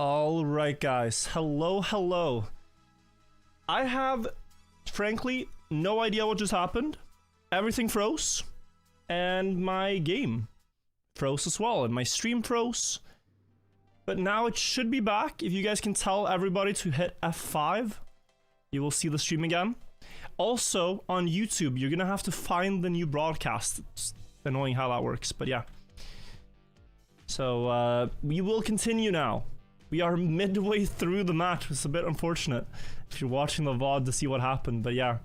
Alright guys, hello. I have, frankly, no idea what just happened. Everything froze, and my game froze as well, and my stream froze. But now it should be back. If you guys can tell everybody to hit F5, you will see the stream again. Also, on YouTube, you're gonna have to find the new broadcast. It's annoying how that works, but yeah. So, we will continue now. We are midway through the match. It's a bit unfortunate if you're watching the VOD to see what happened, but yeah.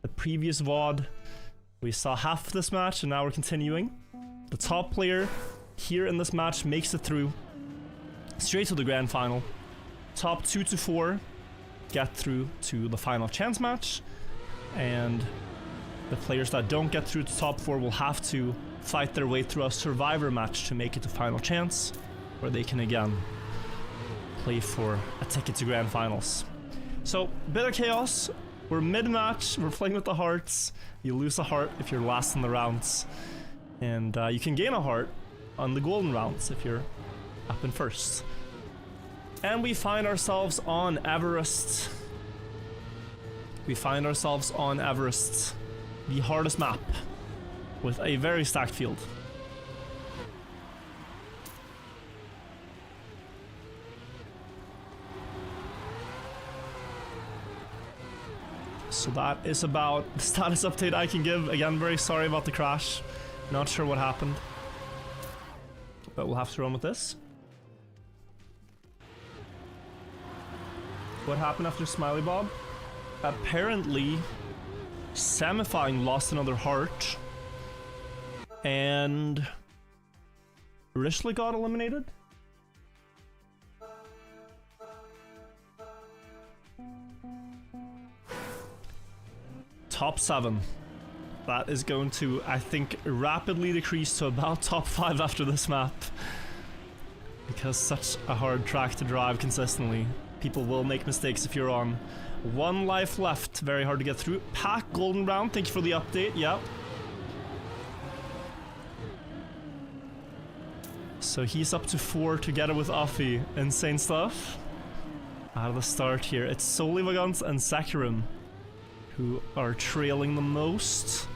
The previous VOD, we saw half of this match, and now we're continuing. The top player here in this match makes it through straight to the grand final. Top 2 to 4 get through to the final chance match, and the players that don't get through to top 4 will have to fight their way through a survivor match to make it to final chance, where they can again play for a ticket to grand finals. So, bit of chaos. We're mid-match, we're playing with the hearts. You lose a heart if you're last in the rounds, and you can gain a heart on the golden rounds if you're up in first. And we find ourselves on Everest. We find ourselves on Everest, the hardest map, with a very stacked field. So that is about the status update I can give. Again, very sorry about the crash. Not sure what happened, but we'll have to run with this. What happened after Smiley Bob? Apparently, Samifying lost another heart, and Rishley got eliminated? Top 7. That is going to, I think, rapidly decrease to about top 5 after this map. Because such a hard track to drive consistently. People will make mistakes if you're on. 1 life left, very hard to get through. Pack Golden Round, thank you for the update, yeah. So he's up to 4 together with Afi. Insane stuff. Out of the start here, it's Solivagans and Sakarim who are trailing the most.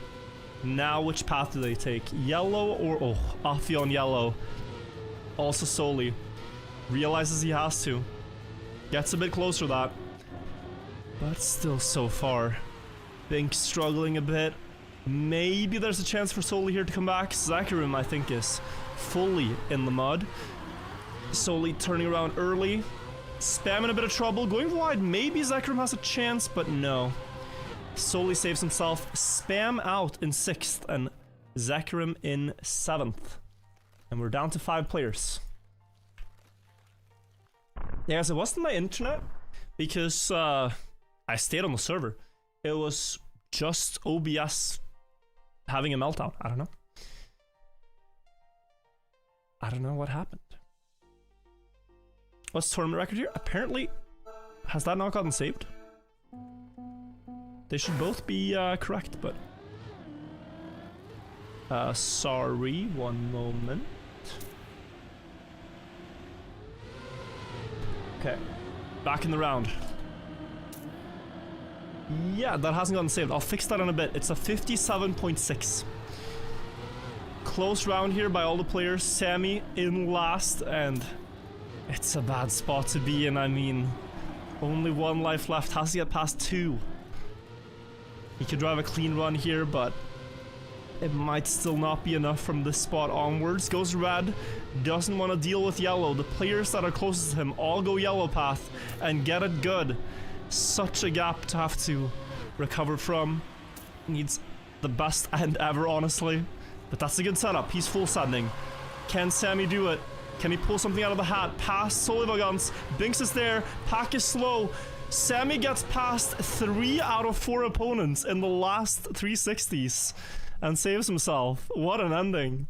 Now which path do they take? Yellow or... oh, Afi on yellow. Also Soli. Realizes he has to. Gets a bit closer to that. But still so far. Bink struggling a bit. Maybe there's a chance for Soli here to come back. Zakarim, I think, is fully in the mud. Soli turning around early. Spam in a bit of trouble. Going wide, maybe Zakarim has a chance, but no. Soli saves himself. Spam out in 6th and Zakarim in 7th. And we're down to 5 players. Yeah, so it wasn't my internet, because I stayed on the server. It was just OBS having a meltdown. I don't know. I don't know what happened. What's tournament record here? Apparently, has that not gotten saved? They should both be correct, but... sorry, one moment. Okay, back in the round. Yeah, that hasn't gotten saved. I'll fix that in a bit. It's a 57.6. Close round here by all the players. Sammy in last, and it's a bad spot to be in. I mean, only 1 life left. Has to get past 2. He could drive a clean run here, but it might still not be enough from this spot onwards. Goes red, doesn't want to deal with yellow. The players that are closest to him all go yellow path and get it good. Such a gap to have to recover from. Needs the best end ever, honestly. But that's a good setup. He's full sending. Can Sammy do it? Can he pull something out of the hat? Past Solivagans. Binks is there. Pack is slow. Sammy gets past 3 out of 4 opponents in the last 360s and saves himself. What an ending.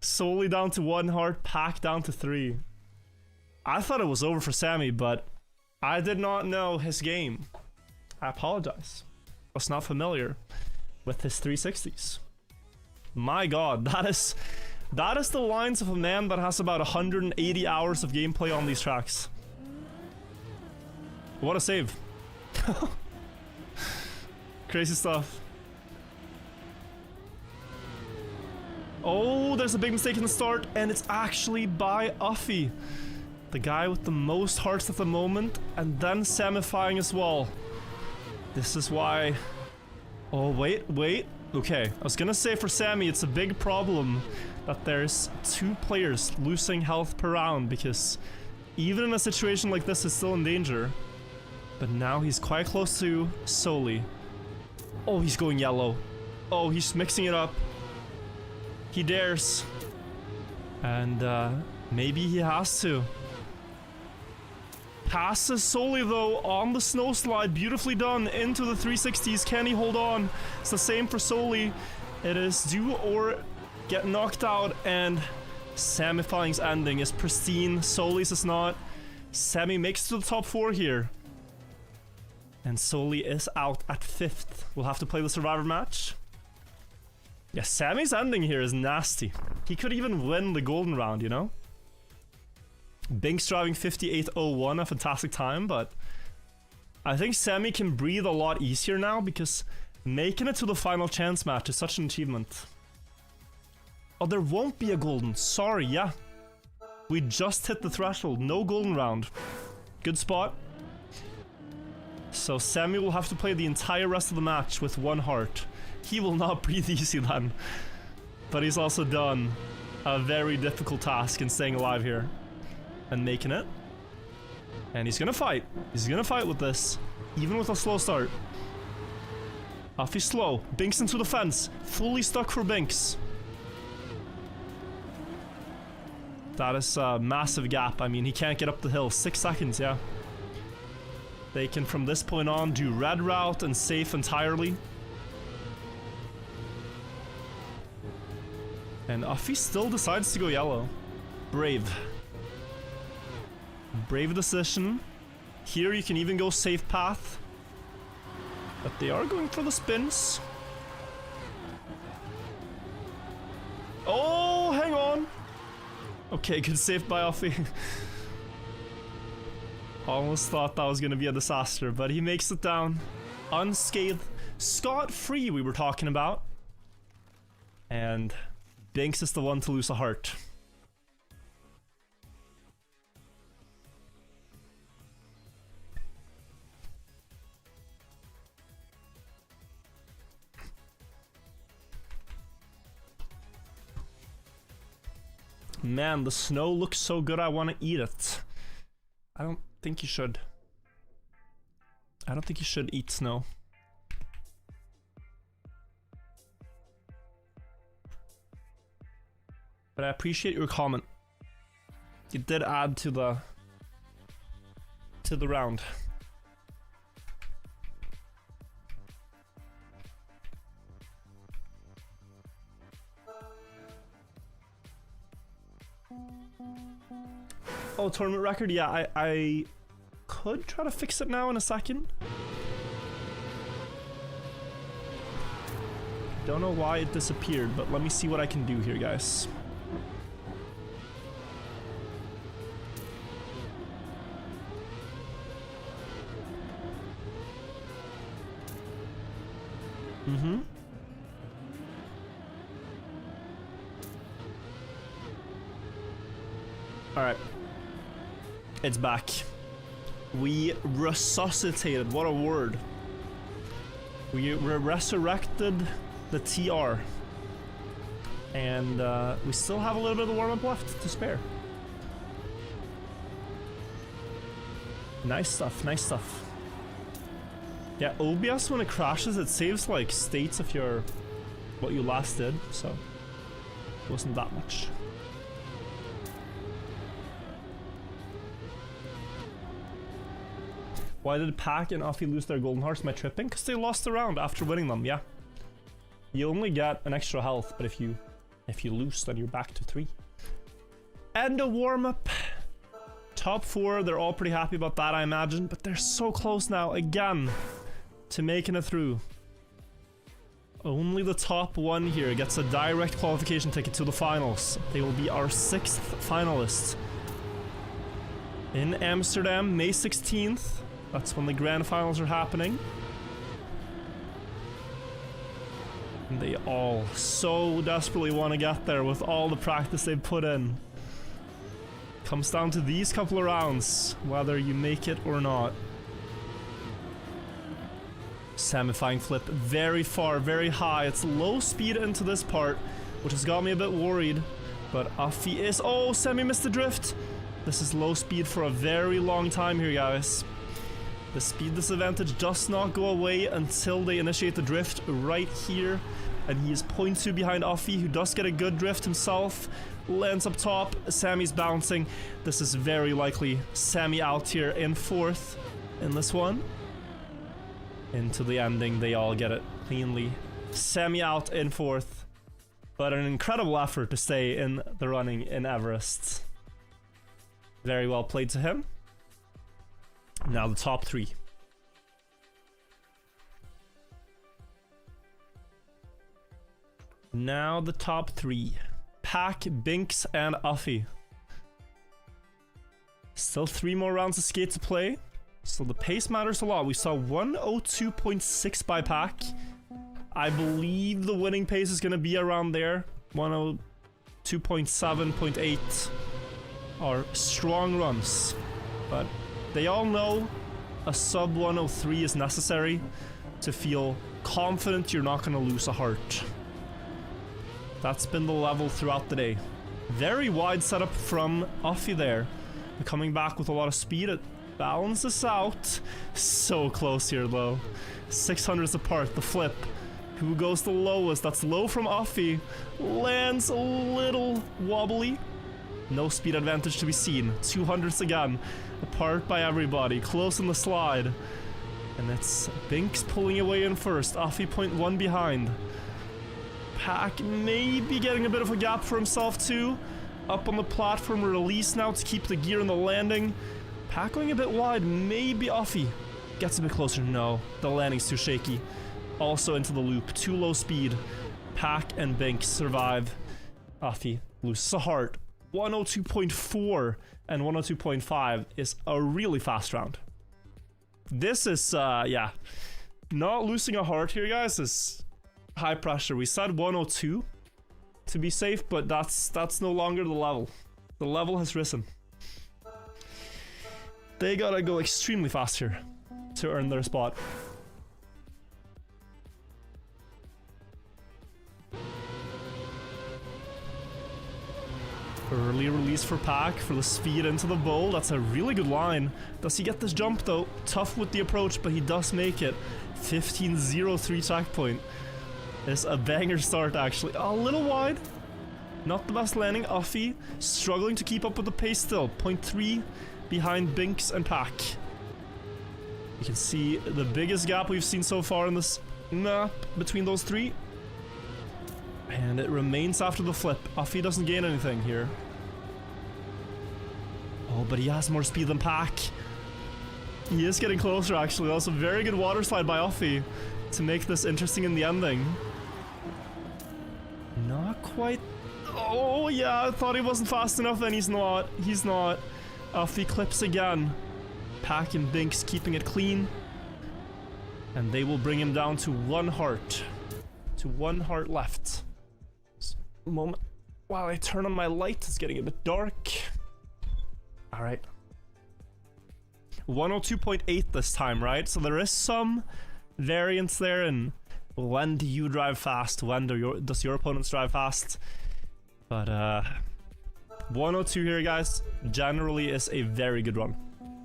Solely down to 1 heart, Pack down to 3. I thought it was over for Sammy, but I did not know his game. I apologize. I was not familiar with his 360s. My god, that is That is the lines of a man that has about 180 hours of gameplay on these tracks. What a save. Crazy stuff. Oh, there's a big mistake in the start, and it's actually by Uffy. The guy with the most hearts at the moment, and then Samifying as well. This is why... Oh, wait. Okay, I was gonna say for Sammy, it's a big problem that there's 2 players losing health per round, because even in a situation like this, he's still in danger. But now he's quite close to Soli. Oh, he's going yellow. Oh, he's mixing it up. He dares. And maybe he has to. Passes Soli though on the snow slide, beautifully done into the 360s. Can he hold on? It's the same for Soli. It is do or get knocked out, and Samifying's ending is pristine. Soli's is not. Sammy makes it to the top 4 here. And Soli is out at 5th. We'll have to play the survivor match. Yeah, Sammy's ending here is nasty. He could even win the golden round, you know? Binks driving 58.01, a fantastic time, but I think Sammy can breathe a lot easier now, because making it to the final chance match is such an achievement. Oh, there won't be a golden. Sorry, yeah. We just hit the threshold. No golden round. Good spot. So Sammy will have to play the entire rest of the match with 1 heart. He will not breathe easy then. But he's also done a very difficult task in staying alive here. And making it. And he's gonna fight. He's gonna fight with this. Even with a slow start. Uffy's slow. Binks into the fence. Fully stuck for Binks. That is a massive gap. I mean, he can't get up the hill. 6 seconds, yeah. They can, from this point on, do red route and safe entirely. And Uffy still decides to go yellow. Brave. Brave decision. Here you can even go safe path. But they are going for the spins. Oh, hang on. Okay, good save by Uffy. Almost thought that was gonna be a disaster, but he makes it down. Unscathed. Scot-free we were talking about. And Binks is the one to lose a heart. Man, the snow looks so good I want to eat it. I don't think you should. I don't think you should eat snow. But I appreciate your comment. It did add to the round. Oh, tournament record? Yeah, I could try to fix it now in a second. Don't know why it disappeared, but let me see what I can do here, guys. Alright. It's back. We resuscitated. What a word. We resurrected the TR. And we still have a little bit of the warm-up left to spare. Nice stuff, nice stuff. Yeah, OBS, when it crashes, it saves like states of your what you last did, so it wasn't that much. Why did Pack and Uffy lose their golden hearts? Am I tripping? Because they lost the round after winning them, yeah. You only get an extra health, but if you lose, then you're back to 3. And a warm-up. Top 4, they're all pretty happy about that, I imagine, but they're so close now, again, to making it through. Only the top one here gets a direct qualification ticket to the finals. They will be our 6th finalist. In Amsterdam, May 16th. That's when the grand finals are happening. And they all so desperately want to get there with all the practice they've put in. Comes down to these couple of rounds, whether you make it or not. Samifying flip very far, very high. It's low speed into this part, which has got me a bit worried. But Afi is... Oh, Semi missed the drift. This is low speed for a very long time here, guys. The speed disadvantage does not go away until they initiate the drift right here. And he is 0.2 behind Afi, who does get a good drift himself. Lands up top. Sammy's bouncing. This is very likely Sammy out here in 4th in this one. Into the ending, they all get it cleanly. Sammy out in 4th. But an incredible effort to stay in the running in Everest. Very well played to him. Now the top 3. Now the top 3. Pack, Binks, and Afi. Still 3 more rounds of skate to play. So the pace matters a lot. We saw 102.6 by Pack. I believe the winning pace is going to be around there. 102.7, 0.8 are strong runs. But they all know a sub 103 is necessary to feel confident you're not going to lose a heart. That's been the level throughout the day. Very wide setup from Afi there. Coming back with a lot of speed. It balances out. So close here though. 600s apart. The flip. Who goes the lowest? That's low from Afi. Lands a little wobbly. No speed advantage to be seen. 200s again. Apart by everybody. Close in the slide. And it's Binks pulling away in first. Afi 0.1 behind. Pack maybe getting a bit of a gap for himself too. Up on the platform, release now to keep the gear in the landing. Pack going a bit wide, maybe Afi gets a bit closer. No, the landing's too shaky. Also into the loop, too low speed. Pack and Binks survive. Afi loses a heart. 102.4 and 102.5 is a really fast round. This is, yeah. Not losing a heart here, guys, is high pressure. We said 102 to be safe, but that's no longer the level. The level has risen. They gotta go extremely fast here to earn their spot. Early release for Pack for the speed into the bowl. That's a really good line. Does he get this jump though? Tough with the approach, but he does make it. 15.03 checkpoint. It's a banger start actually. A little wide. Not the best landing. Afi struggling to keep up with the pace still. 0.3 behind Binks and Pack. You can see the biggest gap we've seen so far in this map between those three. And it remains after the flip. Afi doesn't gain anything here. Oh, but he has more speed than Pack. He is getting closer actually. Also very good water slide by Afi to make this interesting in the ending. Not quite. Oh yeah, I thought he wasn't fast enough and he's not. He's not. Afi clips again. Pack and Binks keeping it clean. And they will bring him down to 1 heart. To 1 heart left. A moment while I turn on my light. It's getting a bit dark. Alright. 102.8 this time, right? So there is some variance there in when do you drive fast, when does your opponents drive fast. But 102 here, guys, generally is a very good run.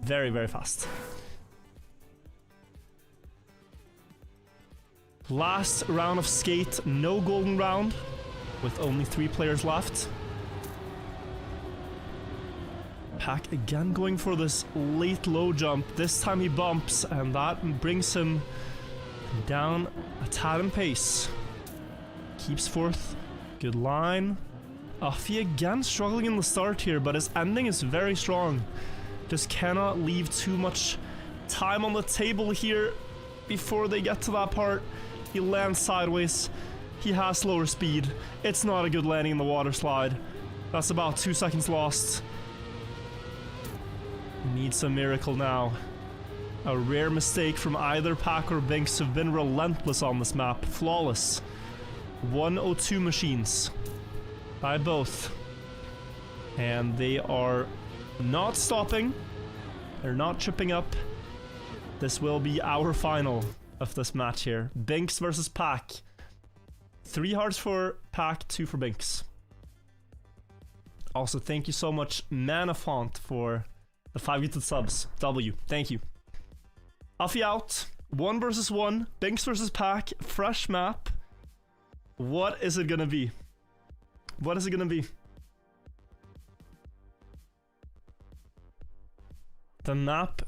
Very, very fast. Last round of skate, no golden round, with only 3 players left. Pack again going for this late low jump. This time he bumps, and that brings him down a tad in pace. Keeps 4th. Good line. Afi again struggling in the start here, but his ending is very strong. Just cannot leave too much time on the table here before they get to that part. He lands sideways. He has slower speed. It's not a good landing in the water slide. That's about 2 seconds lost. Needs a miracle now. A rare mistake from either Pack or Binks have been relentless on this map. Flawless. 102 machines. By both. And they are not stopping. They're not tripping up. This will be our final of this match here. Binks versus Pack. 3 hearts for Pack, 2 for Binks. Also, thank you so much, Manafont, for the 5 gifted subs. W, thank you. Uffy out. 1 versus 1. Binks versus Pack. Fresh map. What is it gonna be? What is it gonna be? The map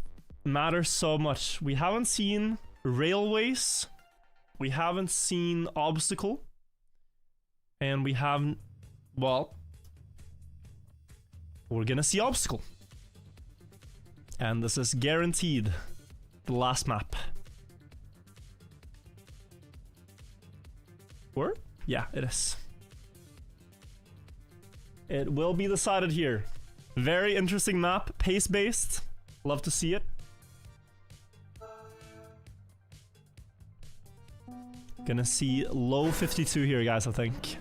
matters so much. We haven't seen railways. We haven't seen obstacle. And we haven't... Well... We're gonna see obstacle. And this is guaranteed the last map. Or? Yeah, it is. It will be decided here. Very interesting map, pace-based. Love to see it. Gonna see low 52 here, guys, I think.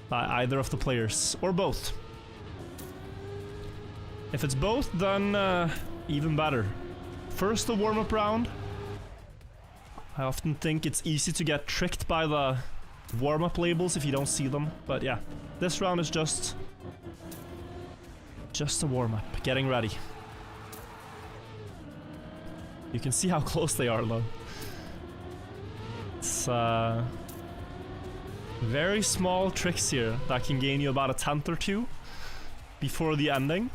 By either of the players. Or both. If it's both, then even better. First the warm-up round. I often think it's easy to get tricked by the warm-up labels if you don't see them. But yeah, this round is just a warm-up. Getting ready. You can see how close they are, though. It's very small tricks here that can gain you about a 10th or 2 before the ending.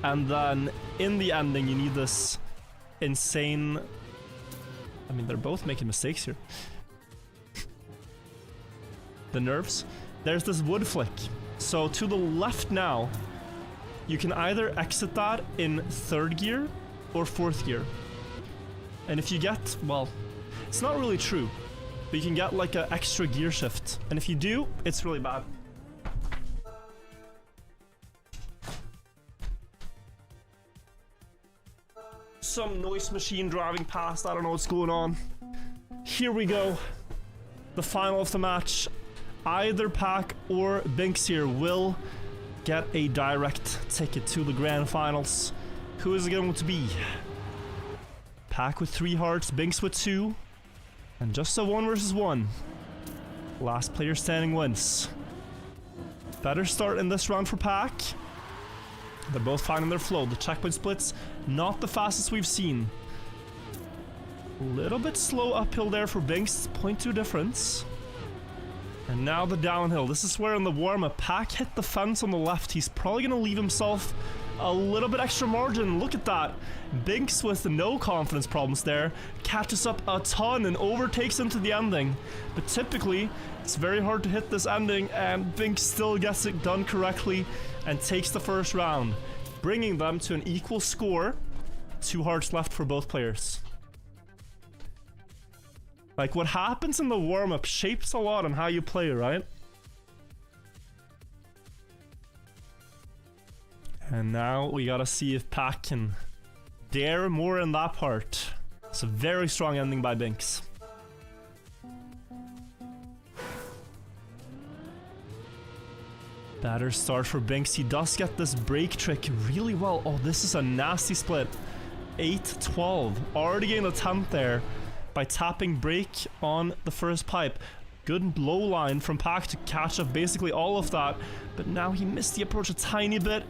And then in the ending you need this insane... I mean, they're both making mistakes here. The nerves. There's this wood flick. So to the left now, you can either exit that in 3rd gear or 4th gear. And if you get, well, it's not really true, but you can get like an extra gear shift. And if you do, it's really bad. Some noise machine driving past, I don't know what's going on. Here we go. The final of the match. Either Pack or Binks here will get a direct ticket to the grand finals. Who is it going to be? Pack with 3 hearts, Binks with 2. And just a 1 versus 1. Last player standing wins. Better start in this round for Pack. They're both finding their flow. The checkpoint splits, not the fastest we've seen. A little bit slow uphill there for Binks, 0.2 difference. And now the downhill. This is where in the warm-up, Pack hit the fence on the left. He's probably going to leave himself a little bit extra margin. Look at that. Binks with no confidence problems there. Catches up a ton and overtakes him to the ending. But typically, it's very hard to hit this ending, and Binks still gets it done correctly and takes the first round, bringing them to an equal score. 2 hearts left for both players. Like, what happens in the warm-up shapes a lot on how you play, right? And now we gotta see if Pack can dare more in that part. It's a very strong ending by Binks. Better start for Binks. He does get this brake trick really well. Oh, this is a nasty split. 8-12. Already getting the 10th there by tapping brake on the first pipe. Good low line from Pack to catch up basically all of that. But now he missed the approach a tiny bit.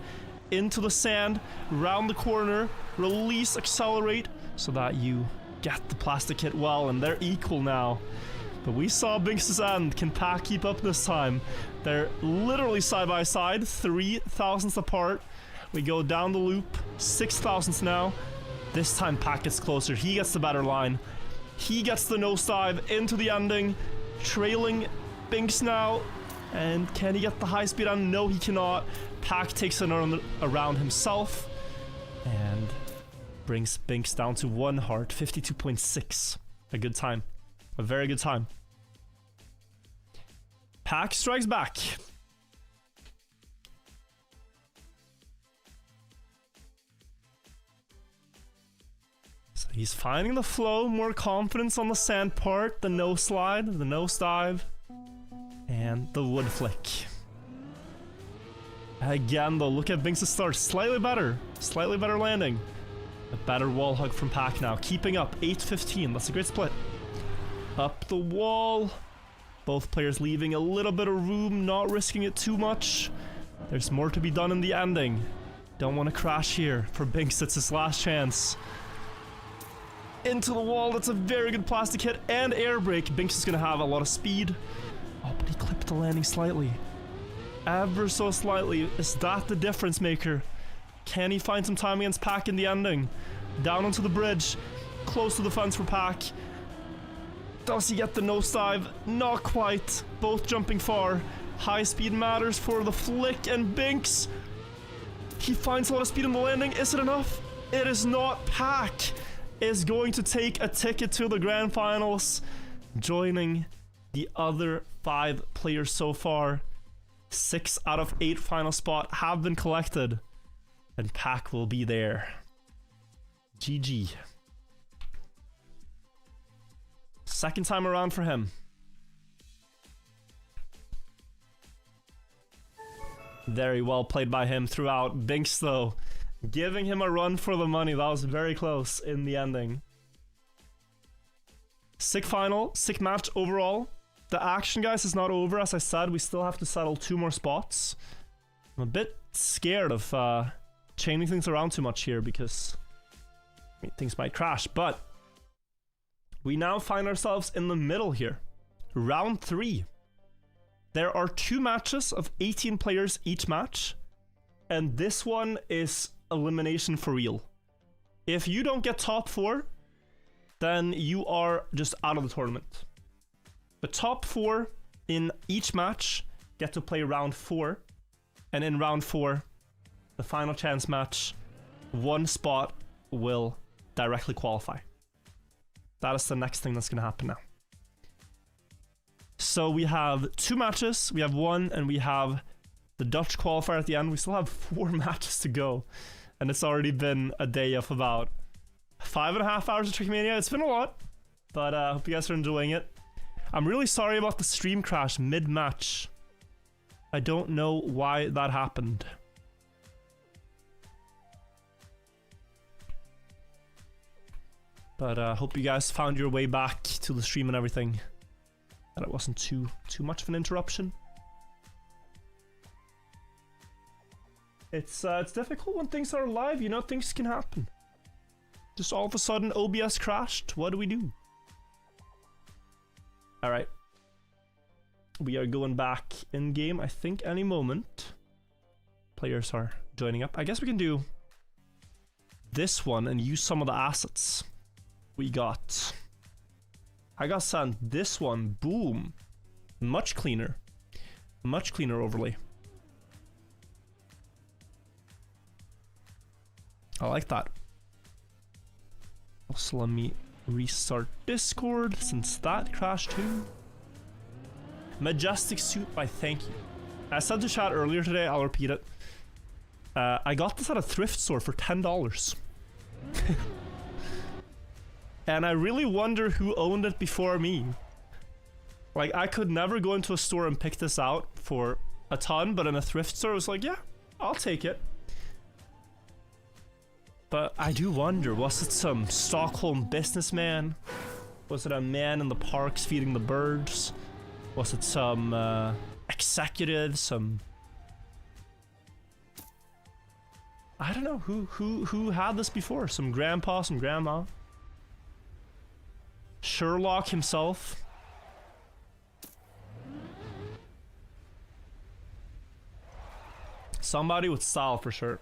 Into the sand, round the corner, release, accelerate, so that you get the plastic hit well, and they're equal now. But we saw Binks' end. Can Pack keep up this time? They're literally side by side, 3 thousandths apart. We go down the loop, 6 thousandths now. This time Pack gets closer. He gets the better line. He gets the nosedive into the ending, trailing Binks now. And can he get the high speed on? No, he cannot. Pack takes it around himself and brings Binks down to 1 heart, 52.6. A good time. A very good time. Pack strikes back. So he's finding the flow, more confidence on the sand part, the no slide, the nose dive, and the wood flick. Again though, look at Binks' start, slightly better landing. A better wall hug from Pack now, keeping up, 8-15, that's a great split. Up the wall, both players leaving a little bit of room, not risking it too much. There's more to be done in the ending. Don't want to crash here. For Binks, it's his last chance. Into the wall, that's a very good plastic hit and air brake. Binks is going to have a lot of speed. Oh, but he clipped the landing slightly. Ever so slightly. Is that the difference maker? Can he find some time against Pack in the ending? Down onto the bridge. Close to the fence for Pack. Does he get the nosedive? Not quite. Both jumping far. High speed matters for the flick, and Binks. He finds a lot of speed in the landing. Is it enough? It is not. Pack is going to take a ticket to the grand finals, joining the other 5 players so far. 6 out of 8 final spot have been collected, and Pack will be there. GG. Second time around for him. Very well played by him throughout. Binks though, giving him a run for the money. That was very close in the ending. Sick final, sick match overall. The action, guys, is not over. As I said, we still have to settle 2 more spots. I'm a bit scared of chaining things around too much here because things might crash, but we now find ourselves in the middle here. Round 3. There are 2 matches of 18 players each match, and this one is elimination for real. If you don't get top 4, then you are just out of the tournament. The top 4 in each match get to play round 4, and in round 4, the final chance match, 1 spot will directly qualify. That is the next thing that's going to happen now. So we have 2 matches, we have 1, and we have the Dutch qualifier at the end. We still have 4 matches to go, and it's already been a day of about 5.5 hours of Trickmania. It's been a lot, but I hope you guys are enjoying it. I'm really sorry about the stream crash mid-match. I don't know why that happened. But hope you guys found your way back to the stream and everything. That it wasn't too much of an interruption. It's difficult when things are live, you know, things can happen. Just all of a sudden OBS crashed. What do we do? Alright. We are going back in game, I think, any moment. Players are joining up. I guess we can do this one and use some of the assets we got. I got sent this one. Boom. Much cleaner. Much cleaner overlay. I like that. Also, let me restart Discord since that crashed too. Majestic suit by Thank You. I said to chat earlier today, I'll repeat it. I got this at a thrift store for $10. And I really wonder who owned it before me. Like, I could never go into a store and pick this out for a ton, but in a thrift store, I was like, yeah, I'll take it. But I do wonder, was it some Stockholm businessman? Was it a man in the parks feeding the birds? Was it some executive, some... I don't know, who had this before? Some grandpa, some grandma? Sherlock himself? Somebody with style for sure.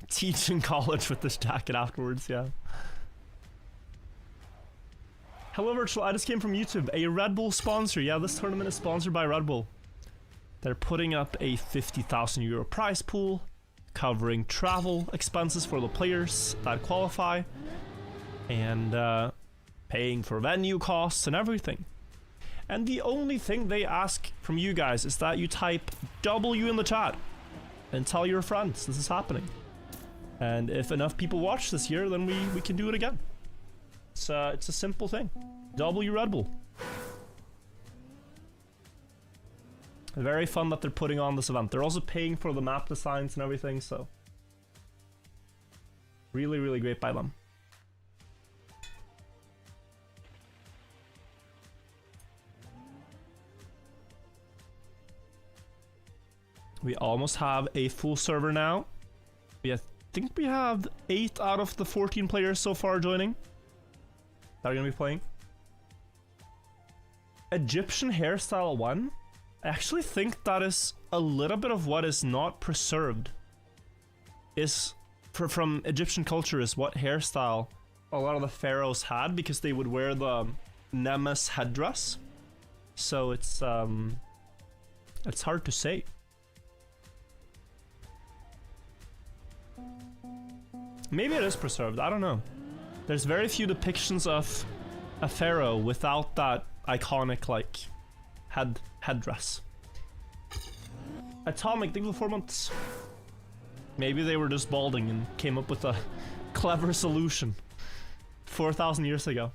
Teach in college with this jacket afterwards, yeah. Hello Virtual, I just came from YouTube. A Red Bull sponsor. Yeah, this tournament is sponsored by Red Bull. They're putting up a €50,000 prize pool. covering travel expenses for the players that qualify, and paying for venue costs and everything. And the only thing they ask from you guys is that you type W in the chat and tell your friends this is happening. And if enough people watch this year, then we can do it again. It's a simple thing. W Red Bull. Very fun that they're putting on this event. They're also paying for the map designs and everything, so really, really great by them. We almost have a full server now. I think we have 8 out of the 14 players so far joining that are going to be playing. Egyptian hairstyle 1? I actually think that is a little bit of what is not preserved. From Egyptian culture is what hairstyle a lot of the pharaohs had, because they would wear the Nemes headdress. So it's hard to say. Maybe it is preserved, I don't know. There's very few depictions of a pharaoh without that iconic, like, headdress. Atomic, thank you for 4 months. Maybe they were just balding and came up with a clever solution 4,000 years ago.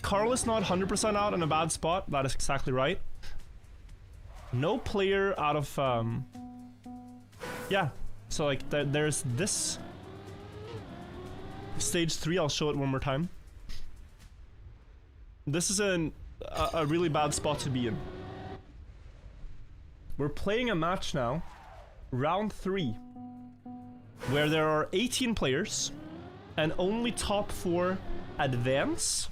Carl is not 100% out in a bad spot, that is exactly right. No player out of, yeah. So like there's this stage 3, I'll show it one more time. This is a really bad spot to be in. We're playing a match now, round 3, where there are 18 players and only top 4 advance,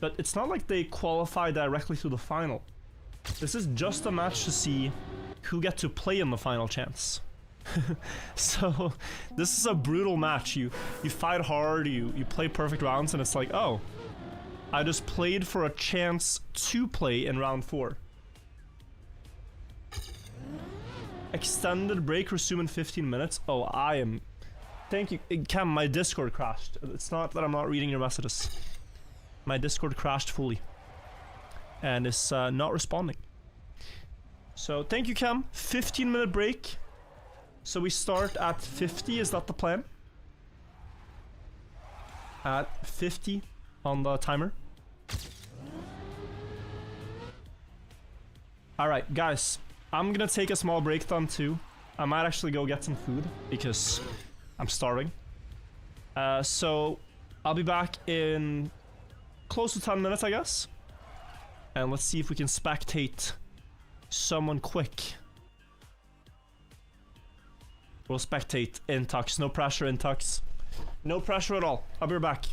but it's not like they qualify directly to the final. This is just a match to see who get to play in the final chance. So this is a brutal match. You fight hard, you play perfect rounds, and it's like, oh, I just played for a chance to play in round 4. Extended break, resume in 15 minutes. Oh, I am... Thank you. Cam, my Discord crashed. It's not that I'm not reading your messages. My Discord crashed fully. And it's not responding. So, thank you, Cam. 15-minute break. So we start at 50, is that the plan? At 50 on the timer. Alright, guys. I'm gonna take a small break then too. I might actually go get some food because I'm starving. So I'll be back in close to 10 minutes, I guess. And let's see if we can spectate someone quick. We'll spectate Intux. No pressure, Intux. No pressure at all. I'll be right back.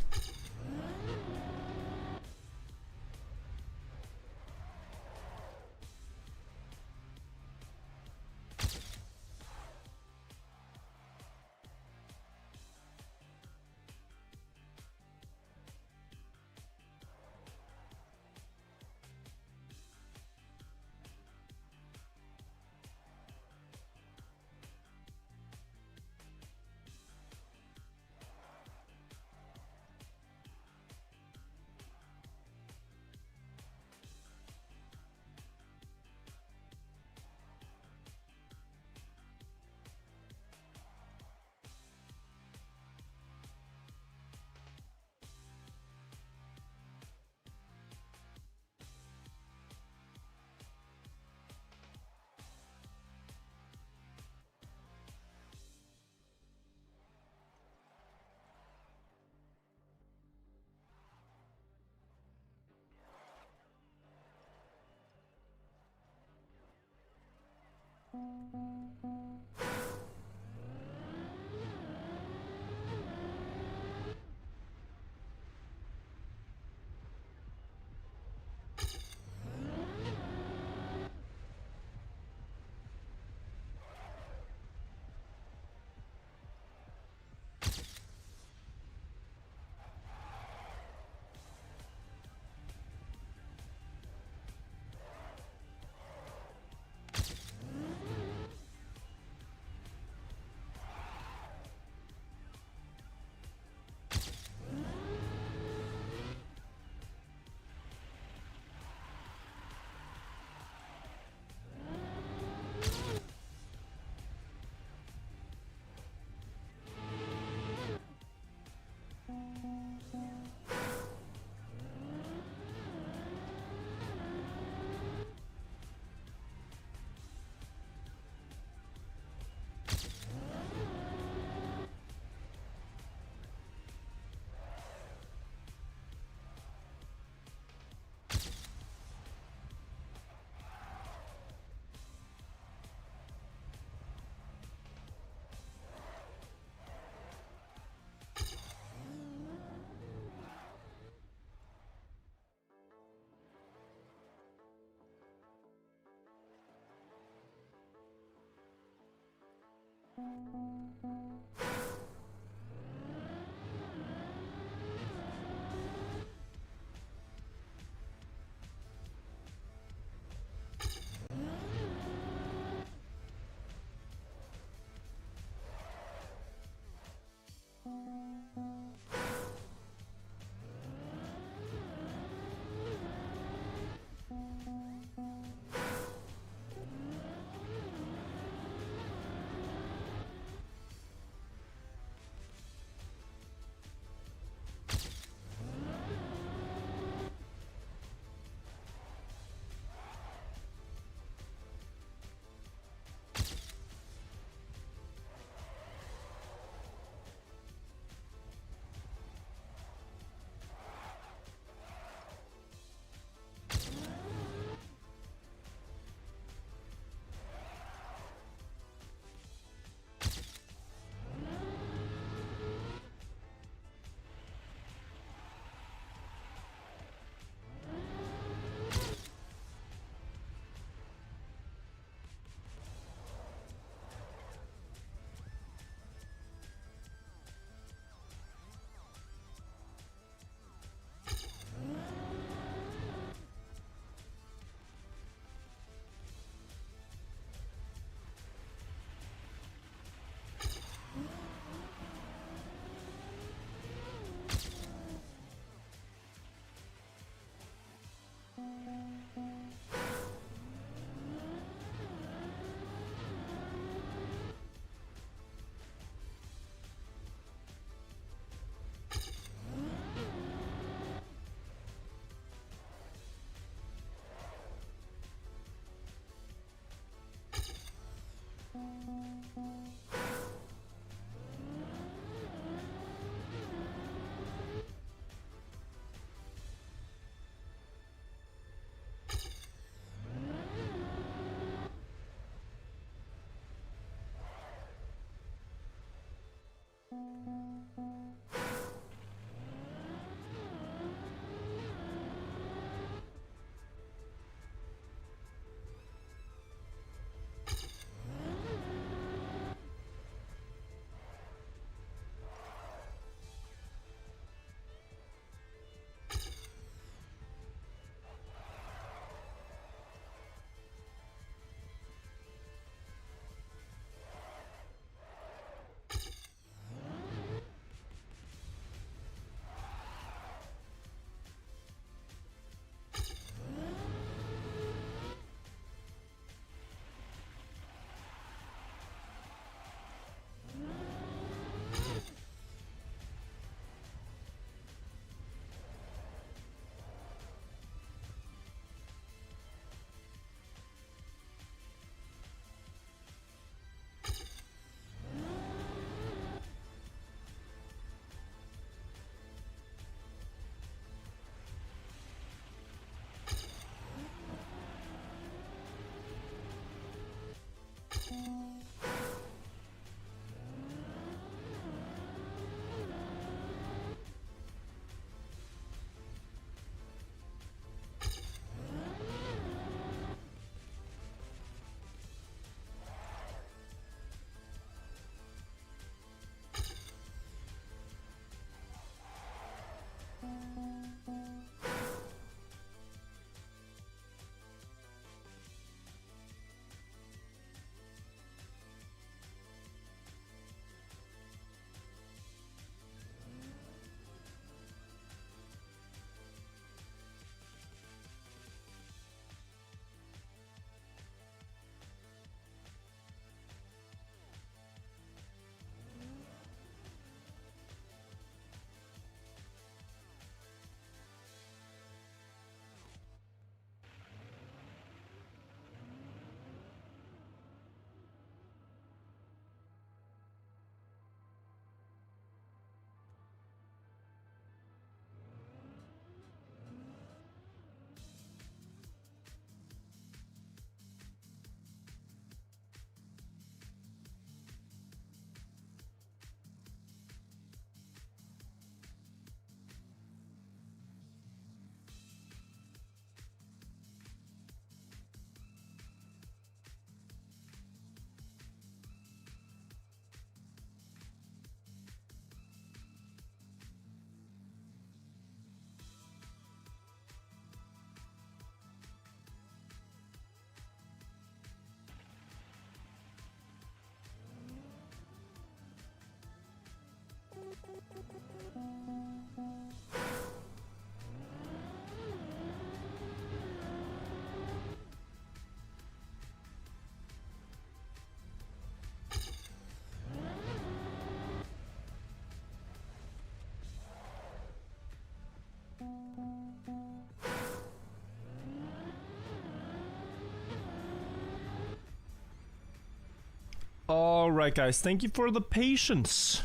Alright guys, thank you for the patience.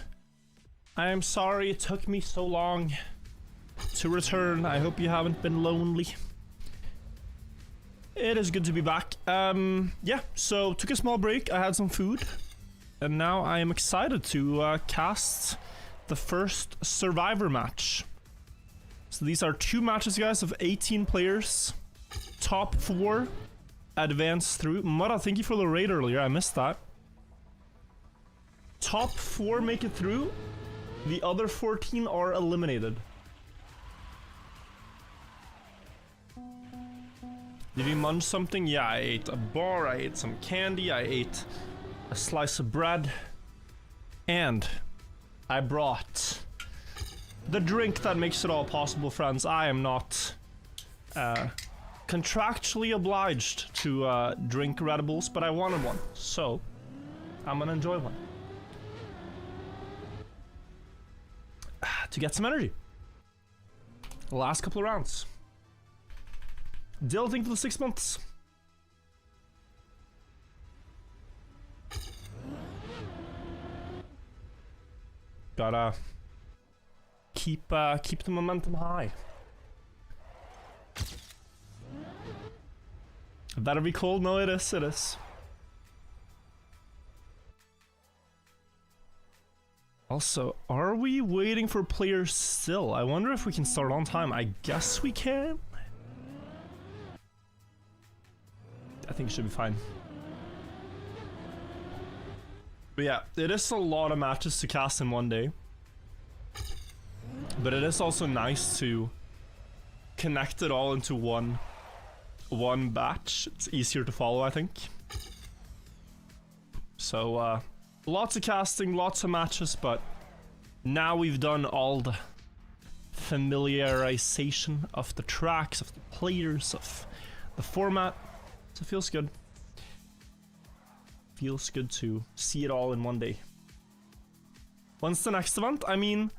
I am sorry it took me so long to return. I hope you haven't been lonely. It is good to be back. Yeah, so took a small break, I had some food. And now I am excited to cast the first Survivor match. So these are 2 matches, guys, of 18 players. Top 4 advance through. Mudda, thank you for the raid earlier, I missed that. Top 4 make it through. The other 14 are eliminated. Did you munch something? Yeah, I ate a bar, I ate some candy, I ate a slice of bread. And I brought the drink that makes it all possible, friends. I am not contractually obliged to drink Red Bulls, but I wanted one. So, I'm gonna enjoy one. To get some energy. The last couple of rounds. Dill, thank you for the 6 months. Gotta keep the momentum high. That'll be cold. No, it is. It is. Also, are we waiting for players still? I wonder if we can start on time. I guess we can. I think it should be fine. But yeah, it is a lot of matches to cast in one day. But it is also nice to connect it all into one batch. It's easier to follow, I think. So, lots of casting, lots of matches, but now we've done all the familiarization of the tracks, of the players, of the format. So it feels good. Feels good to see it all in one day. When's the next event? I mean,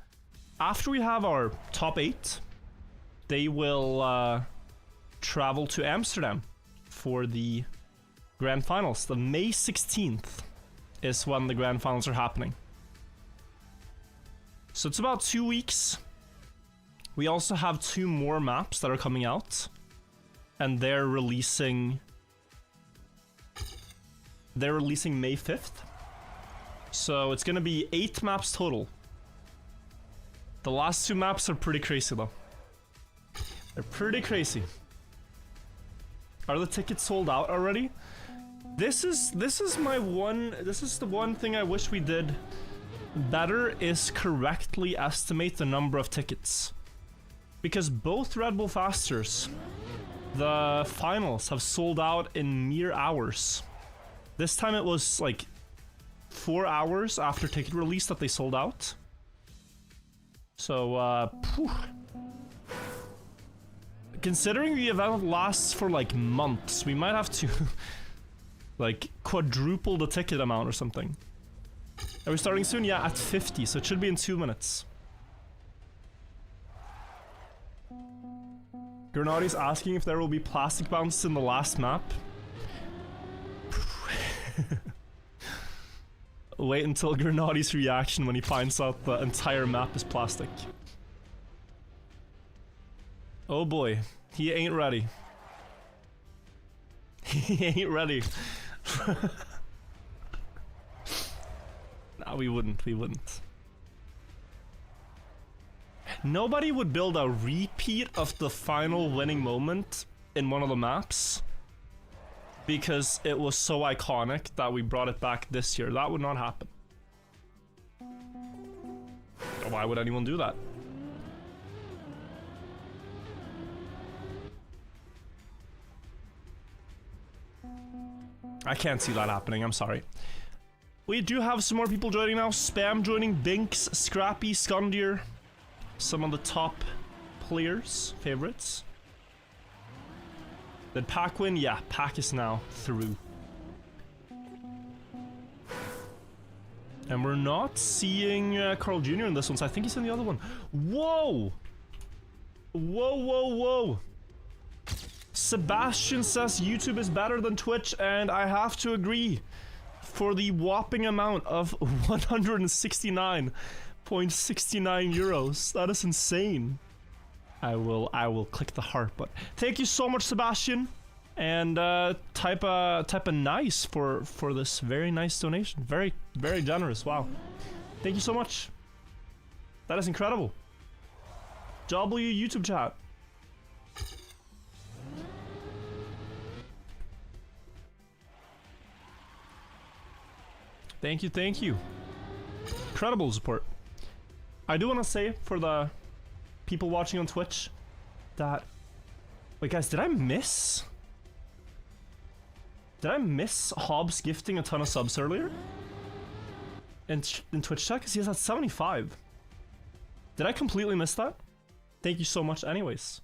after we have our top 8, they will travel to Amsterdam for the Grand Finals. The May 16th is when the Grand Finals are happening. So it's about 2 weeks. We also have 2 more maps that are coming out. And they're releasing May 5th. So it's gonna be 8 maps total. The last 2 maps are pretty crazy though. They're pretty crazy. Are the tickets sold out already? This is the one thing I wish we did better, is correctly estimate the number of tickets. Because both Red Bull Fasters, the finals, have sold out in mere hours. This time it was like 4 hours after ticket release that they sold out. So, considering the event lasts for like months, we might have to like quadruple the ticket amount or something. Are we starting soon? Yeah, at 50, so it should be in 2 minutes. Grenadi's asking if there will be plastic bounces in the last map. Wait until Grenadi's reaction when he finds out the entire map is plastic. Oh boy, he ain't ready. He ain't ready. Nah, we wouldn't. Nobody would build a repeat of the final winning moment in one of the maps because it was so iconic that we brought it back this year. That would not happen. Why would anyone do that? I can't see that happening, I'm sorry. We do have some more people joining now. Spam joining, Binks, Scrappy, Skundir. Some of the top players, favorites. Did Pack win? Yeah, Pack is now through. And we're not seeing Carl Jr. in this one, so I think he's in the other one. Whoa! Whoa. Sebastian says YouTube is better than Twitch, and I have to agree. for the whopping amount of 169.69 euros. That is insane. I will click the heart, but thank you so much, Sebastian, and type a nice for this very nice donation. Very generous. Wow, thank you so much. That is incredible. W YouTube chat. Thank you. Incredible support. I do want to say for the people watching on Twitch that... Wait guys, did I miss Hobbs gifting a ton of subs earlier? In Twitch chat? Because he has at 75. Did I completely miss that? Thank you so much anyways.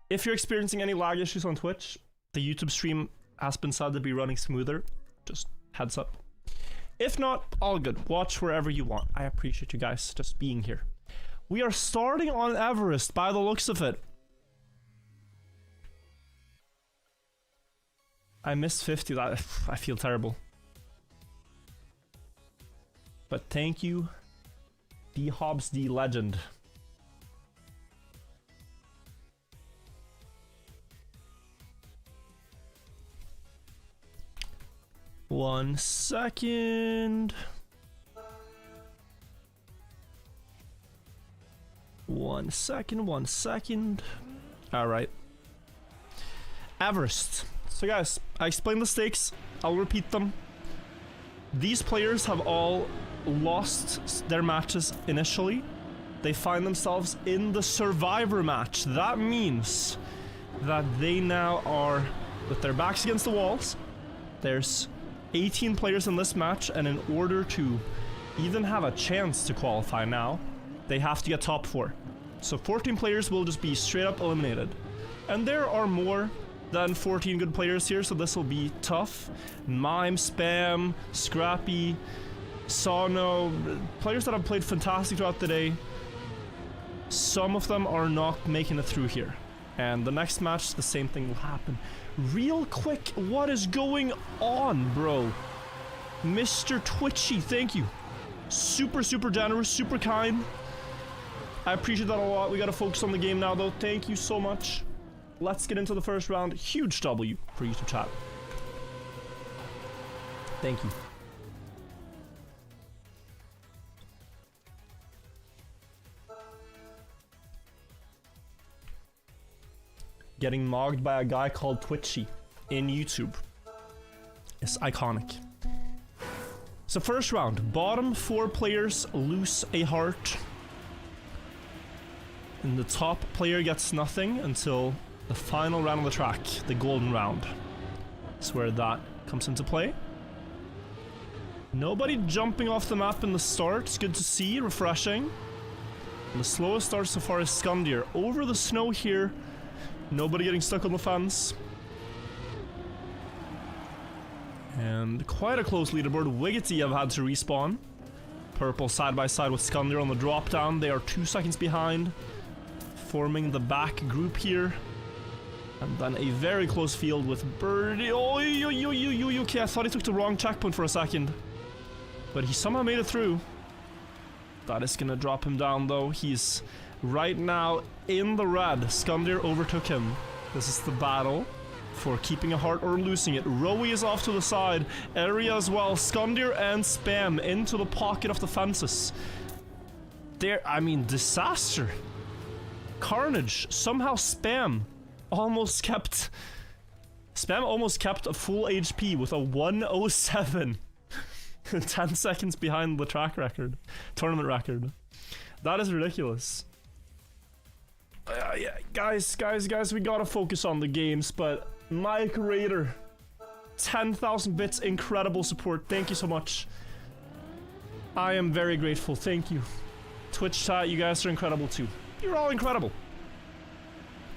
If you're experiencing any lag issues on Twitch, the YouTube stream has been said to be running smoother. Just heads up. If not, all good. Watch wherever you want. I appreciate you guys just being here. We are starting on Everest by the looks of it. I missed 50. That I feel terrible. But thank you, D Hobbs D legend. One second. One second. Alright. Everest. So guys, I explained the stakes. I'll repeat them. These players have all lost their matches initially. They find themselves in the survivor match. That means that they now are with their backs against the walls. There's 18 players in this match, and in order to even have a chance to qualify now, they have to get top 4. So 14 players will just be straight up eliminated. And there are more than 14 good players here, so this will be tough. Mime, Spam, Scrappy, Sono, players that have played fantastic throughout the day. Some of them are not making it through here. And the next match, the same thing will happen. Real quick, what is going on, bro? Mr. Twitchy, thank you. Super generous, super kind. I appreciate that a lot. We gotta focus on the game now, though. Thank you so much. Let's get into the first round. Huge W for YouTube chat. Thank you. Getting mogged by a guy called Twitchy in YouTube is iconic. So first round, bottom 4 players lose a heart. And the top player gets nothing until the final round of the track, the golden round. That's where that comes into play. Nobody jumping off the map in the start. It's good to see, refreshing. And the slowest start so far is Skundir. Over the snow here. Nobody getting stuck on the fence. And quite a close leaderboard. Wiggity have had to respawn. Purple side by side with Skundir on the drop down. They are 2 seconds behind. Forming the back group here. And then a very close field with Birdie. Oh, okay, I thought he took the wrong checkpoint for a second. But he somehow made it through. That is gonna drop him down though. He's right now in the red. Skundir overtook him. This is the battle for keeping a heart or losing it. Rowie is off to the side. Area as well. Skundir and Spam into the pocket of the fences. There, I mean, disaster. Carnage. Somehow Spam almost kept a full HP with a 107. 10 seconds behind the track record. Tournament record. That is ridiculous. Yeah, guys, we gotta focus on the games, but Mike Raider, 10,000 bits, incredible support. Thank you so much. I am very grateful. Thank you. Twitch chat, you guys are incredible too. You're all incredible.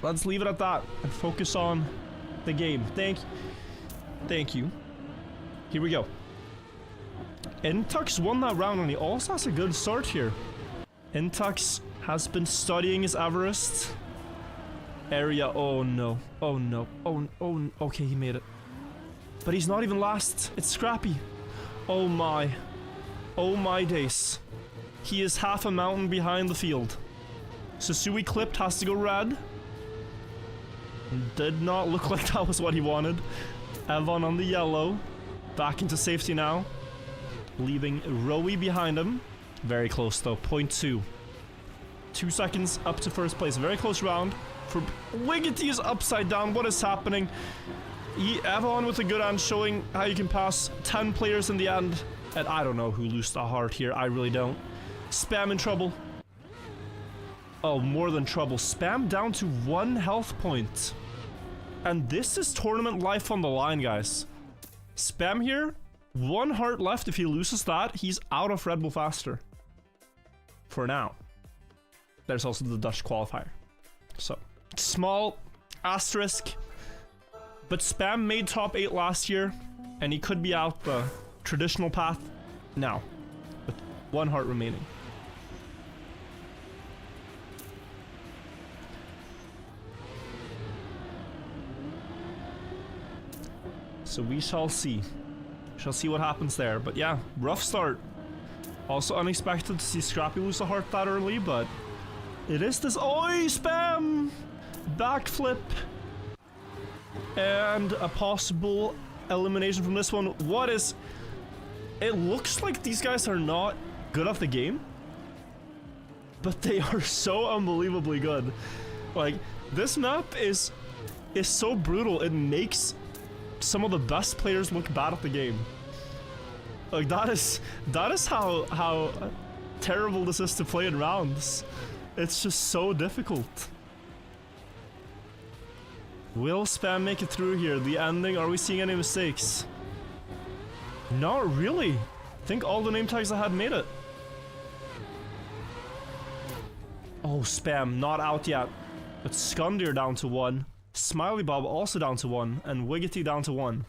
Let's leave it at that and focus on the game. Thank you. Here we go. Intux won that round and he also has a good start here. Intux has been studying his Everest. Area, oh no. Okay, he made it. But he's not even last. It's Scrappy. Oh my. Oh my days. He is half a mountain behind the field. Susui clipped, has to go red. Did not look like that was what he wanted. Evon on the yellow. Back into safety now. Leaving Rowie behind him. Very close though, 0.2. 2 seconds up to first place. Very close round. For Wiggity is upside down. What is happening? Evon with a good hand showing how you can pass 10 players in the end. And I don't know who lost a heart here. I really don't. Spam in trouble. Oh, more than trouble. Spam down to 1 health point. And this is tournament life on the line, guys. Spam here, 1 heart left. If he loses that, he's out of Red Bull Faster. For now. There's also the Dutch qualifier. So, small asterisk. But Spam made top 8 last year, and he could be out the traditional path now. With 1 heart remaining. So we shall see. Shall see what happens there. But yeah, rough start. Also unexpected to see Scrappy lose a heart that early, but it is this. Oi, Spam! Backflip. And a possible elimination from this one. What is... It looks like these guys are not good at the game. But they are so unbelievably good. Like, this map is so brutal. It makes some of the best players look bad at the game. Like, that is how terrible this is to play in rounds. It's just so difficult. Will Spam make it through here? The ending, are we seeing any mistakes? Not really. I think all the name tags I had made it. Oh, Spam, not out yet. But Skundir down to 1. Smiley Bob also down to 1, and Wiggity down to 1.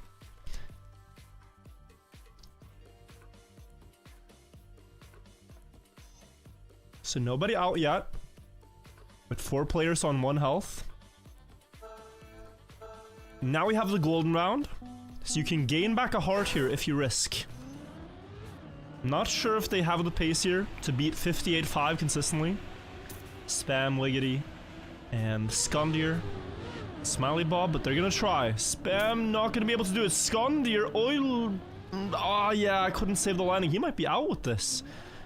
So nobody out yet, with 4 players on 1 health. Now we have the golden round, so you can gain back a heart here if you risk. Not sure if they have the pace here to beat 58.5 consistently. Spam, Wiggity, and Skundir. Smiley Bob, but they're gonna try. Spam not gonna be able to do it. Skundir, oil. Oh yeah, I couldn't save the landing. He might be out with this.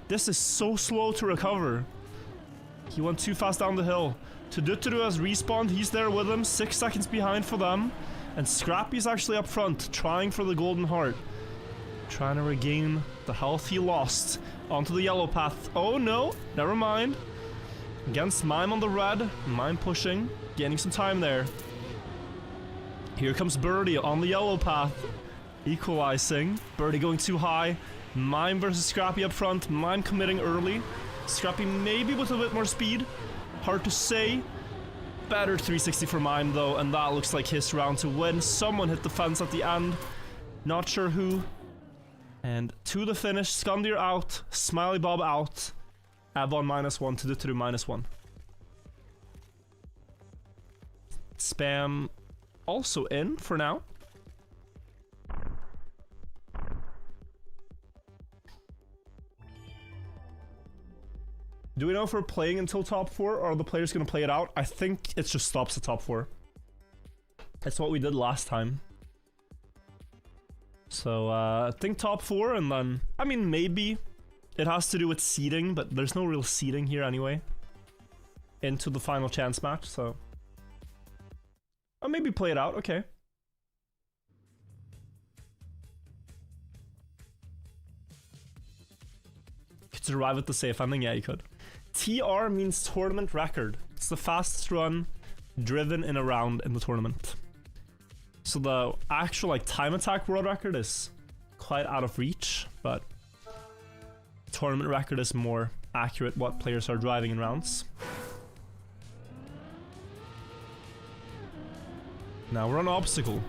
This is so slow to recover. He went too fast down the hill. Tuduturu has respawned. He's there with him. 6 seconds behind for them. And Scrappy's actually up front, trying for the golden heart. Trying to regain the health he lost. Onto the yellow path. Oh no, never mind. Against Mime on the red. Mime pushing. Gaining some time there. Here comes Birdie on the yellow path. Equalizing. Birdie going too high. Mime versus Scrappy up front. Mime committing early. Scrappy maybe with a bit more speed. Hard to say. Better 360 for Mime though, and that looks like his round to win. Someone hit the fence at the end. Not sure who. And to the finish, Skundir out. Smiley Bob out. Evon -1 to the -1. Spam also in for now. Do we know if we're playing until top 4 or are the players going to play it out? I think it just stops at top 4. That's what we did last time. So I think top 4 and then, I mean, maybe it has to do with seeding, but there's no real seeding here anyway. Into the final chance match, so. Or maybe play it out, okay. Could you arrive at the safe ending? Yeah, you could. TR means tournament record. It's the fastest run driven in a round in the tournament. So the actual like time attack world record is quite out of reach, but tournament record is more accurate what players are driving in rounds. Now we're on obstacle.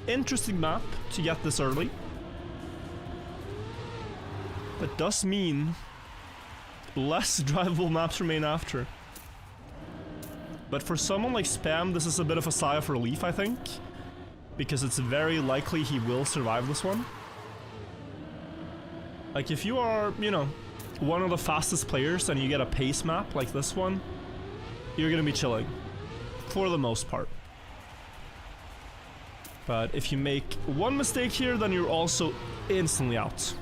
Interesting map to get this early. But does mean less drivable maps remain after. But for someone like Spam, this is a bit of a sigh of relief, I think. Because it's very likely he will survive this one. Like, if you are, you know, one of the fastest players and you get a pace map like this one, you're gonna be chilling. For the most part. But if you make one mistake here, then you're also instantly out.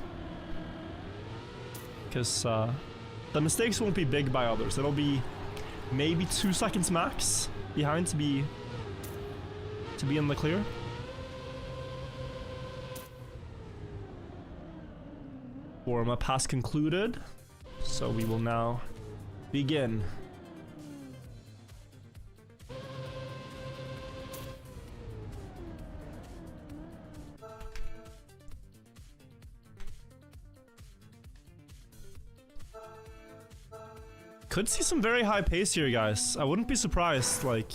Because the mistakes won't be big by others. It'll be maybe 2 seconds max behind to be in the clear. Warm-up has concluded, so we will now begin. Could see some very high pace here, guys. I wouldn't be surprised. Like,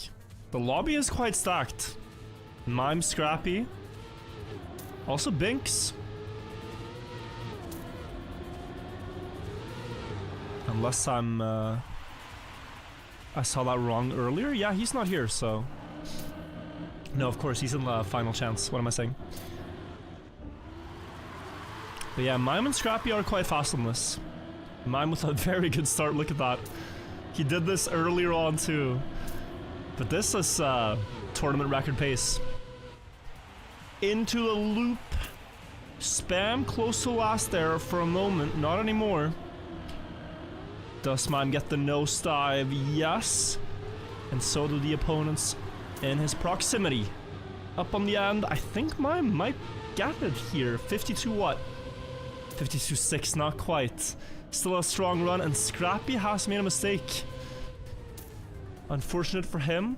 the lobby is quite stacked. Mime, Scrappy. Also Binks. Unless I saw that wrong earlier. Yeah, he's not here, so... No, of course, he's in the final chance. What am I saying? But yeah, Mime and Scrappy are quite fast on this. Mime with a very good start, look at that. He did this earlier on too. But this is tournament record pace. Into the loop. Spam close to last there for a moment, not anymore. Does Mime get the nosedive? Yes. And so do the opponents in his proximity. Up on the end, I think Mime might get it here. 52 what? 52.6, not quite. Still a strong run, and Scrappy has made a mistake. Unfortunate for him.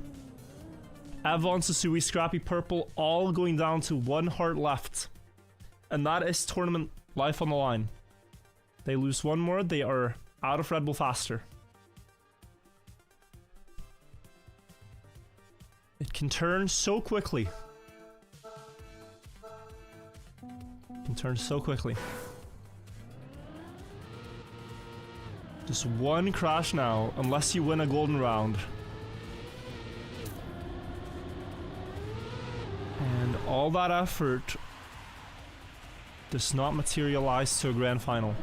Avon, Susui, Scrappy, Purple, all going down to 1 heart left. And that is tournament life on the line. They lose one more, they are out of Red Bull faster. It can turn so quickly. It can turn so quickly. Just one crash now, unless you win a golden round. And all that effort does not materialize to a grand final.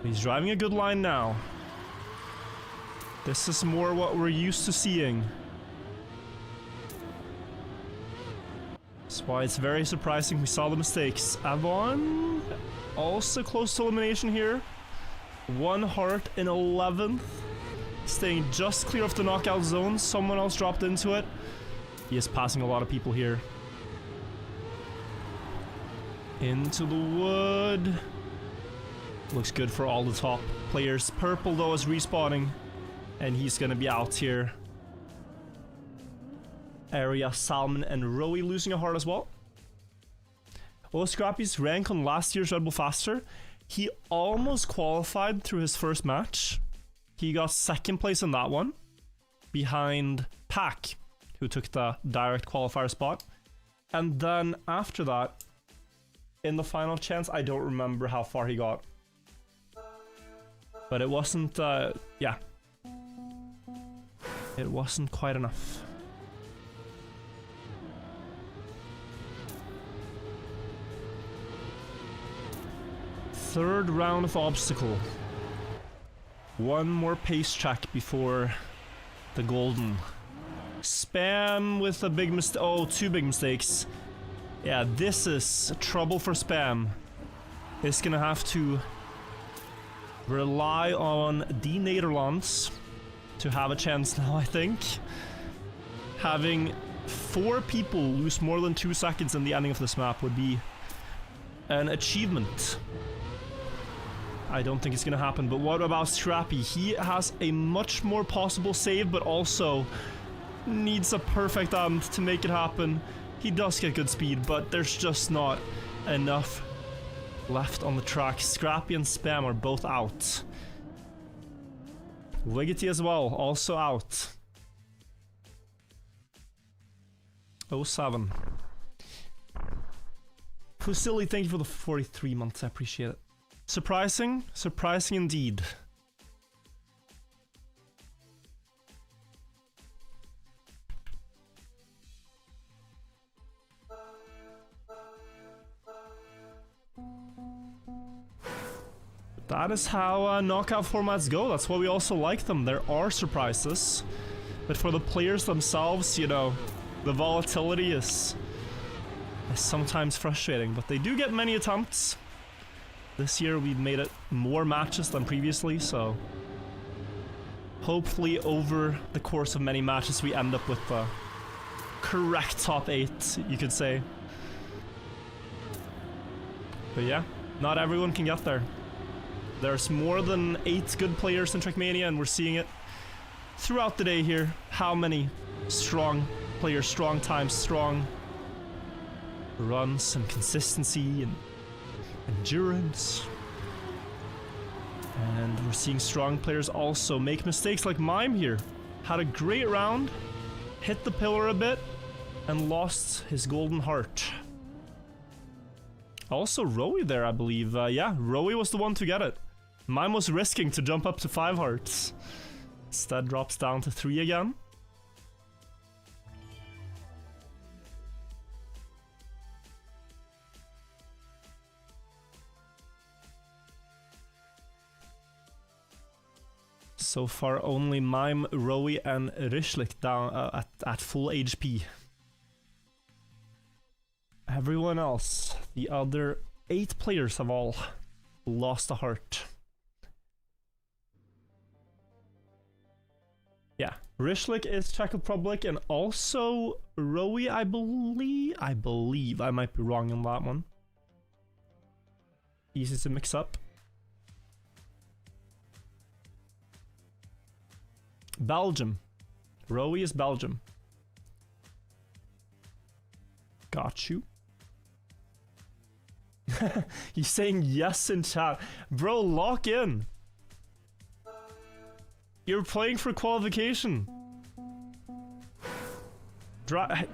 He's driving a good line now. This is more what we're used to seeing. That's why it's very surprising we saw the mistakes. Avon also close to elimination here. 1 heart in 11th. Staying just clear of the knockout zone. Someone else dropped into it. He is passing a lot of people here. Into the wood. Looks good for all the top players. Purple though is respawning. And he's gonna be out here. Area, Salmon, and Roe losing a heart as well. Oh, Scrappy's rank on last year's Red Bull Faster. He almost qualified through his first match. He got 2nd place in that one. Behind Pack, who took the direct qualifier spot. And then after that, in the final chance, I don't remember how far he got. But it wasn't, yeah. It wasn't quite enough. Third round of obstacle. One more pace check before the golden. Spam with a big mistake. Oh, 2 big mistakes. Yeah, this is trouble for Spam. He's gonna have to rely on the Nederlands to have a chance now, I think. Having 4 people lose more than 2 seconds in the ending of this map would be an achievement. I don't think it's gonna happen, but what about Scrappy? He has a much more possible save, but also needs a perfect end to make it happen. He does get good speed, but there's just not enough left on the track. Scrappy and Spam are both out. Wiggity as well, also out. 07. Fusili, thank you for the 43 months, I appreciate it. Surprising? Surprising indeed. That is how knockout formats go. That's why we also like them. There are surprises. But for the players themselves, you know, the volatility is sometimes frustrating. But they do get many attempts. This year we've made it more matches than previously, so hopefully over the course of many matches we end up with the correct top 8, you could say. But yeah, not everyone can get there. There's more than 8 good players in Trackmania, and we're seeing it throughout the day here. How many strong players, strong times, strong runs, and consistency, and endurance. And we're seeing strong players also make mistakes like Mime here. Had a great round, hit the pillar a bit, and lost his golden heart. Also Rowie there, I believe. Yeah, Rowie was the one to get it. Mime was risking to jump up to 5 hearts. Instead drops down to 3 again. So far only Mime, Rowie and Ryschlik down at full HP. Everyone else, the other 8 players have all lost a heart. Yeah, Ryschlik is Czech Republic and also Rowie, I believe. I might be wrong on that one. Easy to mix up. Belgium. Rowie is Belgium. Got you. He's saying yes in chat. Bro, lock in. You're playing for qualification. Drive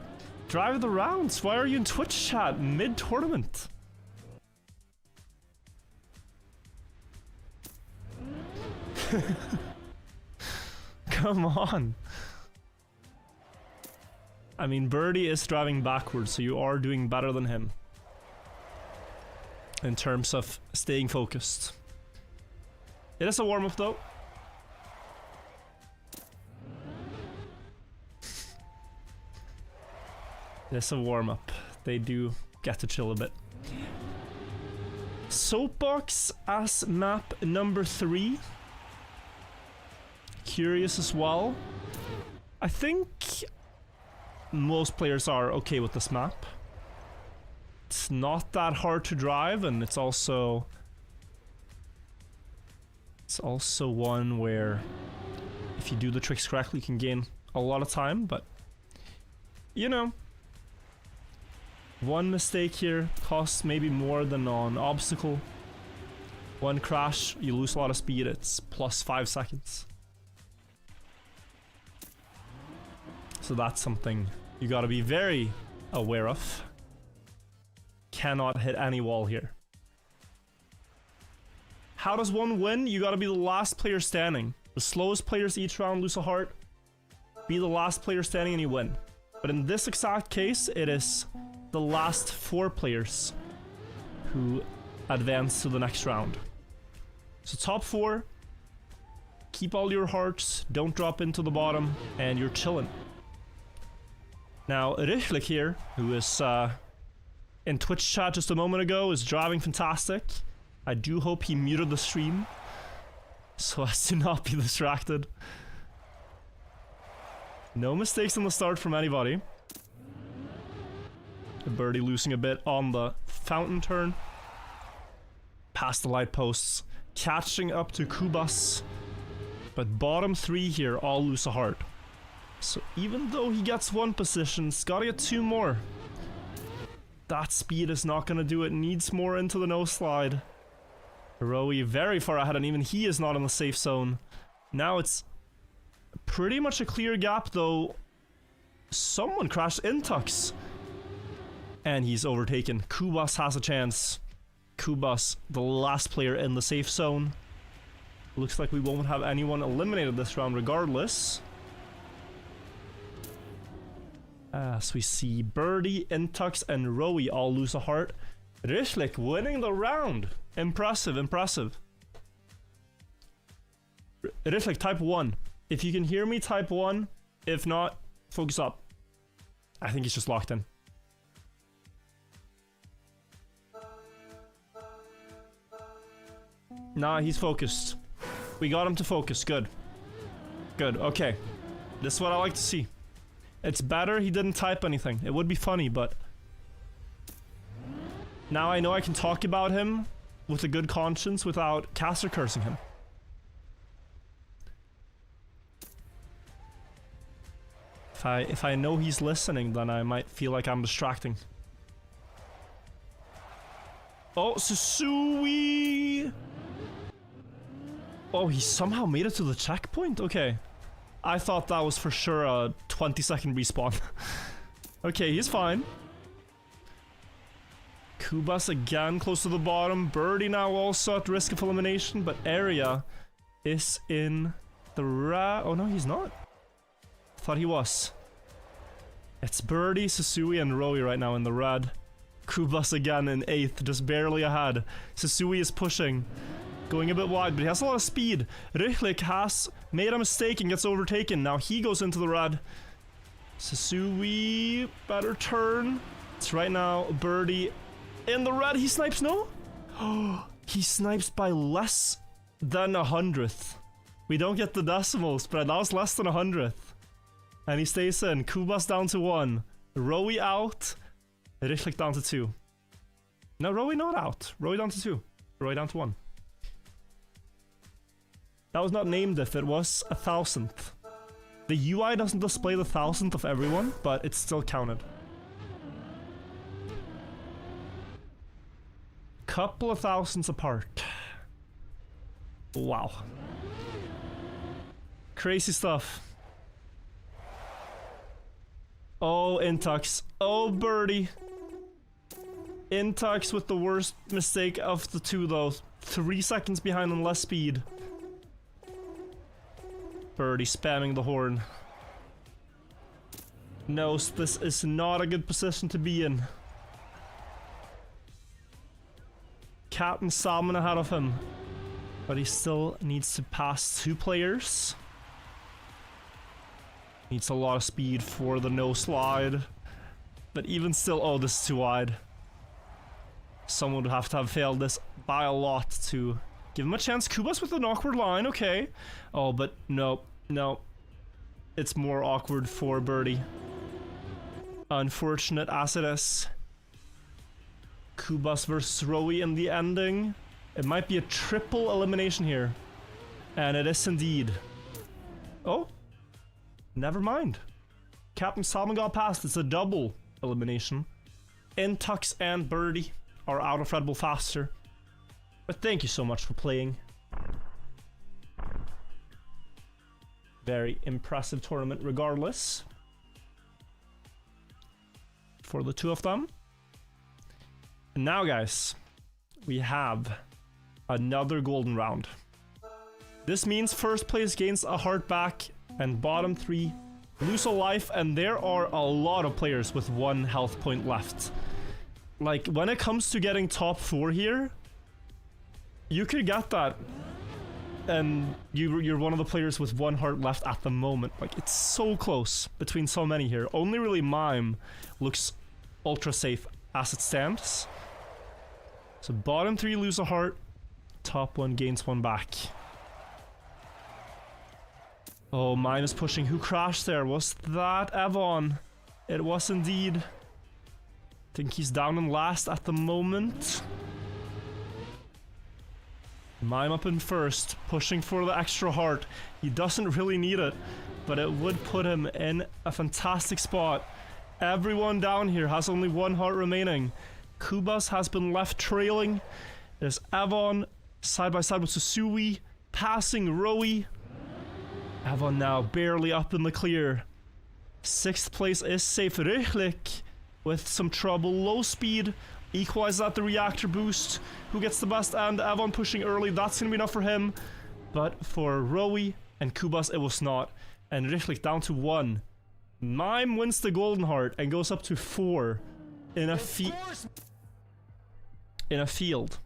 the rounds. Why are you in Twitch chat mid-tournament? Come on. I mean, Birdie is driving backwards, so you are doing better than him in terms of staying focused. It is a warm-up though. It is a warm-up. They do get to chill a bit. Soapbox as map number 3. Curious as well. I think most players are okay with this map. It's not that hard to drive, and it's also one where if you do the tricks correctly you can gain a lot of time, but you know, one mistake here costs maybe more than on obstacle. One crash, you lose a lot of speed, it's plus 5 seconds. So that's something you gotta be very aware of. Cannot hit any wall here. How does one win? You gotta be the last player standing. The slowest players each round lose a heart. Be the last player standing and you win. But in this exact case, it is the last 4 players who advance to the next round. So top 4, keep all your hearts, don't drop into the bottom, and you're chilling. Now, Ryschlik here, who is in Twitch chat just a moment ago, is driving fantastic. I do hope he muted the stream so as to not be distracted. No mistakes on the start from anybody. Birdie losing a bit on the fountain turn. Past the light posts. Catching up to Kubas. But bottom 3 here all lose a heart. So even though he gets 1 position, he's gotta get 2 more. That speed is not gonna do it. Needs more into the nose slide. Rowie very far ahead, and even he is not in the safe zone. Now it's pretty much a clear gap though. Someone crashed Intux. And he's overtaken. Kubas has a chance. Kubas, the last player in the safe zone. Looks like we won't have anyone eliminated this round regardless. As we see Birdie, Intux, and Rowie all lose a heart. Ryschlik winning the round. Impressive, impressive. Riflik, type 1. If you can hear me, type 1. If not, focus up. I think he's just locked in. Nah, he's focused. We got him to focus. Good. Good, okay. This is what I like to see. It's better he didn't type anything. It would be funny, but... now I know I can talk about him with a good conscience without caster cursing him. If I know he's listening, then I might feel like I'm distracting. Oh, Susui! Oh, he somehow made it to the checkpoint? Okay. I thought that was for sure a 20-second respawn. Okay, he's fine. Kubas again close to the bottom. Birdie now also at risk of elimination, but Area is in the oh no, he's not. Thought he was. It's Birdie, Susui, and Rowie right now in the red. Kubas again in 8th, just barely ahead. Susui is pushing. Going a bit wide, but he has a lot of speed. Rychlik has made a mistake and gets overtaken. Now he goes into the red. Susui, better turn. It's right now Birdie in the red. He snipes, no? Oh, he snipes by less than 100th. We don't get the decimals, but that was less than 100th. And he stays in. Kubas down to 1. Rowie out. Rychlik down to 2. No, Rowie not out. Rowie down to 2. Rowie down to 1. That was not named if it was 1,000th. The UI doesn't display the 1,000th of everyone, but it's still counted. Couple of thousands apart. Wow. Crazy stuff. Oh, Intux. Oh, Birdie. Intux with the worst mistake of the two, though. 3 seconds behind on less speed. Birdie spamming the horn. Knows this is not a good position to be in. Captain Salmon ahead of him. But he still needs to pass 2 players. Needs a lot of speed for the no slide. But even still, oh, this is too wide. Someone would have to have failed this by a lot to give him a chance. Kubas with an awkward line, okay. Oh, but no, no. It's more awkward for Birdie. Unfortunate as it is. Kubas versus Rowie in the ending. It might be a triple elimination here. And it is indeed. Oh. Never mind. Captain Salmon got past. It's a double elimination. Intux and Birdie are out of Red Bull faster. But thank you so much for playing. Very impressive tournament regardless. For the two of them. And now guys, we have another golden round. This means first place gains a heart back and bottom 3 lose a life, and there are a lot of players with 1 health point left. Like, when it comes to getting top 4 here, you could get that, and you're one of the players with 1 heart left at the moment. Like, it's so close between so many here. Only really Mime looks ultra safe as it stands. So bottom 3 lose a heart, top 1 gains 1 back. Oh, Mime is pushing. Who crashed there? Was that Evon? It was indeed. I think he's down in last at the moment. Mime up in first, pushing for the extra heart. He doesn't really need it, but it would put him in a fantastic spot. Everyone down here has only 1 heart remaining. Kubas has been left trailing. There's Evon side by side with Susui, passing Rowie. Evon now barely up in the clear. 6th place is safe. Rychlik with some trouble. Low speed. Equalizes at the reactor boost. Who gets the best end? Evon pushing early. That's going to be enough for him. But for Rowie and Kubas, it was not. And Rychlik down to 1. Mime wins the golden heart and goes up to 4 in a field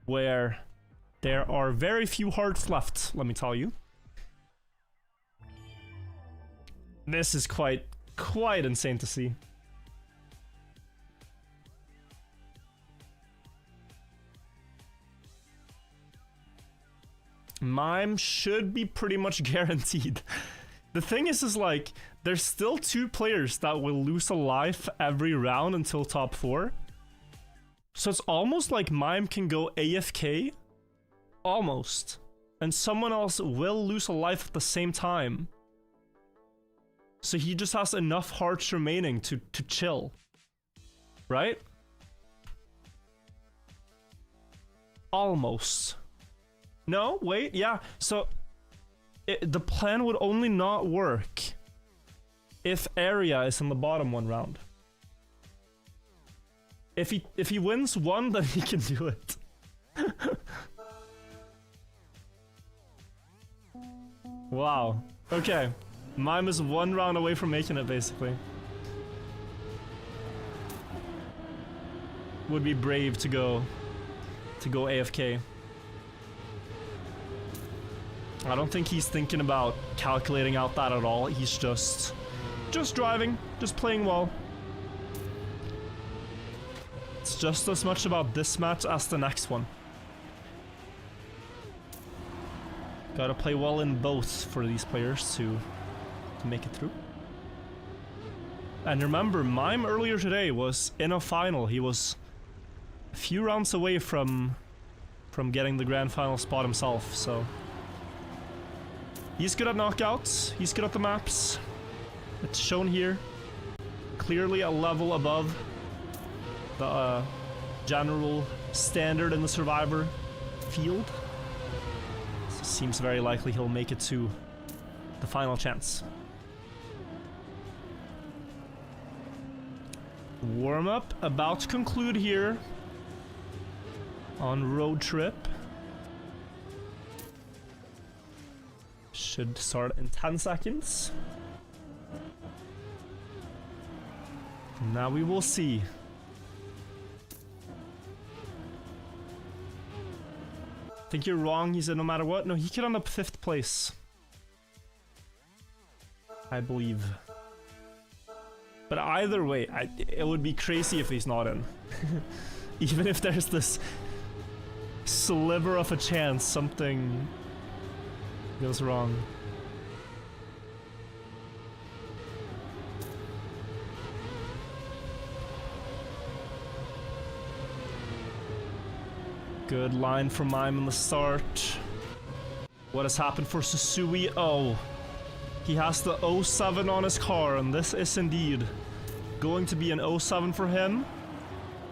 where there are very few hearts left, let me tell you. This is quite insane to see. Mime should be pretty much guaranteed. The thing is like, there's still 2 players that will lose a life every round until top 4. So it's almost like Mime can go AFK. Almost. And someone else will lose a life at the same time. So he just has enough hearts remaining to chill. Right? Almost. No, wait, yeah. So the plan would only not work if Area is in the bottom one round. If he wins one, then he can do it. Wow. Okay. Mime is 1 round away from making it, basically. Would be brave to go AFK. I don't think he's thinking about calculating out that at all. He's just driving, just playing well. It's just as much about this match as the next one. Gotta play well in both for these players to make it through. And remember, Mime earlier today was in a final. He was a few rounds away from getting the grand final spot himself, so he's good at knockouts, he's good at the maps. It's shown here. Clearly a level above the general standard in the Survivor field. So seems very likely he'll make it to the final chance. Warm-up about to conclude here on Road Trip. Should start in 10 seconds. Now we will see. Think you're wrong, he said no matter what. No, he could end up 5th place. I believe. But either way, it would be crazy if he's not in. Even if there's this sliver of a chance something goes wrong. Good line from Mime in the start. What has happened for Susui? Oh, he has the 07 on his car, and this is indeed going to be an 07 for him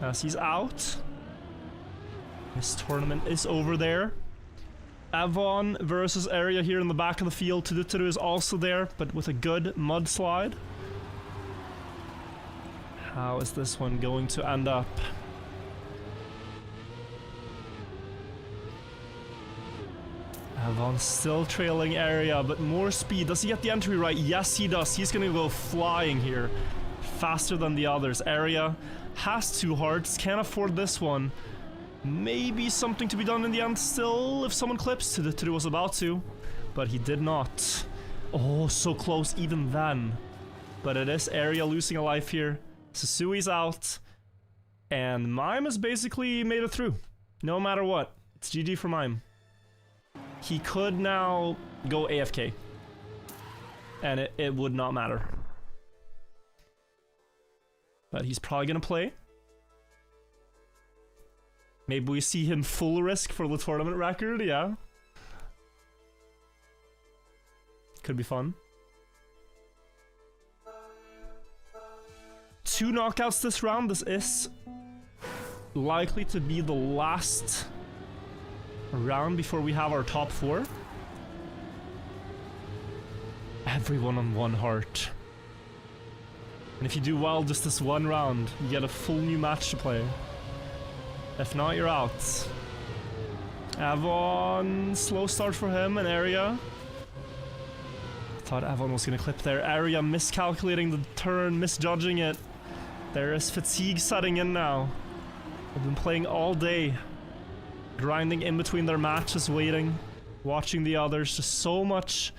as he's out. This tournament is over there. Avon versus Area here in the back of the field. Tuduturu is also there, but with a good mudslide. How is this one going to end up? Avon still trailing Area, but more speed. Does he get the entry right? Yes, he does. He's gonna go flying here. Faster than the others. Area has 2 hearts. Can't afford this one. Maybe something to be done in the end still if someone clips. Tuduturu was about to, but he did not. Oh, so close even then. But it is Area losing a life here. Susui's out. And Mime has basically made it through. No matter what. It's GG for Mime. He could now go AFK. And it would not matter. But he's probably gonna play. Maybe we see him full risk for the tournament record, yeah. Could be fun. 2 knockouts this round. This is likely to be the last round before we have our top 4. Everyone on 1 heart. And if you do well just this 1 round, you get a full new match to play. If not, you're out. Avon, slow start for him in Area. Thought Avon was gonna clip there. Area miscalculating the turn, misjudging it. There is fatigue setting in now. They've been playing all day. Grinding in between their matches, waiting. Watching the others. Just so much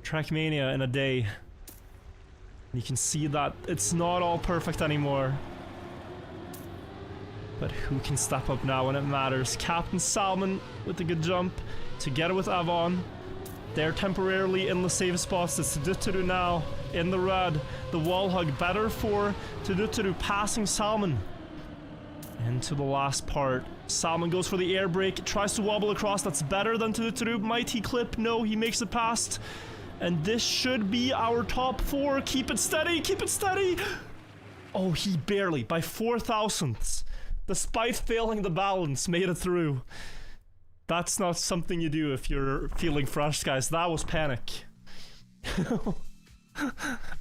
Trackmania in a day. You can see that it's not all perfect anymore. But who can step up now when it matters? Captain Salmon with a good jump, together with Avon. They're temporarily in the safe spots. It's Tuduturu now in the red. The wall hug better for Tuduturu, passing Salmon. Into the last part. Salmon goes for the air brake, tries to wobble across. That's better than Tuduturu. Might he clip? No, he makes it past. And this should be our top 4. Keep it steady, keep it steady. Oh, he barely, by 4 thousandths, despite failing the balance, made it through. That's not something you do if you're feeling fresh, guys. That was panic.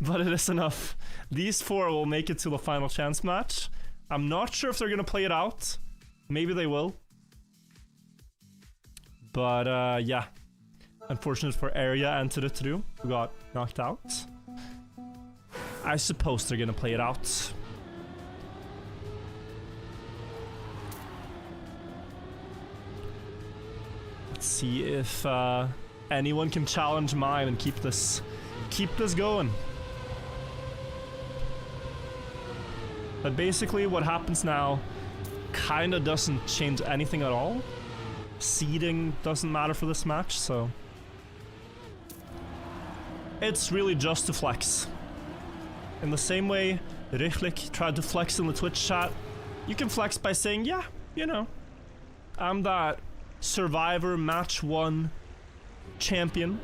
But it is enough. These 4 will make it to the final chance match. I'm not sure if they're gonna play it out. Maybe they will. But yeah. Unfortunate for Area and Tuduturu, who got knocked out. I suppose they're gonna play it out. Let's see if anyone can challenge mine and keep this going. But basically what happens now kinda doesn't change anything at all. Seeding doesn't matter for this match, so it's really just to flex. In the same way Rychlik tried to flex in the Twitch chat, you can flex by saying, yeah, you know, I'm that Survivor Match 1 champion.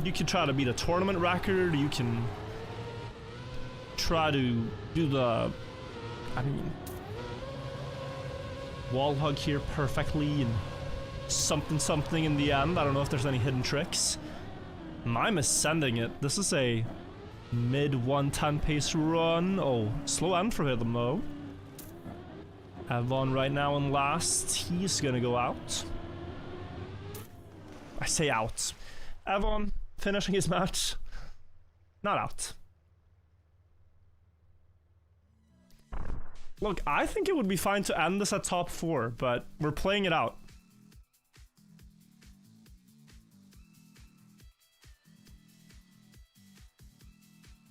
You can try to beat a tournament record, you can try to do the, I mean, wall hug here perfectly and something in the end. I don't know if there's any hidden tricks. Mime is sending it. This is a mid 110 pace run. Oh, slow end for him though. Avon right now in last. He's gonna go out. I say out. Avon finishing his match. Not out. Look, I think it would be fine to end this at top 4, but we're playing it out.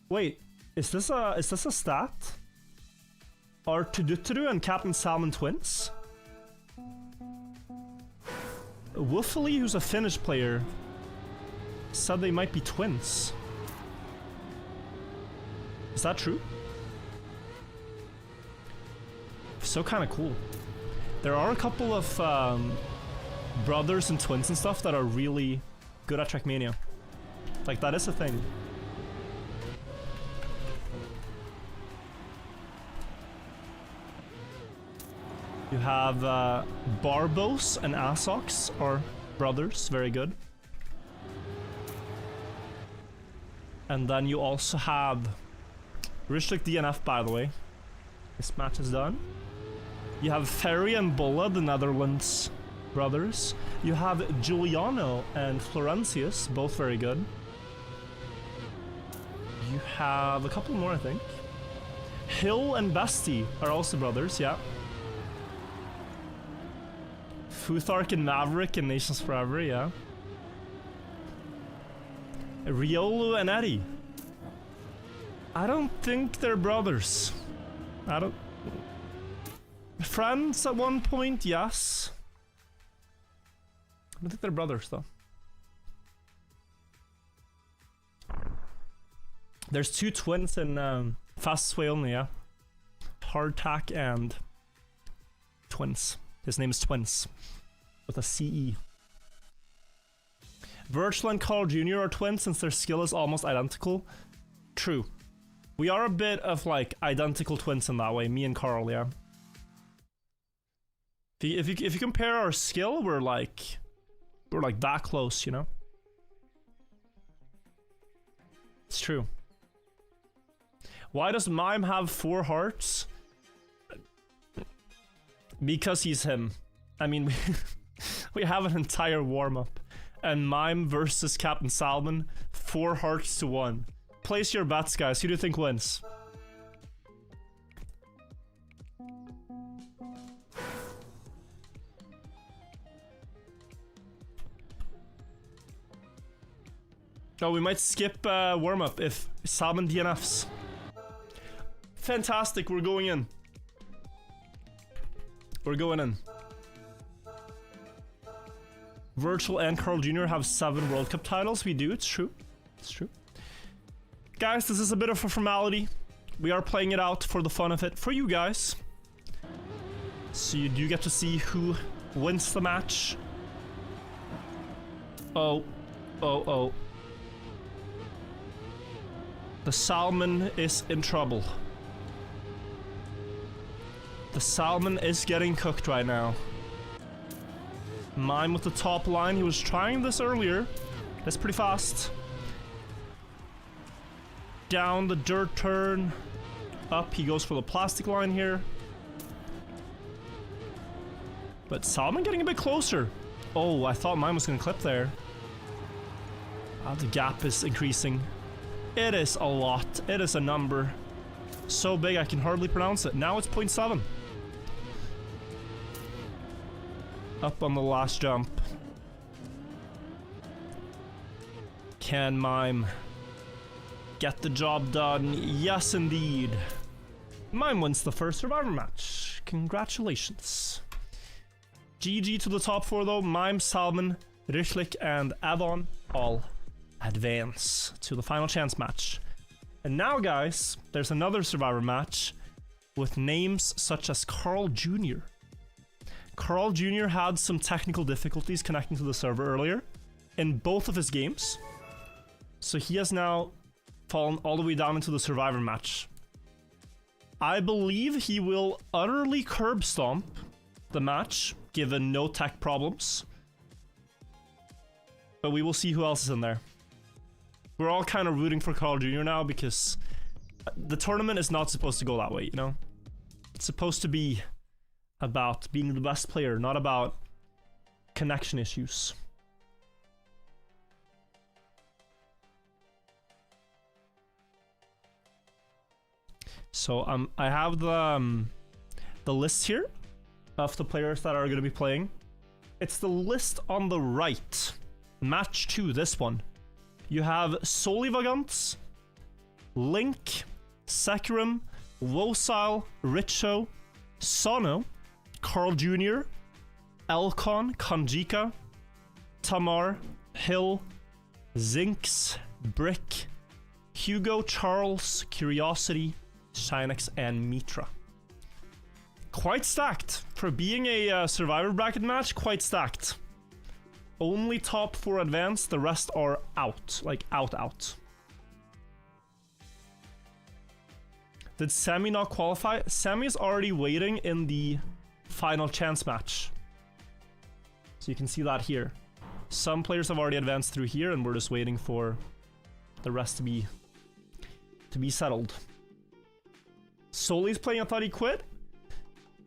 Wait, is this a stat? Are Tuduturu and Captain Salmon twins? Woofily, who's a Finnish player, said they might be twins. Is that true? So kind of cool. There are a couple of brothers and twins and stuff that are really good at Trackmania. Like, that is a thing. You have Barbos and Asox are brothers, very good. And then you also have Rychlik DNF, by the way. This match is done. You have Ferry and Bulla, the Netherlands brothers. You have Giuliano and Florentius, both very good. You have a couple more, I think. Hill and Bestie are also brothers, yeah. Futhark and Maverick in Nations Forever, yeah. Riolo and Eddie. I don't think they're brothers. I don't... Friends at one point, yes. I don't think they're brothers, though. There's 2 twins in Fastest Way Only, yeah. Hardtack and Twins. His name is Twins. With a CE. Virtual and Carl Jr. are twins since their skill is almost identical. True. We are a bit of like identical twins in that way, me and Carl, yeah. If you compare our skill, we're like that close, you know? It's true. Why does Mime have 4 hearts? Because he's him. I mean, we have an entire warm-up. And Mime versus Captain Salmon, 4 hearts to 1. Place your bets, guys. Who do you think wins? Oh, we might skip warm-up if Salmon DNFs. Fantastic, we're going in. We're going in. Virtual and Carl Jr. have 7 World Cup titles. We do, it's true. It's true. Guys, this is a bit of a formality. We are playing it out for the fun of it, for you guys. So you do get to see who wins the match. Oh. Oh, oh. The Salmon is in trouble. The Salmon is getting cooked right now. Mime with the top line. He was trying this earlier. That's pretty fast. Down the dirt turn. Up, he goes for the plastic line here. But Salmon getting a bit closer. Oh, I thought mine was gonna clip there. The gap is increasing. It is a lot. It is a number. So big I can hardly pronounce it. Now it's 0.7. Up on the last jump. Can Mime get the job done? Yes, indeed. Mime wins the first Survivor match. Congratulations. GG to the top 4 though. Mime, Salmon, Rychlik, and Avon all advance to the final chance match. And now, guys, there's another Survivor match with names such as Carl Jr. Carl Jr. had some technical difficulties connecting to the server earlier in both of his games. So he has now fallen all the way down into the Survivor match. I believe he will utterly curb stomp the match, given no tech problems. But we will see who else is in there. We're all kind of rooting for Carl Jr. now because the tournament is not supposed to go that way, you know? It's supposed to be about being the best player, not about connection issues. So I have the list here of the players that are going to be playing. It's the list on the right. Match 2, this one. You have Solivagants, Link, Sekirum, Wosile, Richo, Sono, Carl Jr., Elcon, Kanjika, Tamar, Hill, Zinx, Brick, Hugo, Charles, Curiosity, Shinex, and Mitra. Quite stacked. For being a Survivor bracket match, quite stacked. Only top 4 advanced, the rest are out. Like, out. Did Sammy not qualify? Sammy's already waiting in the final chance match. So you can see that here. Some players have already advanced through here, and we're just waiting for the rest to be settled. Soli's playing, I thought he quit.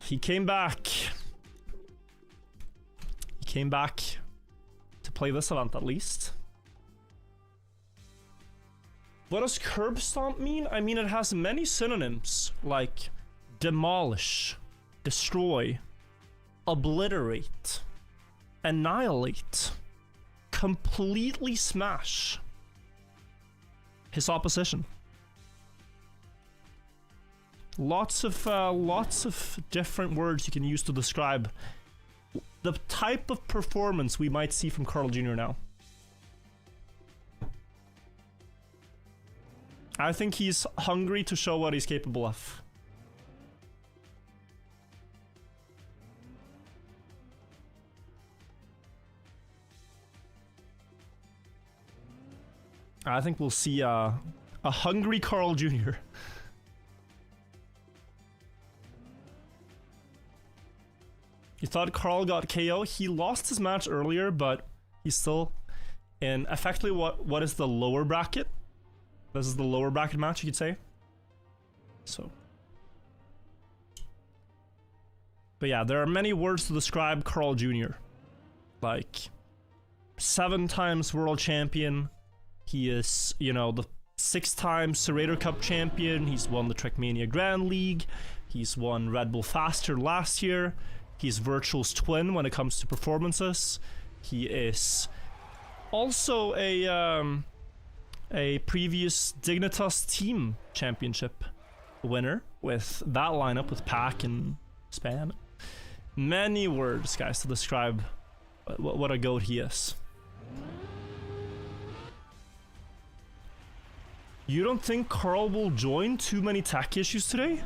He came back. He came back to play this event at least. What does curb stomp mean? I mean, it has many synonyms like demolish, destroy, obliterate, annihilate, completely smash his opposition. Lots of different words you can use to describe the type of performance we might see from Carl Jr. now. I think he's hungry to show what he's capable of. I think we'll see a hungry Carl Jr. You thought Carl got KO? He lost his match earlier, but he's still in effectively what is the lower bracket. This is the lower bracket match, you could say. So. But yeah, there are many words to describe Carl Jr. Like 7 times world champion. He is, you know, the 6-time Serrator Cup champion. He's won the Trackmania Grand League. He's won Red Bull Faster last year. He's Virtual's twin when it comes to performances. He is also a a previous Dignitas Team Championship winner with that lineup with Pack and Span. Many words, guys, to describe what a goat he is. You don't think Carl will join? Too many tech issues today?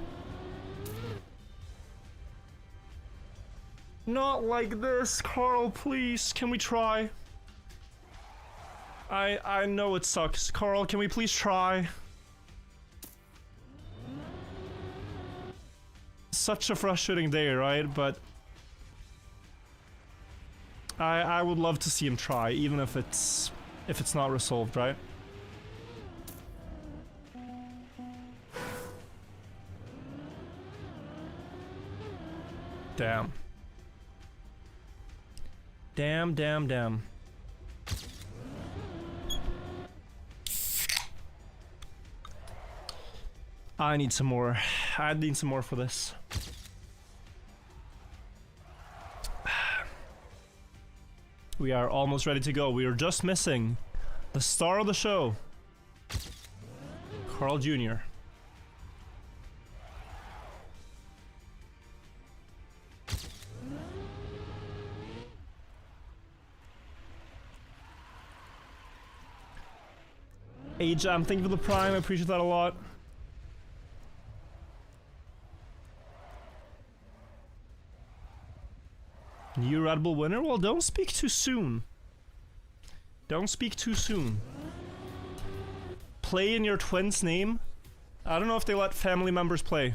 Not like this, Carl, please. Can we try? I know it sucks. Carl, can we please try? Such a frustrating day, right? But I would love to see him try, even if it's not resolved, right? Damn. Damn. I need some more. I need some more for this. We are almost ready to go. We are just missing the star of the show, Carl Jr. Ajam, thank you for the prime. I appreciate that a lot. New Red Bull winner? Well, don't speak too soon. Don't speak too soon. Play in your twin's name? I don't know if they let family members play.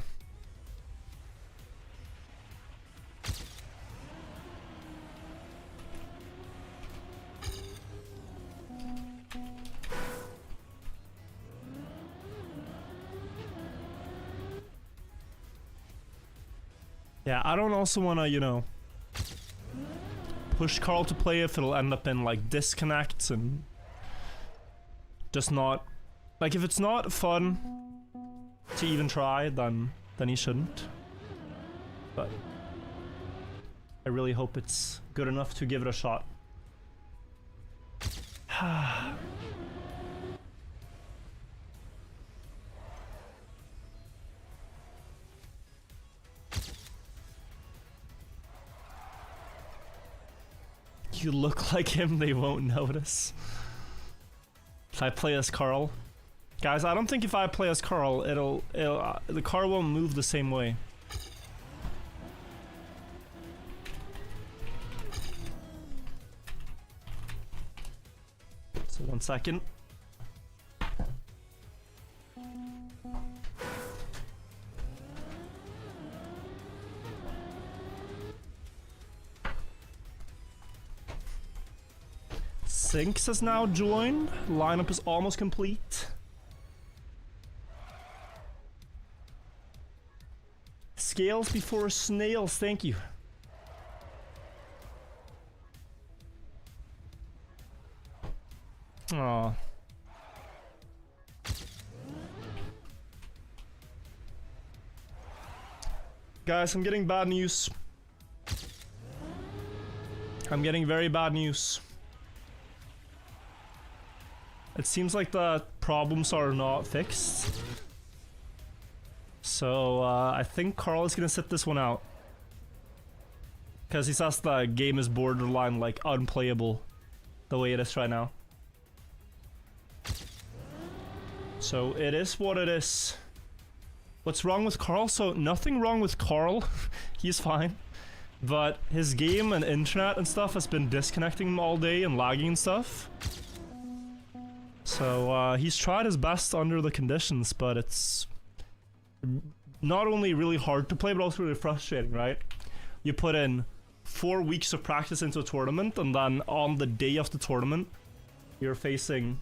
Yeah, I don't also wanna, you know, push Carl to play if it'll end up in like disconnects and just not, like, if it's not fun to even try, then he shouldn't. But I really hope it's good enough to give it a shot. You look like him, they won't notice. If I play as Carl. Guys, I don't think if I play as Carl, the car won't move the same way. So 1 second. Sinks has now joined. Lineup is almost complete. Scales before snails, thank you. Aww. Guys, I'm getting bad news. I'm getting very bad news. It seems like the problems are not fixed. So, I think Carl is gonna sit this one out. Because he says the game is borderline, like, unplayable the way it is right now. So, it is what it is. What's wrong with Carl? So, nothing wrong with Carl. He's fine. But his game and internet and stuff has been disconnecting him all day and lagging and stuff. So, he's tried his best under the conditions, but it's not only really hard to play, but also really frustrating, right? You put in 4 weeks of practice into a tournament, and then on the day of the tournament, you're facing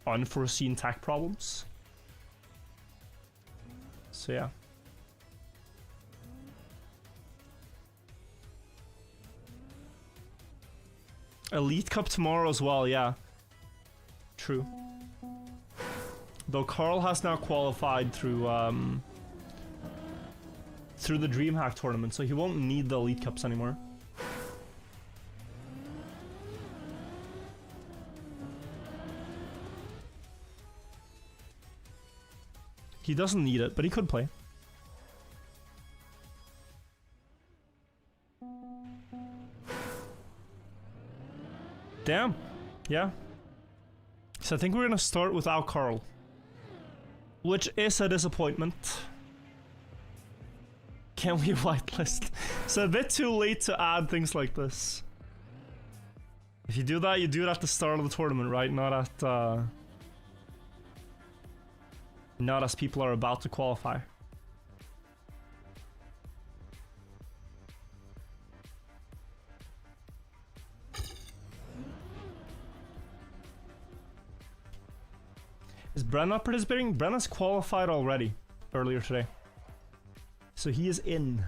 unforeseen tech problems. So, yeah. Elite Cup tomorrow as well, yeah. True. Though Carl has now qualified through the DreamHack tournament, so he won't need the Elite Cups anymore. He doesn't need it, but he could play. Damn. Yeah. So I think we're gonna start without Carl. Which is a disappointment. Can we whitelist? It's a bit too late to add things like this. If you do that, you do it at the start of the tournament, right? Not as people are about to qualify. Is Bren not participating? Bren has qualified already earlier today. So he is in.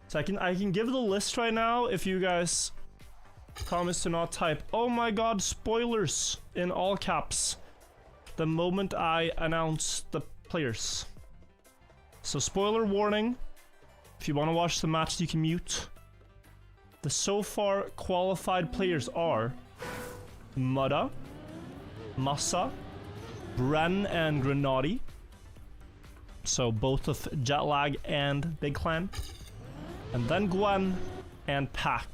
So I can give the list right now if you guys promise to not type, "Oh my god, spoilers," in all caps the moment I announce the players. So spoiler warning. If you want to watch the match, you can mute. The so far qualified players are Mudda, Massa, Bren, and Grenadi. So both of Jetlag and Big Clan. And then Gwen and Pack.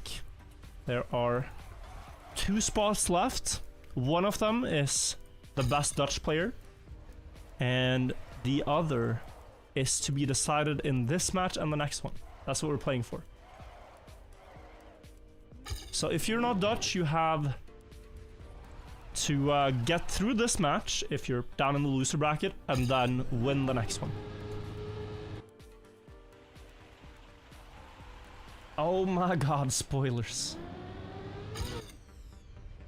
There are 2 spots left. One of them is the best Dutch player. And the other is to be decided in this match and the next one. That's what we're playing for. So if you're not Dutch, you have to get through this match if you're down in the loser bracket and then win the next one. Oh my god, spoilers.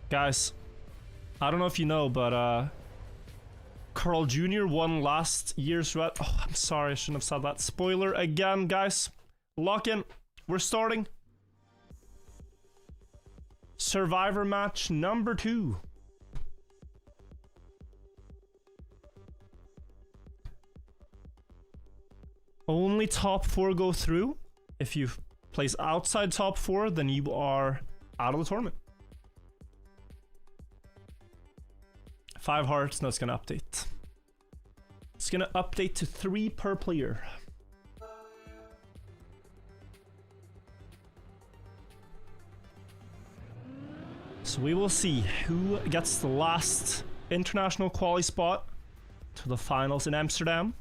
Guys, I don't know if you know, but Carl Jr. won last year's red. Oh, I'm sorry, I shouldn't have said that. Spoiler again, guys. Lock in. We're starting. Survivor match number 2. Only top 4 go through. If you place outside top 4, then you are out of the tournament. 5 hearts, no, it's gonna update. It's gonna update to 3 per player. So we will see who gets the last international quali spot to the finals in Amsterdam.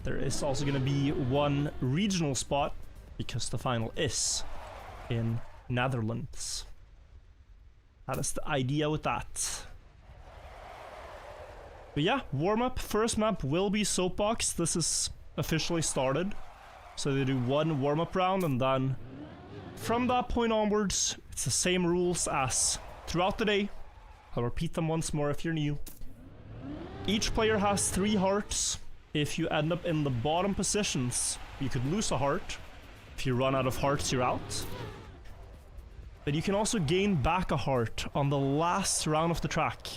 There is also going to be 1 regional spot because the final is in Netherlands. That is the idea with that. But yeah, warm-up. First map will be Soapbox. This is officially started. So they do 1 warm-up round and then from that point onwards, it's the same rules as throughout the day. I'll repeat them once more if you're new. Each player has 3 hearts. If you end up in the bottom positions, you could lose a heart. If you run out of hearts, you're out. But you can also gain back a heart on the last round of the track.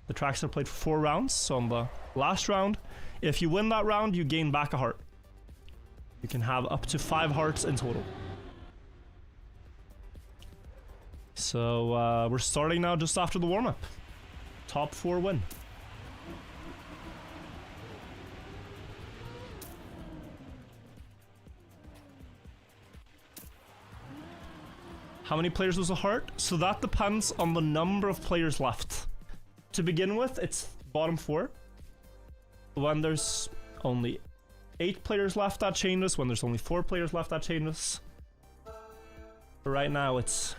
The tracks are played for 4 rounds, so on the last round, if you win that round, you gain back a heart. You can have up to 5 hearts in total. So we're starting now just after the warm-up. Top 4 win. How many players lose a heart? So that depends on the number of players left. To begin with, it's bottom 4. When there's only 8 players left, that changes. When there's only 4 players left, that changes. But right now, it's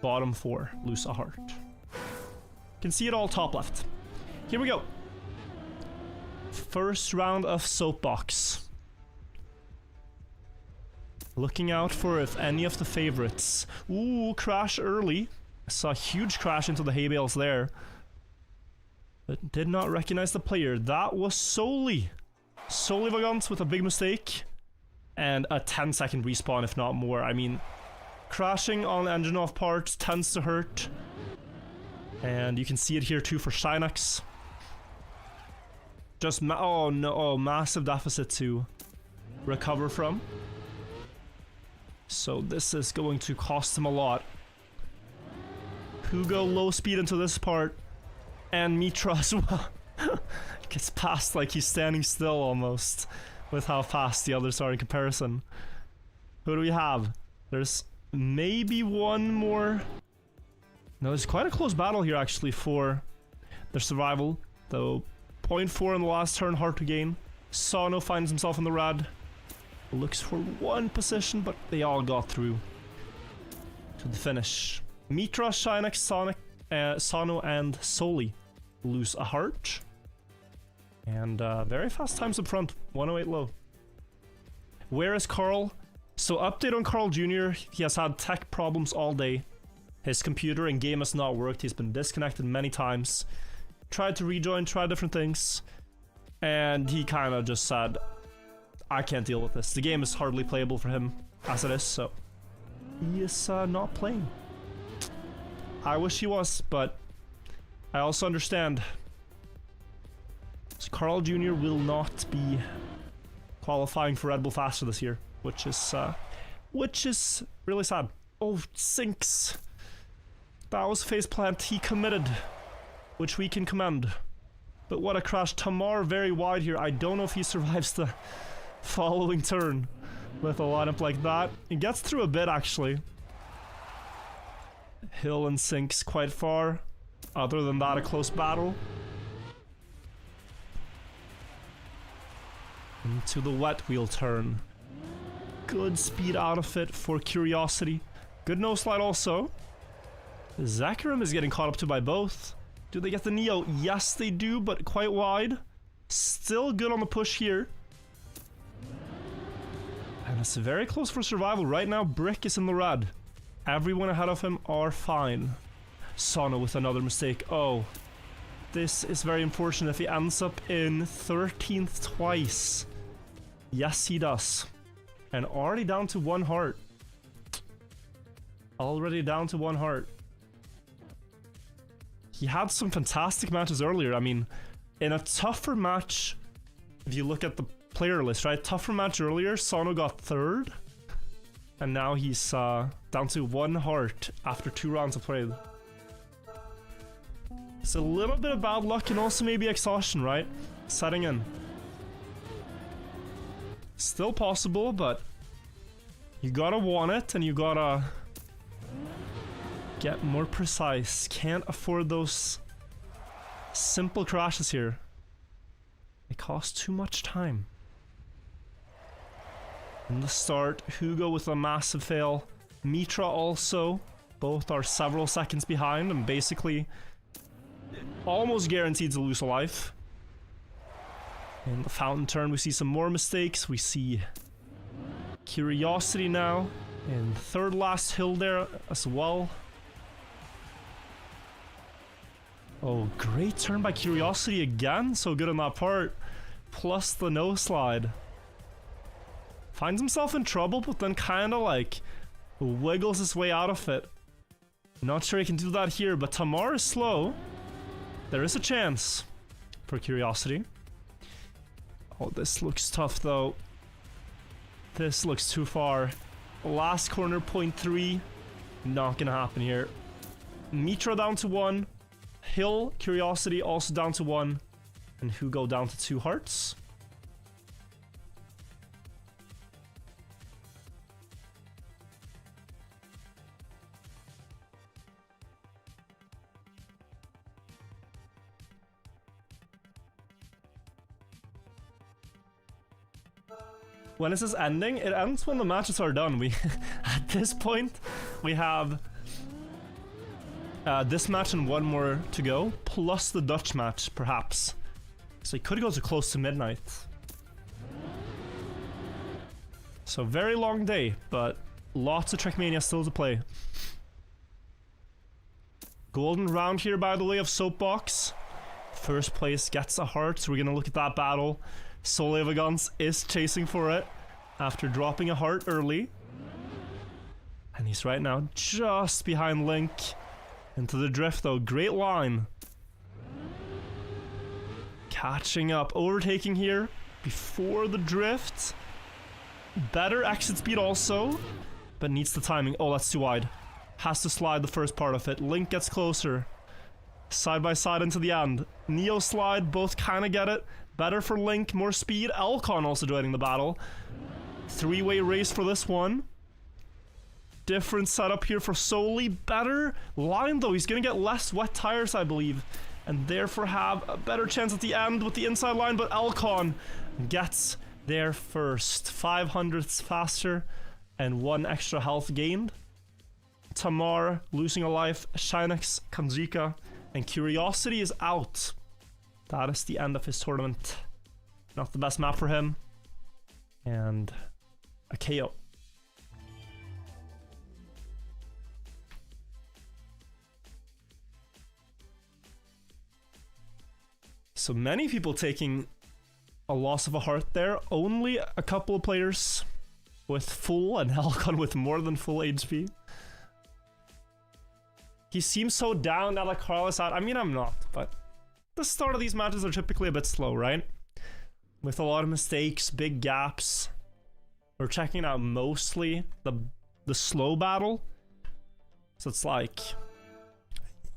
bottom 4, lose a heart. You can see it all top left. Here we go. First round of Soapbox. Looking out for if any of the favorites. Ooh, crash early. I saw a huge crash into the hay bales there. But did not recognize the player. That was Soli. Soli Vagant with a big mistake. And a 10-second respawn, if not more. I mean, crashing on engine off parts tends to hurt. And you can see it here too for Shinex. Just oh no, massive deficit to recover from. So this is going to cost him a lot. Hugo low speed into this part. And Mitra as well. Gets past like he's standing still almost with how fast the others are in comparison. Who do we have? There's maybe one more. No, it's quite a close battle here actually for their survival. Though 0.4 in the last turn, hard to gain. Sono finds himself in the red. Looks for one position, but they all got through to the finish. Mitra, Shinex, Sonic, Sono, and Soli lose a heart. And very fast times up front, 108 low. Where is Carl? So update on Carl Jr. He has had tech problems all day. His computer and game has not worked. He's been disconnected many times. Tried to rejoin, tried different things. And he kind of just said, I can't deal with this. The game is hardly playable for him as it is, so he is not playing. I wish he was, but I also understand. So Carl Jr. will not be qualifying for Red Bull Faster this year, which is really sad. Oh, Sinks. That was faceplant. He committed, which we can commend. But what a crash. Tamar very wide here. I don't know if he survives the following turn with a lineup like that. He gets through a bit actually. Hill and Sinks quite far. Other than that, a close battle. Into the wet wheel turn. Good speed out of it for Curiosity. Good no slide also. Zakarim is getting caught up to by both. Do they get the Neo? Yes, they do, but quite wide. Still good on the push here. And it's very close for survival. Right now, Brick is in the red. Everyone ahead of him are fine. Sono with another mistake. Oh, this is very unfortunate if he ends up in 13th twice. Yes, he does. And already down to one heart. Already down to one heart. He had some fantastic matches earlier. I mean, in a tougher match, if you look at the player list, right? Tougher match earlier, Sono got third. And now he's down to one heart after 2 rounds of play. It's a little bit of bad luck and also maybe exhaustion, right? Setting in. Still possible, but you gotta want it and you gotta get more precise. Can't afford those simple crashes here. They cost too much time. In the start, Hugo with a massive fail. Mitra also. Both are several seconds behind and basically almost guaranteed to lose a life. In the fountain turn, we see some more mistakes. We see Curiosity now in third last hill there as well. Oh, great turn by Curiosity again. So good on that part. Plus the no slide. Finds himself in trouble, but then kind of like wiggles his way out of it. Not sure he can do that here, but Tamar is slow. There is a chance for Curiosity. Oh, this looks tough though. This looks too far. Last corner, 0.3. Not gonna happen here. Mitra down to 1. Hill, Curiosity also down to 1. And Hugo down to 2 hearts. When is this ending? It ends when the matches are done. We, at this point, we have this match and one more to go, plus the Dutch match, perhaps. So it could go to close to midnight. So very long day, but lots of Trackmania still to play. Golden round here, by the way, of Soapbox. First place gets a heart, so we're gonna look at that battle. Solevagans is chasing for it after dropping a heart early. And he's right now just behind Link. Into the drift though, great line. Catching up, overtaking here before the drift. Better exit speed also, but needs the timing. Oh, that's too wide. Has to slide the first part of it. Link gets closer. Side by side into the end. Neo Slide, both kind of get it. Better for Link, more speed. Alcon also joining the battle. Three-way race for this one. Different setup here for Soli. Better line though, he's gonna get less wet tires, I believe, and therefore have a better chance at the end with the inside line, but Alcon gets there first. 500ths faster and 1 extra health gained. Tamar losing a life, Shinix, Kanjika, and Curiosity is out. That is the end of his tournament. Not the best map for him. And a KO. So many people taking a loss of a heart there. Only a couple of players with full, and Alcon with more than full HP. He seems so down now that Carlos out. I mean, I'm not, but the start of these matches are typically a bit slow, right? With a lot of mistakes, big gaps. We're checking out mostly the slow battle. So it's like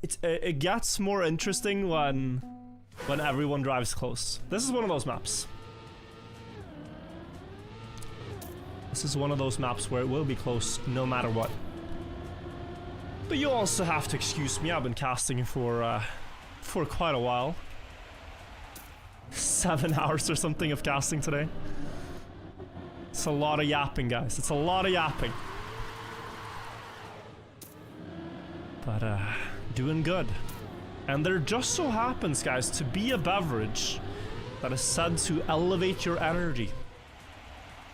it gets more interesting when everyone drives close. This is one of those maps. This is one of those maps where it will be close no matter what. But you also have to excuse me, I've been casting for quite a while. 7 hours or something of casting today. It's a lot of yapping, guys. It's a lot of yapping. But doing good. And there just so happens, guys, to be a beverage that is said to elevate your energy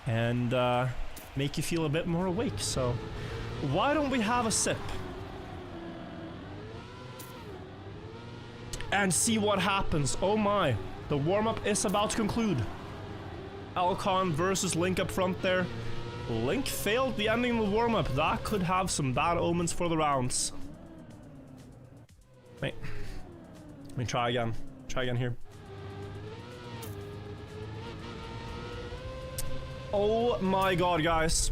and make you feel a bit more awake. So why don't we have a sip and see what happens? Oh my, the warm-up is about to conclude. Alcon versus Link up front there. Link failed the ending of the warm-up. That could have some bad omens for the rounds. Wait. Let me try again. Try again here. Oh my god, guys.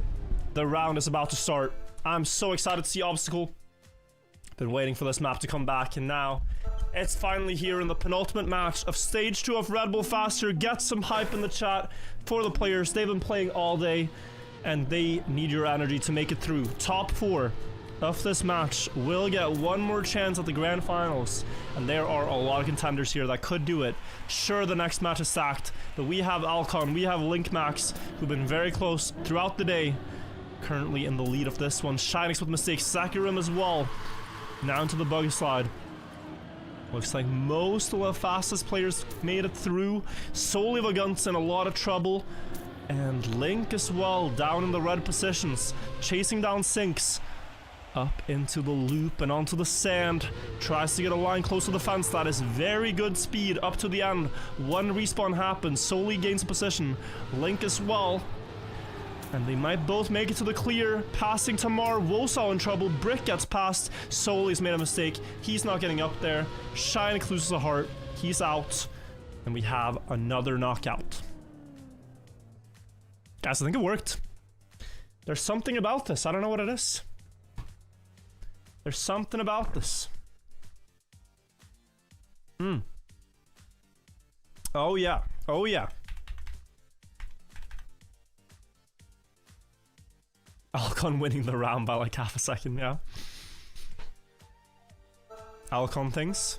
The round is about to start. I'm so excited to see Obstacle. Been waiting for this map to come back, and now it's finally here in the penultimate match of Stage 2 of Red Bull Faster. Get some hype in the chat for the players. They've been playing all day, and they need your energy to make it through. Top 4 of this match will get one more chance at the grand finals, and there are a lot of contenders here that could do it. Sure, the next match is stacked, but we have Alcon, we have Link Max, who've been very close throughout the day, currently in the lead of this one. Shinix with mistakes, Sakurim as well, now into the buggy slide. Looks like most of the fastest players made it through. Soli Vagant's in a lot of trouble, and Link as well, down in the red positions, chasing down Sinks. Up into the loop and onto the sand. Tries to get a line close to the fence. That is very good speed up to the end. One respawn happens. Soli gains a position. Link as well. And they might both make it to the clear. Passing Tamar. Wosal in trouble. Brick gets past. Soli's made a mistake. He's not getting up there. Shinix loses a heart. He's out. And we have another knockout. Guys, I think it worked. There's something about this. I don't know what it is. There's something about this. Oh yeah. Oh yeah. Alcon winning the round by like half a second, yeah. Alcon things.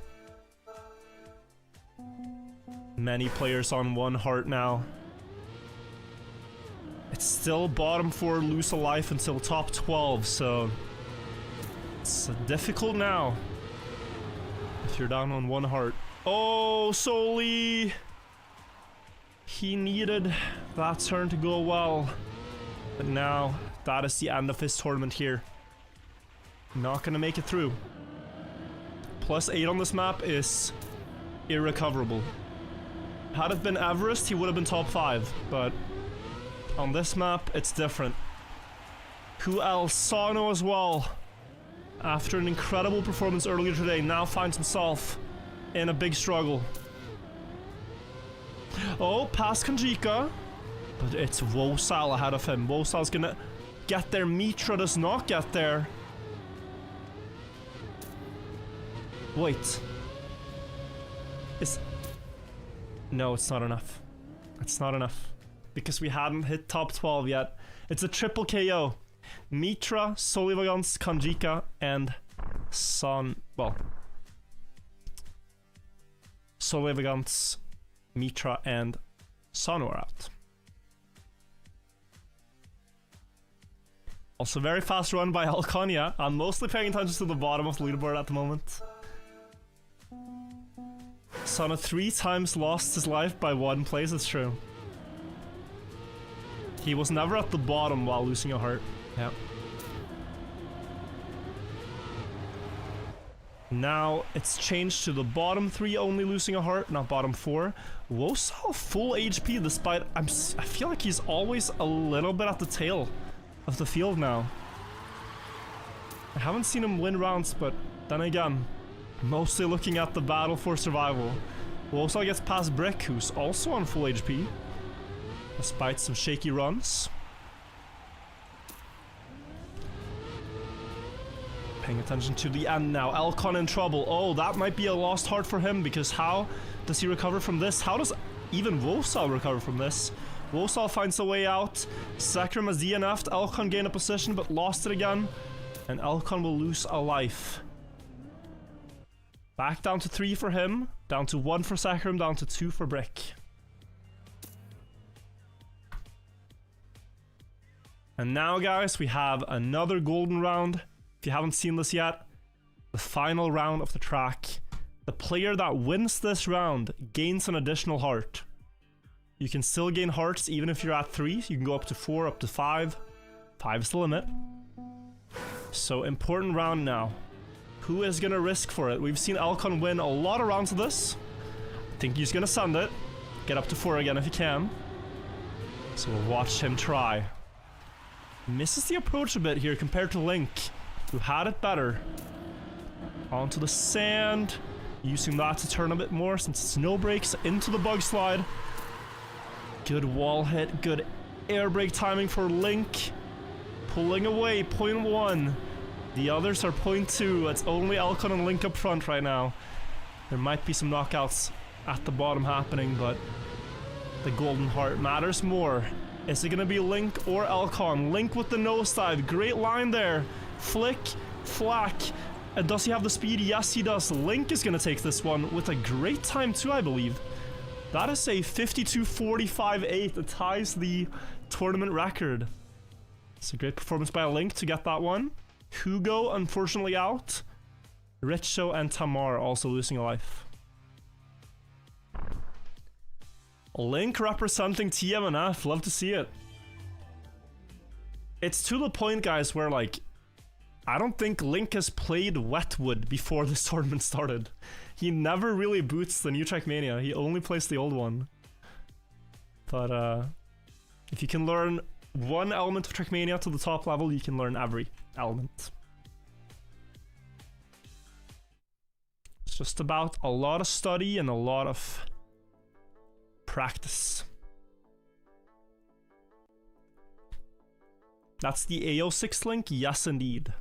Many players on 1 heart now. It's still bottom 4, lose a life until top 12, so it's difficult now if you're down on 1 heart. Oh, Soli! He needed that turn to go well, but now that is the end of his tournament here. Not gonna make it through. +8 on this map is irrecoverable. Had it been Everest, he would have been top 5, but on this map, it's different. Who else? Sano as well. After an incredible performance earlier today, now finds himself in a big struggle. Oh, past Kanjika. But it's Wosal ahead of him. Wosal's gonna get there. Mitra does not get there. Wait. is... No, it's not enough. It's not enough. Because we hadn't hit top 12 yet. It's a triple KO. Mitra, Solivagans, Kanjika, and Son... Well... Solivagans, Mitra, and Sonu are out. Also very fast run by Alconia. I'm mostly paying attention to the bottom of the leaderboard at the moment. Sonu 3 times lost his life by 1 place, it's true. He was never at the bottom while losing a heart. Yeah. Now it's changed to the bottom 3 only losing a heart, not bottom 4. Wosal full HP despite I feel like he's always a little bit at the tail of the field now. I haven't seen him win rounds, but then again, mostly looking at the battle for survival. Wosal gets past Brick, who's also on full HP, despite some shaky runs. Paying attention to the end now. Alcon in trouble. Oh, that might be a lost heart for him, because how does he recover from this? How does even Wosal recover from this? Wosal finds a way out. Sakram has DNF'd. Alcon gained a position but lost it again. And Alcon will lose a life. Back down to 3 for him. Down to 1 for Sakram. Down to 2 for Brick. And now, guys, we have another golden round. If you haven't seen this yet, the final round of the track. The player that wins this round gains an additional heart. You can still gain hearts even if you're at 3. You can go up to 4, up to 5. 5 is the limit. So, important round now. Who is gonna risk for it? We've seen Alcon win a lot of rounds of this. I think he's gonna send it. Get up to 4 again if he can. So we'll watch him try. Misses the approach a bit here compared to Link, who had it better. Onto the sand. Using that to turn a bit more since snow breaks into the bug slide. Good wall hit, good air brake timing for Link. Pulling away, 0.1. The others are 0.2. It's only Alcon and Link up front right now. There might be some knockouts at the bottom happening, but the golden heart matters more. Is it gonna be Link or Alcon? Link with the nosedive. Great line there. Flick, flack. Does he have the speed? Yes, he does. Link is gonna take this one with a great time too, I believe. That is a 52.45.8 that ties the tournament record. It's a great performance by Link to get that one. Hugo, unfortunately, out. Richo and Tamar also losing a life. Link representing TMNF. Love to see it. It's to the point, guys, where, like, I don't think Link has played Wetwood before this tournament started. He never really boots the new Trackmania. He only plays the old one. But, if you can learn one element of Trackmania to the top level, you can learn every element. It's just about a lot of study and a lot of practice. That's the AO6 Link? Yes, indeed.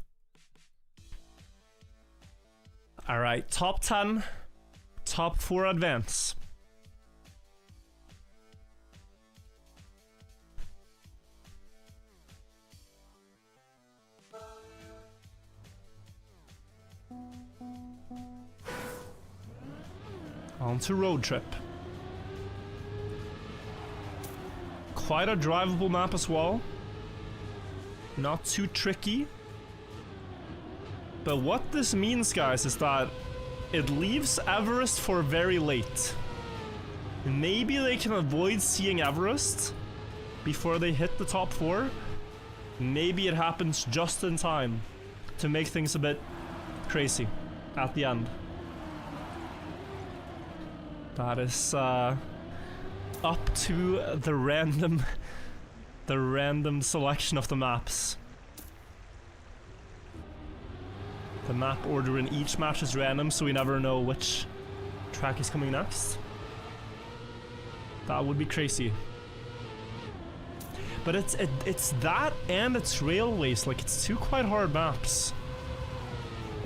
Alright, top 10, top 4 advance. On to Road Trip. Quite a drivable map as well. Not too tricky. But what this means, guys, is that it leaves Everest for very late. Maybe they can avoid seeing Everest before they hit the top 4. Maybe it happens just in time to make things a bit crazy at the end. That is up to the random selection of the maps. The map order in each match is random, so we never know which track is coming next. That would be crazy. But it's that and it's railways, like it's two quite hard maps.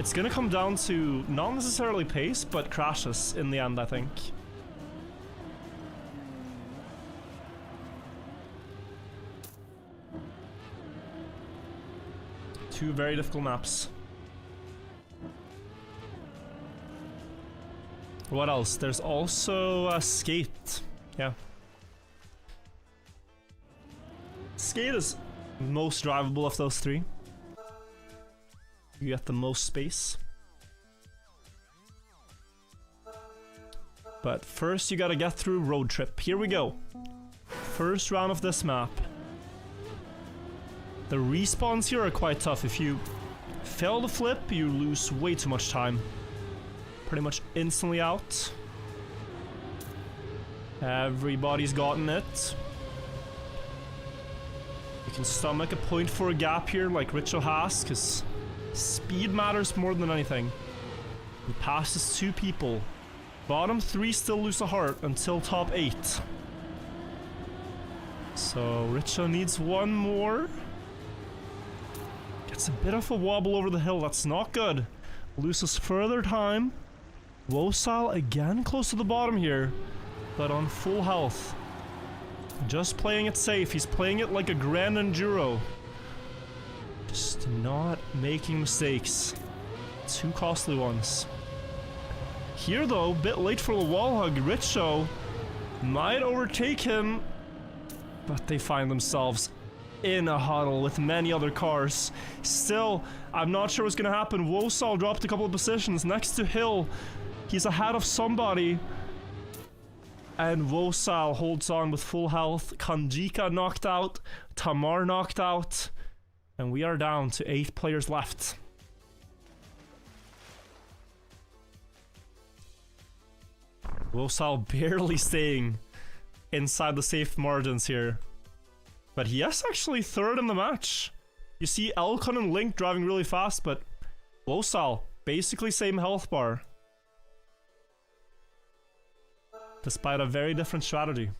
It's gonna come down to not necessarily pace, but crashes in the end, I think. Two very difficult maps. What else? There's also Skate. Yeah. Skate is most drivable of those three. You get the most space. But first you gotta get through Road Trip. Here we go. First round of this map. The respawns here are quite tough. If you fail the flip, you lose way too much time. Pretty much instantly out. Everybody's gotten it. You can stomach a 0.4 gap here like Richo has, because speed matters more than anything. He passes 2 people. Bottom 3 still lose a heart until top 8. So Richo needs 1 more. Gets a bit of a wobble over the hill, that's not good. Loses further time. Wosal again close to the bottom here, but on full health. Just playing it safe, he's playing it like a Grand Enduro. Just not making mistakes. 2 costly ones. Here though, bit late for the wall hug. Richo might overtake him, but they find themselves in a huddle with many other cars. Still, I'm not sure what's gonna happen. Wosal dropped a couple of positions next to Hill. He's ahead of somebody. And Wosal holds on with full health. Kanjika knocked out. Tamar knocked out. And we are down to 8 players left. Wosal barely staying inside the safe margins here. But he is actually 3rd in the match. You see Elcon and Link driving really fast, but Wosal, basically same health bar. Despite a very different strategy.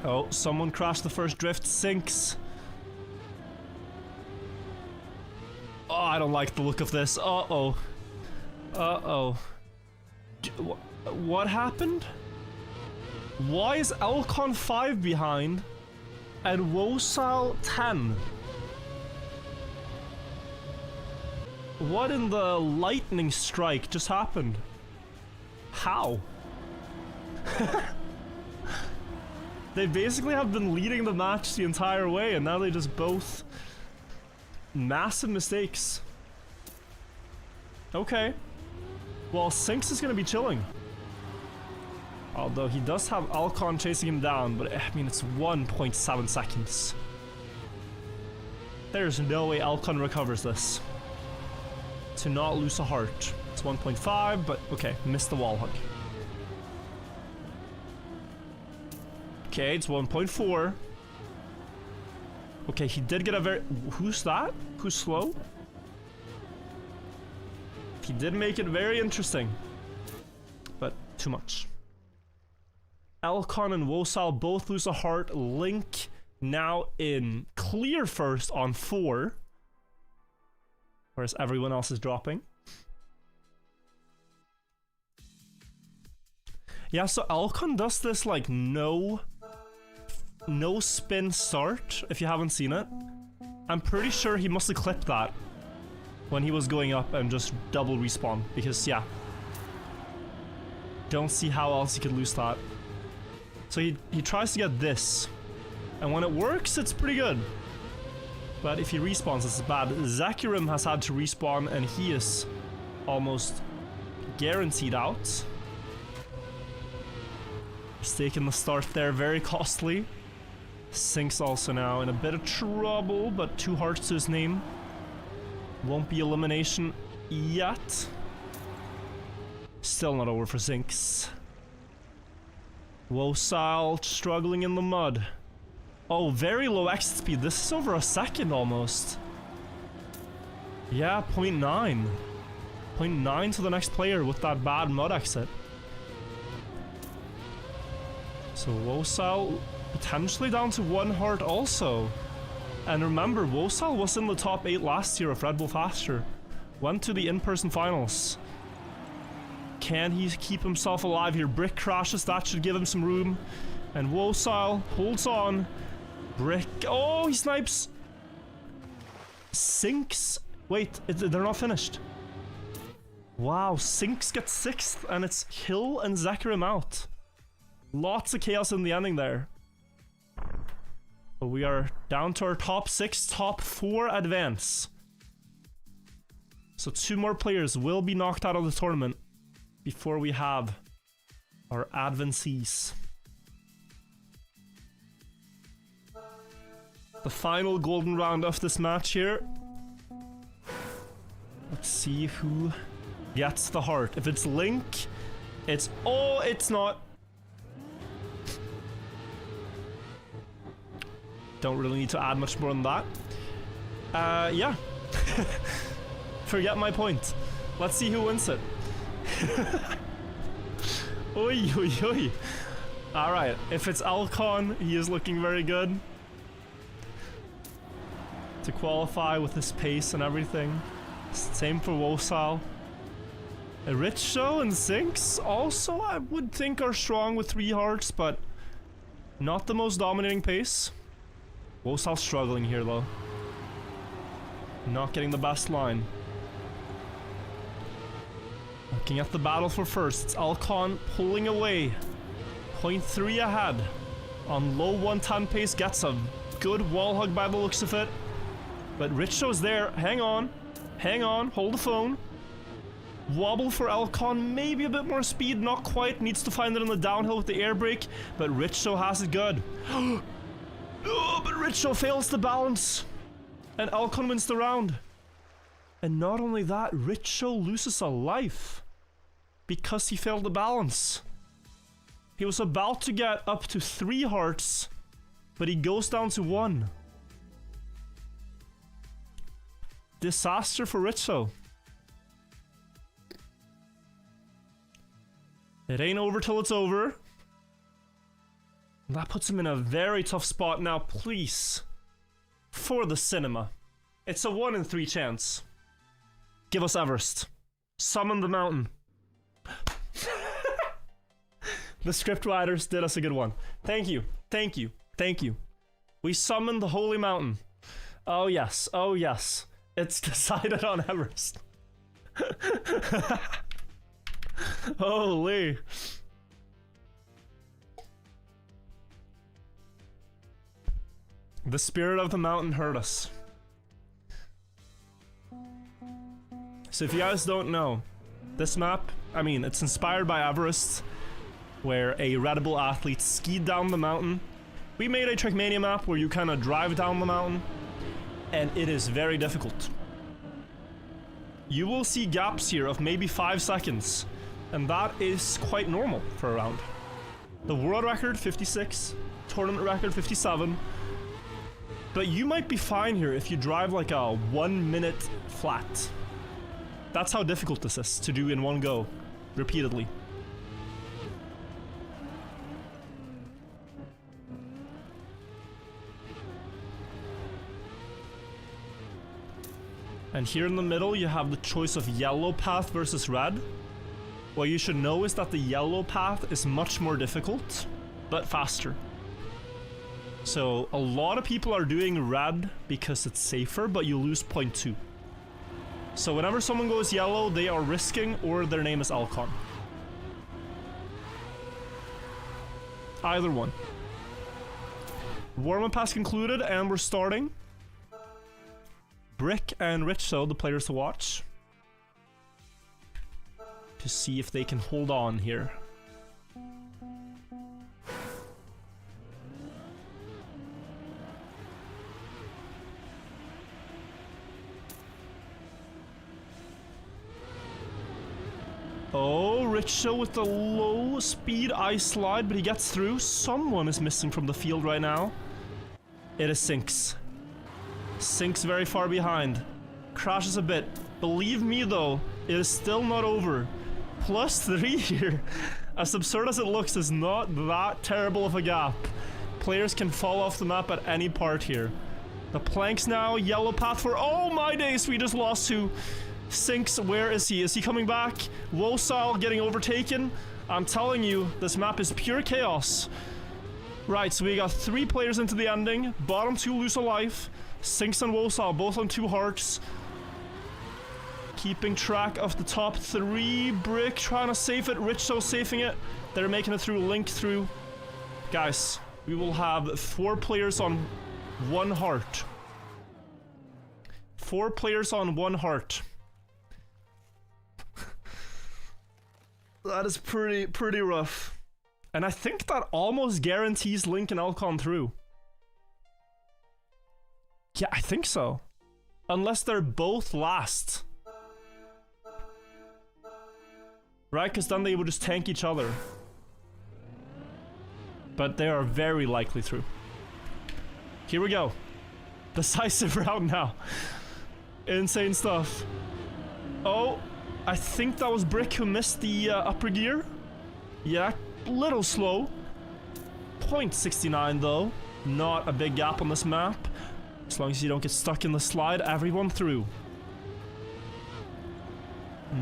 Oh, someone crashed the first drift. Sinks. Oh, I don't like the look of this. Uh-oh. Uh-oh. What happened? Why is Elcon 5 behind and Wosal 10? What in the lightning strike just happened? How? They basically have been leading the match the entire way, and now they just both... massive mistakes. Okay. Well, Sinks is gonna be chilling. Although he does have Elcon chasing him down, but I mean, it's 1.7 seconds. There's no way Elcon recovers this. To not lose a heart. It's 1.5, but okay, missed the wall hug. Okay, it's 1.4. Okay, he did get a very... Who's that? Who's slow? He did make it very interesting. But too much. Elcon and Wosal both lose a heart. Link now in clear first on 4. Whereas everyone else is dropping. Yeah, so Elcon does this like no spin start, if you haven't seen it. I'm pretty sure he must have clipped that when he was going up and just double respawn, because yeah, don't see how else he could lose that. So he tries to get this, and when it works, it's pretty good. But if he respawns, it's bad. Zakirim has had to respawn, and he is almost guaranteed out. Mistaking the start there, very costly. Sinks also now in a bit of trouble, but 2 hearts to his name. Won't be elimination yet. Still not over for Sinks. Wosal struggling in the mud. Oh, very low exit speed. This is over a second almost. Yeah, 0.9. 0.9 to the next player with that bad mud exit. So Wosal Potentially down to 1 heart also. And remember, Wosal was in the top 8 last year of Red Bull Faster. Went to the in-person finals. Can he keep himself alive here? Brick crashes, that should give him some room. And Wosal holds on. Brick, oh, he snipes. Sinks, wait, they're not finished. Wow, Sinks gets 6th, and it's Hill and Zekarim out. Lots of chaos in the ending there. But we are down to our top 6, top 4 advance. So 2 more players will be knocked out of the tournament before we have our advancees. The final golden round of this match here. Let's see who gets the heart. If it's Link, it's... oh, it's not. Don't really need to add much more than that. Yeah. Forget my point. Let's see who wins it. Oi, oi, oi. Alright, if it's Alcon, he is looking very good. To qualify with his pace and everything. Same for Wosal. Richo and Sinks also, I would think, are strong with 3 hearts, but not the most dominating pace. Wosal struggling here though. Not getting the best line. Looking at the battle for first, it's Alcon pulling away. 0.3 ahead. On low 110 pace, gets a good wall hug by the looks of it. But Richo's there, hang on, hold the phone. Wobble for Alcon, maybe a bit more speed, not quite, needs to find it in the downhill with the air brake, but Richo has it good. Oh, but Richo fails to balance, and Alcon wins the round. And not only that, Richo loses a life because he failed to balance. He was about to get up to 3 hearts, but he goes down to 1. Disaster for Richo. It ain't over till it's over. That puts him in a very tough spot now, please. For the cinema. It's a 1 in 3 chance. Give us Everest. Summon the mountain. The script writers did us a good one. Thank you, thank you, thank you. We summoned the holy mountain. Oh yes, oh yes. It's decided on Everest. Holy. The spirit of the mountain heard us. So if you guys don't know, this map, I mean, it's inspired by Everest, where a Red Bull athlete skied down the mountain. We made a Trackmania map where you kind of drive down the mountain, and it is very difficult. You will see gaps here of maybe 5 seconds, and that is quite normal for a round. The world record, 56, tournament record, 57, but you might be fine here if you drive like a 1 minute flat. That's how difficult this is to do in one go, repeatedly. And here in the middle you have the choice of yellow path versus red. What you should know is that the yellow path is much more difficult, but faster. So a lot of people are doing red because it's safer, but you lose 0.2. So whenever someone goes yellow, they are risking, or their name is Alcon. Either one. Warm-up has concluded and we're starting. Brick and Richo, the players to watch, to see if they can hold on here. Oh, Richo with the low speed ice slide, but he gets through. Someone is missing from the field right now. It is Sinks. Sinks very far behind. Crashes a bit. Believe me though, it is still not over. +3 here. As absurd as it looks, is not that terrible of a gap. Players can fall off the map at any part here. The planks now, yellow path for... Oh my days, we just lost to Sinks. Where is he? Is he coming back? Wosal getting overtaken. I'm telling you, this map is pure chaos. Right, so we got 3 players into the ending. Bottom 2 lose a life. Sinks and Wosal both on 2 hearts. Keeping track of the top 3. Brick trying to save it. Richo saving it. They're making it through. Link through. Guys, we will have 4 players on 1 heart. 4 players on 1 heart. That is pretty rough. And I think that almost guarantees Link and Alcon through. Yeah, I think so. Unless they're both last. Right, because then they would just tank each other. But they are very likely through. Here we go. Decisive round now. Insane stuff. Oh, I think that was Brick who missed the upper gear. Yeah, little slow. 0.69 though. Not a big gap on this map. As long as you don't get stuck in the slide, everyone through.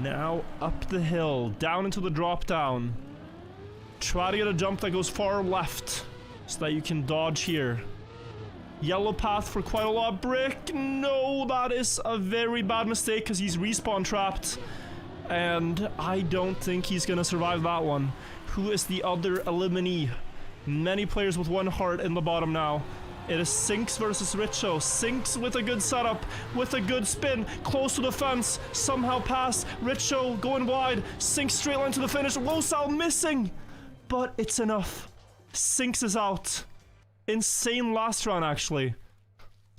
Now up the hill, down into the drop down. Try to get a jump that goes far left so that you can dodge here. Yellow path for quite a lot. Brick, no, that is a very bad mistake because he's respawn trapped. And I don't think he's gonna survive that one. Who is the other eliminee? Many players with 1 heart in the bottom now. It is Sinks versus Richo. Sinks with a good setup, with a good spin, close to the fence, somehow past. Richo going wide, Sinks straight line to the finish. Wosal missing, but it's enough. Sinks is out. Insane last round actually.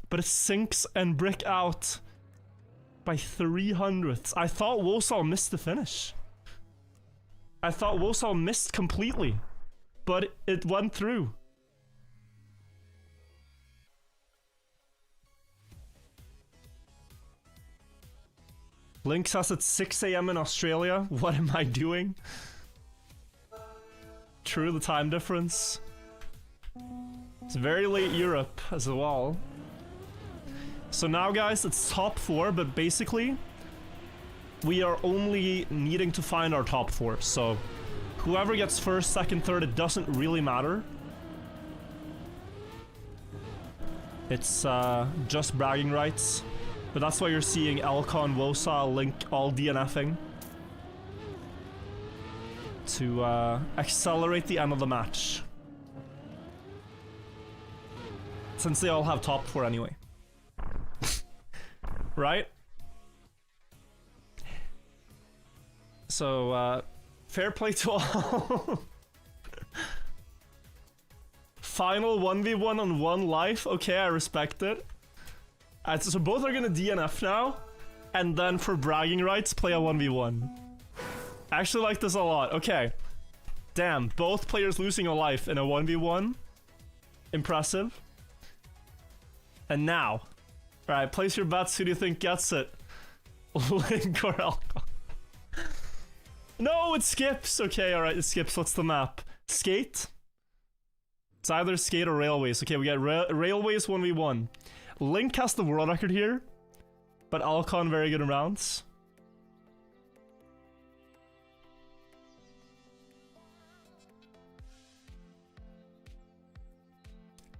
But it's Sinks and Brick out by 300ths. I thought Wosal missed the finish. I thought Wosal missed completely, but it went through. Link says it's 6 AM in Australia. What am I doing? True, the time difference. It's very late Europe as well. So now guys, it's top 4, but basically we are only needing to find our top 4. So whoever gets first, second, third, it doesn't really matter. It's just bragging rights. But that's why you're seeing Alcon, Wosal, Link all DNFing. To accelerate the end of the match. Since they all have top 4 anyway. Right? So, fair play to all. Final 1v1 on 1 life. Okay, I respect it. So both are gonna DNF now, and then for bragging rights, play a 1v1. I actually like this a lot. Okay. Damn, both players losing a life in a 1v1. Impressive. And now. Alright, place your bets. Who do you think gets it? Link or Alcon? No, it skips! Okay, alright, it skips. What's the map? Skate? It's either skate or railways. Okay, we got railways 1v1. Link has the world record here, but Alcon very good in rounds.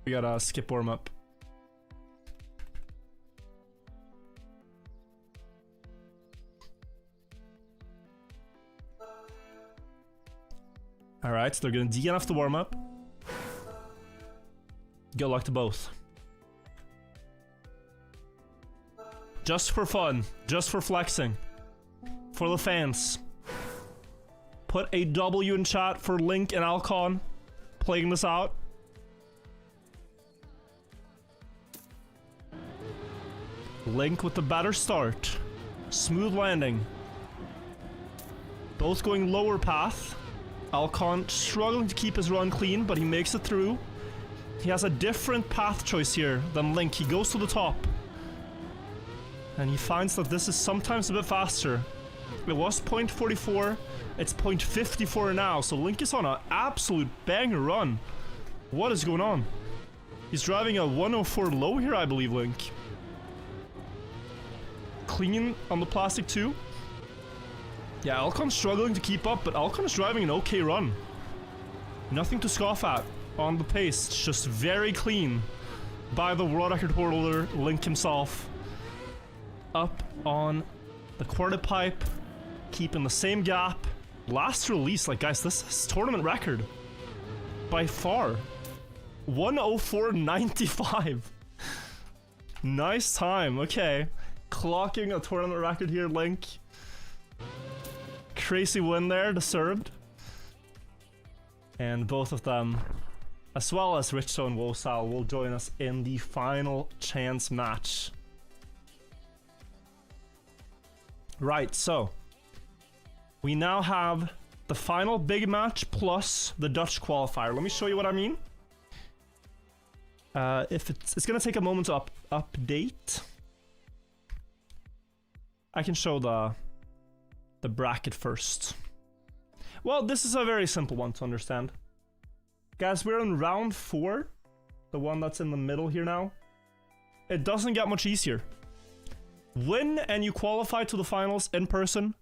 We gotta skip warm up. Alright, so they're gonna DNF the warm up. Good luck to both. Just for fun, just for flexing, for the fans. Put a W in chat for Link and Alcon playing this out. Link with the better start. Smooth landing. Both going lower path. Alcon struggling to keep his run clean, but he makes it through. He has a different path choice here than Link. He goes to the top. And he finds that this is sometimes a bit faster. It was 0.44, it's 0.54 now, so Link is on an absolute banger run. What is going on? He's driving a 104 low here, I believe, Link. Clean on the plastic too. Yeah, Alcon's struggling to keep up, but Alcon is driving an okay run. Nothing to scoff at on the pace. It's just very clean by the world record holder, Link himself. Up on the quarter pipe, keeping the same gap. Last release, like guys, this is tournament record. By far. 104.95. Nice time, okay. Clocking a tournament record here, Link. Crazy win there, deserved. And both of them, as well as Richso and Wosal, will join us in the final chance match. Right, so we now have the final big match plus the Dutch qualifier. Let me show you what I mean. If it's gonna take a moment to update. I can show the bracket first. Well, this is a very simple one to understand. Guys, we're in round 4, the one that's in the middle here now. It doesn't get much easier. Win and you qualify to the finals in person.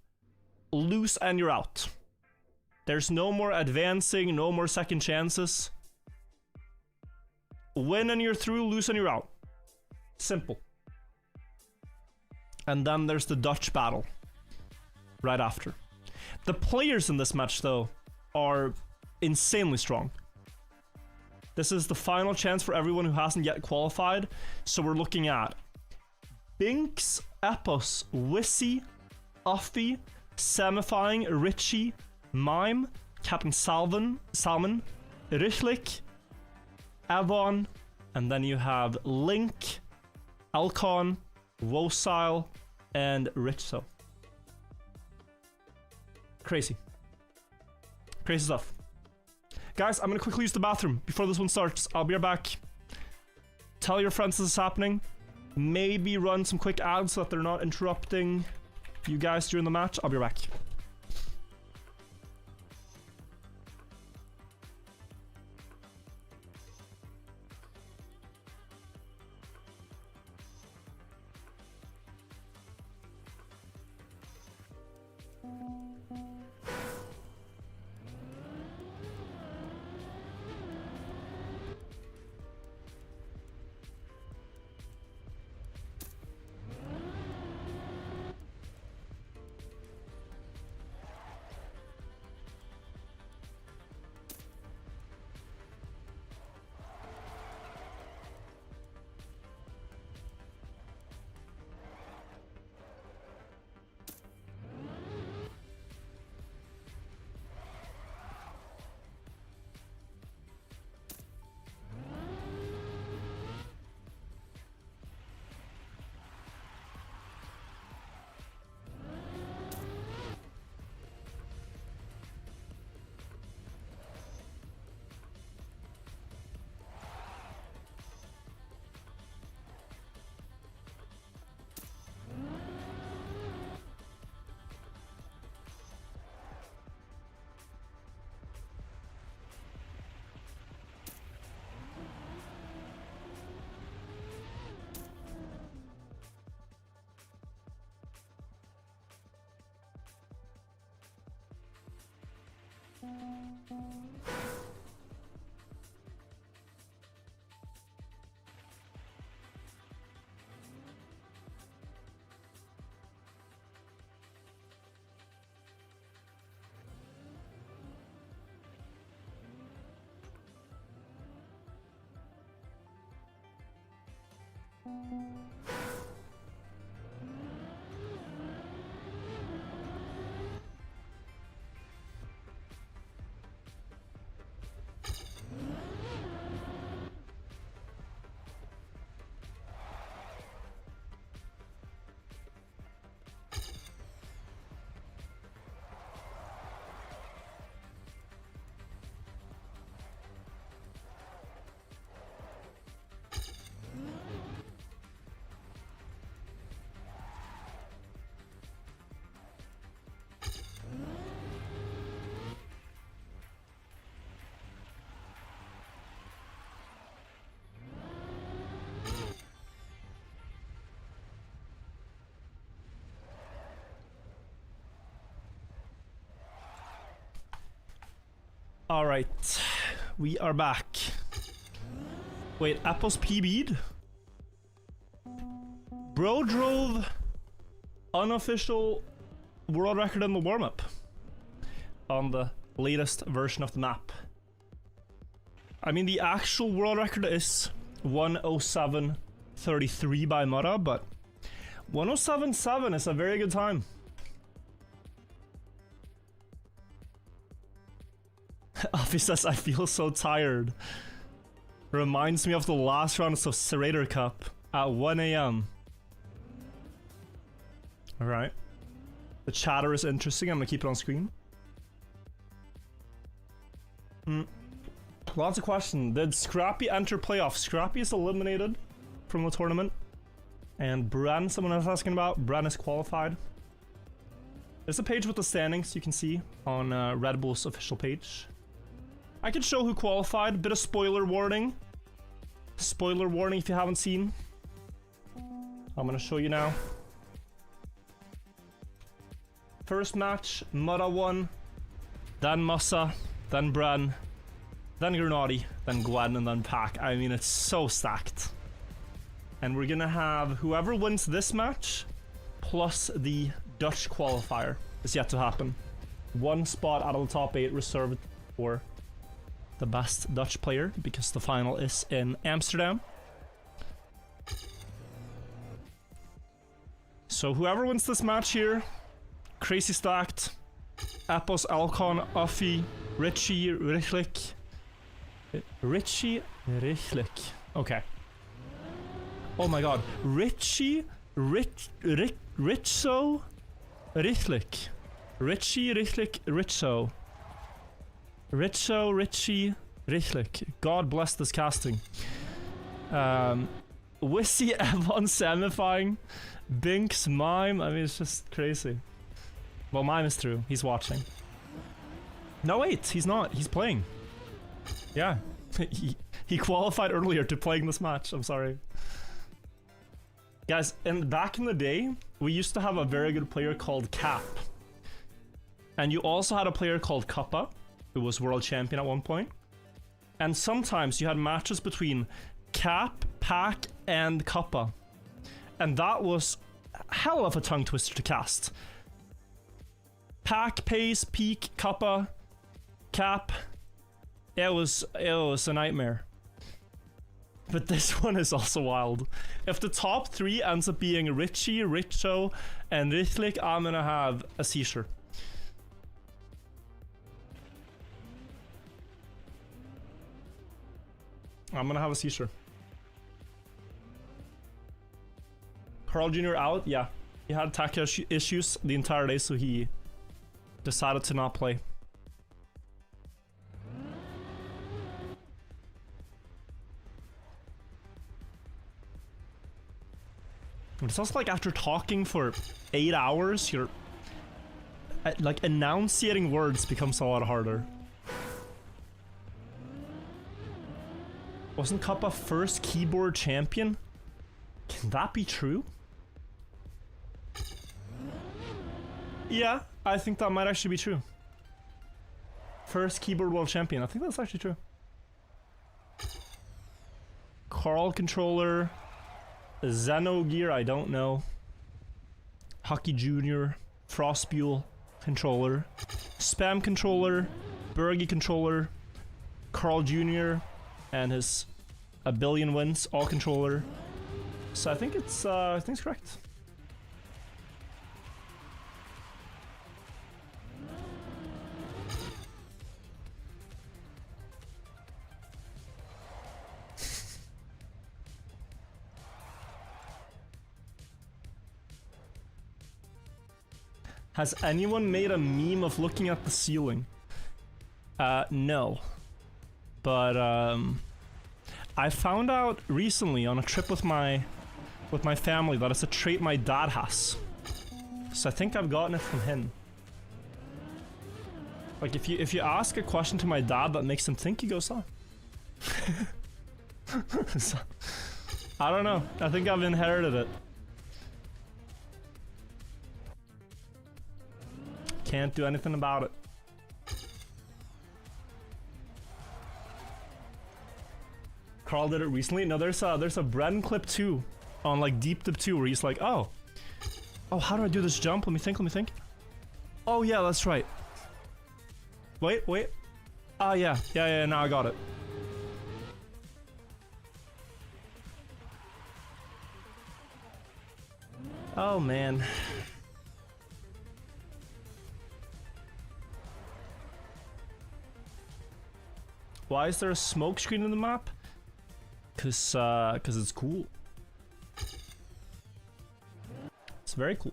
Lose and you're out. There's no more advancing, no more second chances. Win and you're through, lose and you're out. Simple. And then there's the Dutch battle right after. The players in this match, though, are insanely strong. This is the final chance for everyone who hasn't yet qualified. So we're looking at Binks, Epos, Wissy, Uffy, Samifying, Richie, Mime, Captain Salmon, Richlik, Avon, and then you have Link, Alcon, Wosile, and Richso. Crazy. Crazy stuff. Guys, I'm gonna quickly use the bathroom before this one starts. I'll be right back. Tell your friends this is happening. Maybe run some quick ads so that they're not interrupting you guys during the match. I'll be right back. Alright, we are back. Wait, Apple's PB'd? Bro drove unofficial world record in the warm-up on the latest version of the map. I mean, the actual world record is 1:07:33 by Mudda, but 1:07.7 is a very good time. Afi says, I feel so tired. Reminds me of the last round of Serrator Cup at 1 AM. Alright. The chatter is interesting. I'm gonna keep it on screen. Lots of questions. Did Scrappy enter playoffs? Scrappy is eliminated from the tournament. And Bran, someone else asking about. Bran is qualified. There's a page with the standings you can see on Red Bull's official page. I can show who qualified. Bit of spoiler warning. Spoiler warning if you haven't seen. I'm gonna show you now. First match, Mudda won. Then Musa. Then Bran. Then Grenadi. Then Gwen. And then Pack. I mean, it's so stacked. And we're gonna have whoever wins this match plus the Dutch qualifier is yet to happen. One spot out of the top 8 reserved for the best Dutch player because the final is in Amsterdam. So whoever wins this match here, crazy stacked. Appos, Alcon, Uffy, Richie, Richlik. Richie, Richlik. Okay. Oh my god. Richie, Ritso, Richlik. Richie, Richlik, Ritso. Ritso, Richie, Richlik. God bless this casting. Wissy, Evon, Samifying, Binks, Mime. I mean, it's just crazy. Well, Mime is through. He's watching. No, wait. He's not. He's playing. Yeah. he qualified earlier to playing this match. I'm sorry. Guys, back in the day, we used to have a very good player called Cap. And you also had a player called Kappa, who was world champion at one point. And sometimes you had matches between Cap, Pack, and Kappa. And that was a hell of a tongue twister to cast. Pack, Pace, Peak, Kappa, Cap. It was a nightmare. But this one is also wild. If the top 3 ends up being Richie, Richo, and Richlik, I'm gonna have a seizure. I'm gonna have a seizure. Carl Jr. out? Yeah. He had tech issues the entire day, so he decided to not play. It's also like after talking for 8 hours, you're like enunciating words becomes a lot harder. Wasn't Kappa first keyboard champion? Can that be true? Yeah, I think that might actually be true. First keyboard world champion. I think that's actually true. Carl controller. Xenogear, I don't know. Hockey Jr. Frostbuel controller. Spam controller. Bergie controller. Carl Jr. and his a billion wins, all controller. So I think it's correct. Has anyone made a meme of looking at the ceiling? No. But I found out recently on a trip with my family that it's a trait my dad has. So I think I've gotten it from him. Like if you ask a question to my dad that makes him think, he goes, oh. So, I don't know. I think I've inherited it. Can't do anything about it. Carl did it recently. No, there's a Bren clip too, on like Deep Dip 2, where he's like, oh, how do I do this jump? Let me think. Oh yeah, that's right. Wait. Ah yeah, now I got it. Oh man. Why is there a smoke screen in the map? Cause it's cool. It's very cool.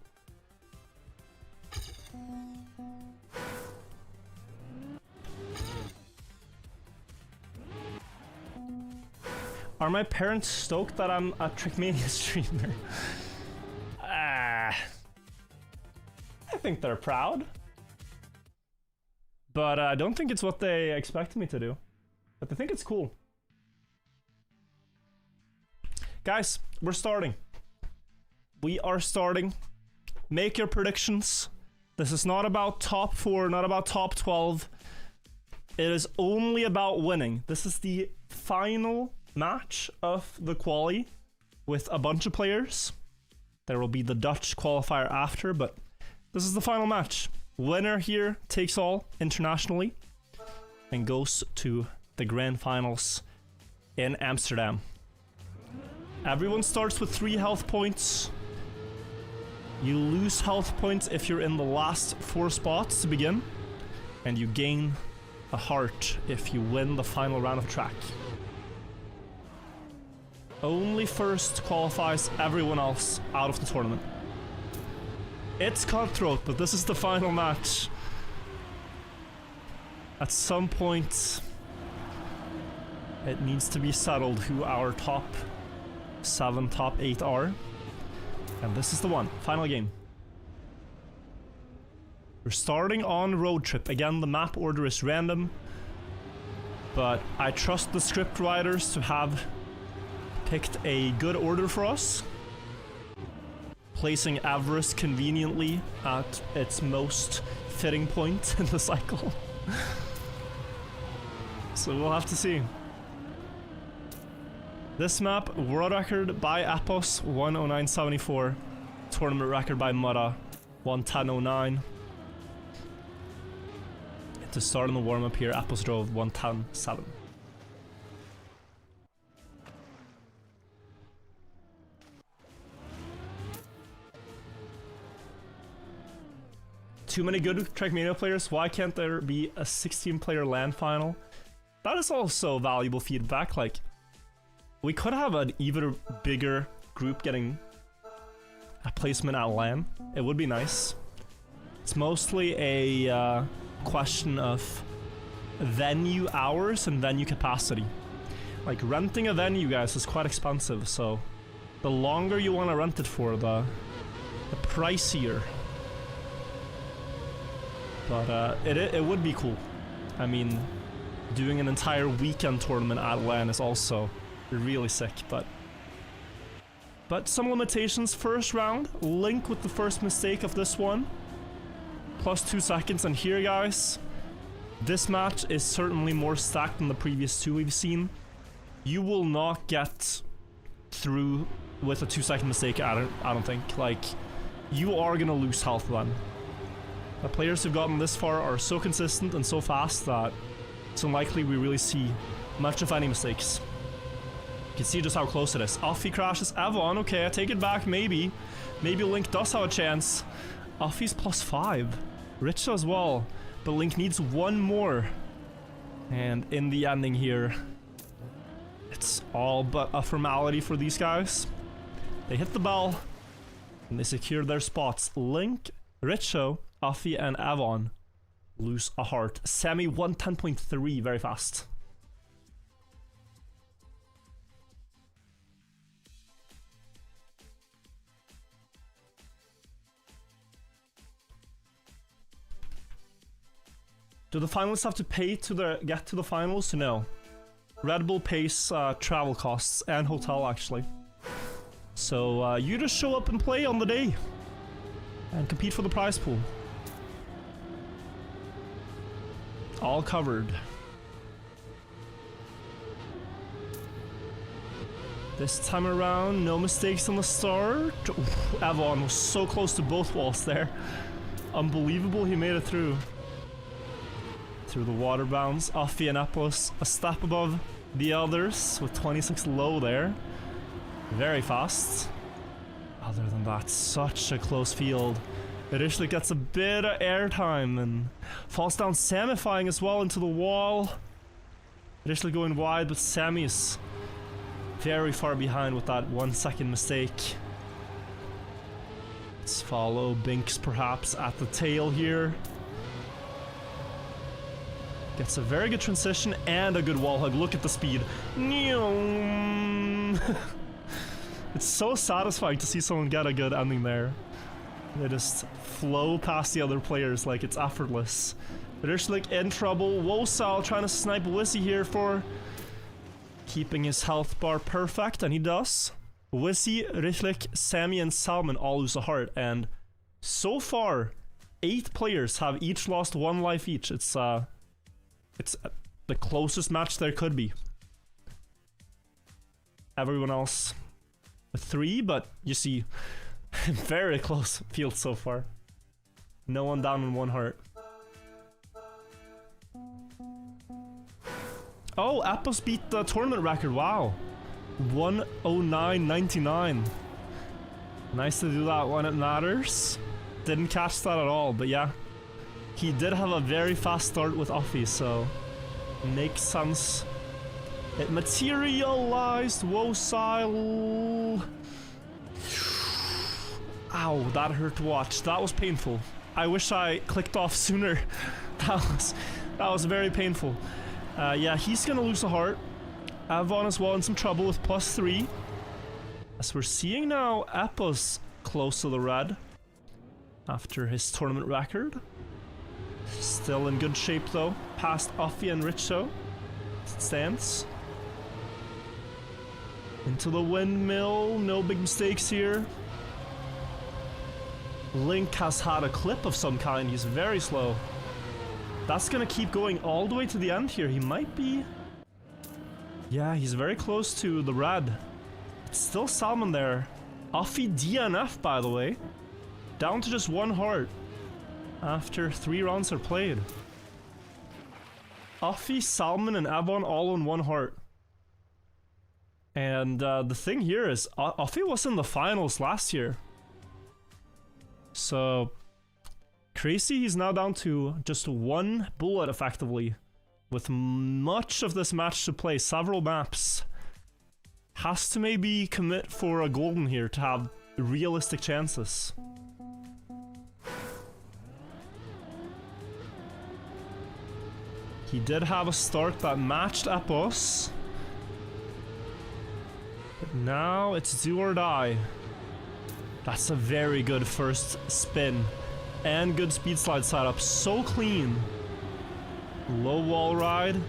Are my parents stoked that I'm a Trickmania streamer? I think they're proud. But I don't think it's what they expected me to do. But I think it's cool. Guys, we're starting. We are starting. Make your predictions. This is not about top 4, not about top 12. It is only about winning. This is the final match of the quali with a bunch of players. There will be the Dutch qualifier after, but this is the final match. Winner here takes all internationally and goes to the grand finals in Amsterdam. Everyone starts with 3 health points. You lose health points if you're in the last 4 spots to begin, and you gain a heart if you win the final round of track. Only first qualifies everyone else out of the tournament. It's cutthroat, but this is the final match. At some point, it needs to be settled who our top 7, top 8 are. And this is the one. Final game. We're starting on road trip. Again, the map order is random, but I trust the script writers to have picked a good order for us, placing Everest conveniently at its most fitting point in the cycle. So we'll have to see. This map, world record by Apos, 109.74. Tournament record by Mudda, 110.09. To start in the warm-up here, Apos drove 110.7. Too many good Trackmania players. Why can't there be a 16-player LAN final? That is also valuable feedback. Like, we could have an even bigger group getting a placement at LAN. It would be nice. It's mostly a question of venue hours and venue capacity. Like, renting a venue, guys, is quite expensive, so the longer you want to rent it for, the pricier. But it would be cool. I mean, doing an entire weekend tournament at LAN is also really sick, but some limitations. First round, Link with the first mistake of this one, plus 2 seconds, and here, guys, this match is certainly more stacked than the previous 2 we've seen. You will not get through with a 2-second mistake, I don't think. Like, you are gonna lose health then. The players who've gotten this far are so consistent and so fast that it's unlikely we really see much of any mistakes. You can see just how close it is. Offie crashes Avon. Okay, I take it back, maybe. Maybe Link does have a chance. Offie's +5. Richa as well. But Link needs 1 more. And in the ending here, it's all but a formality for these guys. They hit the bell, and they secure their spots. Link, Richo, Offie, and Avon lose a heart. Sammy 110.3, very fast. Do the finalists have to pay to get to the finals? No. Red Bull pays travel costs and hotel, actually. So you just show up and play on the day and compete for the prize pool. All covered. This time around, no mistakes on the start. Oof, Evon was so close to both walls there. Unbelievable he made it through. Through the water bounds. Afi and Epos a step above the others with 26 low there. Very fast. Other than that, such a close field. Rychlik gets a bit of airtime and falls down Samifying as well into the wall. Rychlik going wide, but Sammy is very far behind with that 1 second mistake. Let's follow Binks perhaps at the tail here. Gets a very good transition and a good wall hug. Look at the speed. It's so satisfying to see someone get a good ending there. They just flow past the other players like it's effortless. Rychlik in trouble. Wosal trying to snipe Wissy here for keeping his health bar perfect, and he does. Wissy, Rychlik, Sammy, and Salmon all lose a heart, and so far, 8 players have each lost 1 life each. It's the closest match there could be. Everyone else with 3, but you see, very close field so far. No one down in 1 heart. Oh, Epos beat the tournament record, wow. 109.99. Nice to do that when it matters. Didn't catch that at all, but yeah. He did have a very fast start with Offie, so makes sense. It materialized. Wosile. Ow, that hurt to watch. That was painful. I wish I clicked off sooner. That was very painful. Yeah, he's gonna lose a heart. Evon as well in some trouble with +3. As we're seeing now, Epos close to the red after his tournament record. Still in good shape though, past Offie and Richo. Stands. Into the windmill, no big mistakes here. Link has had a clip of some kind, he's very slow. That's gonna keep going all the way to the end here. He might be... Yeah, he's very close to the red. It's still Salmon there. Offie DNF, by the way. Down to just 1 heart after 3 rounds are played. Offie, Salmon, and Evon all on 1 heart. And the thing here is, Offie was in the finals last year. So... Crazy, he's now down to just 1 bullet effectively. With much of this match to play, several maps. Has to maybe commit for a golden here to have realistic chances. He did have a start that matched Epos. But now it's do or die. That's a very good first spin. And good speed slide setup, so clean. Low wall ride.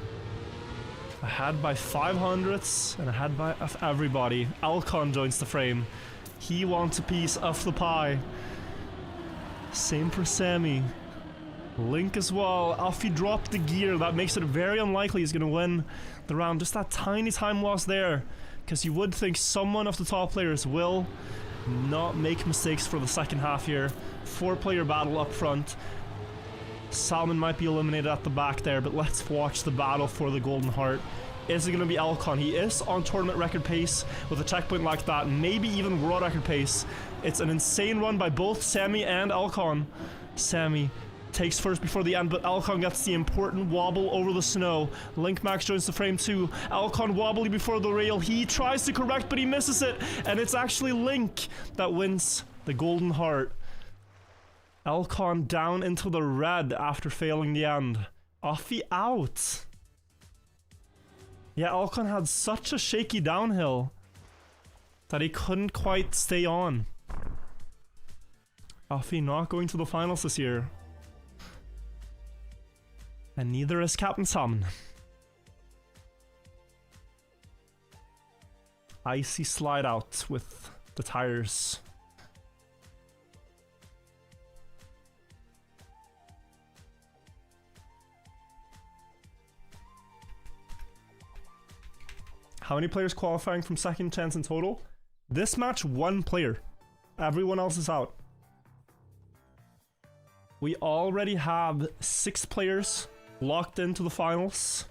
Ahead by 500ths and ahead by everybody. Alcon joins the frame. He wants a piece of the pie. Same for Sammy. Link as well. Offie dropped the gear. That makes it very unlikely he's gonna win the round. Just that tiny time loss there. Because you would think someone of the top players will not make mistakes for the second half here. 4-player battle up front. Salmon might be eliminated at the back there, but let's watch the battle for the golden heart. Is it going to be Alcon? He is on tournament record pace with a checkpoint like that, maybe even world record pace. It's an insane run by both Sammy and Alcon. Sammy takes first before the end, but Alcon gets the important wobble over the snow. Link Max joins the frame too. Alcon wobbly before the rail. He tries to correct, but he misses it, and it's actually Link that wins the golden heart. Alcon down into the red after failing the end. Offie out. Yeah, Alcon had such a shaky downhill that he couldn't quite stay on. Offie not going to the finals this year. And neither is Captain Salmon. Icy slide out with the tires. How many players qualifying from second chance in total? This match, 1 player. Everyone else is out. We already have 6 players locked into the finals.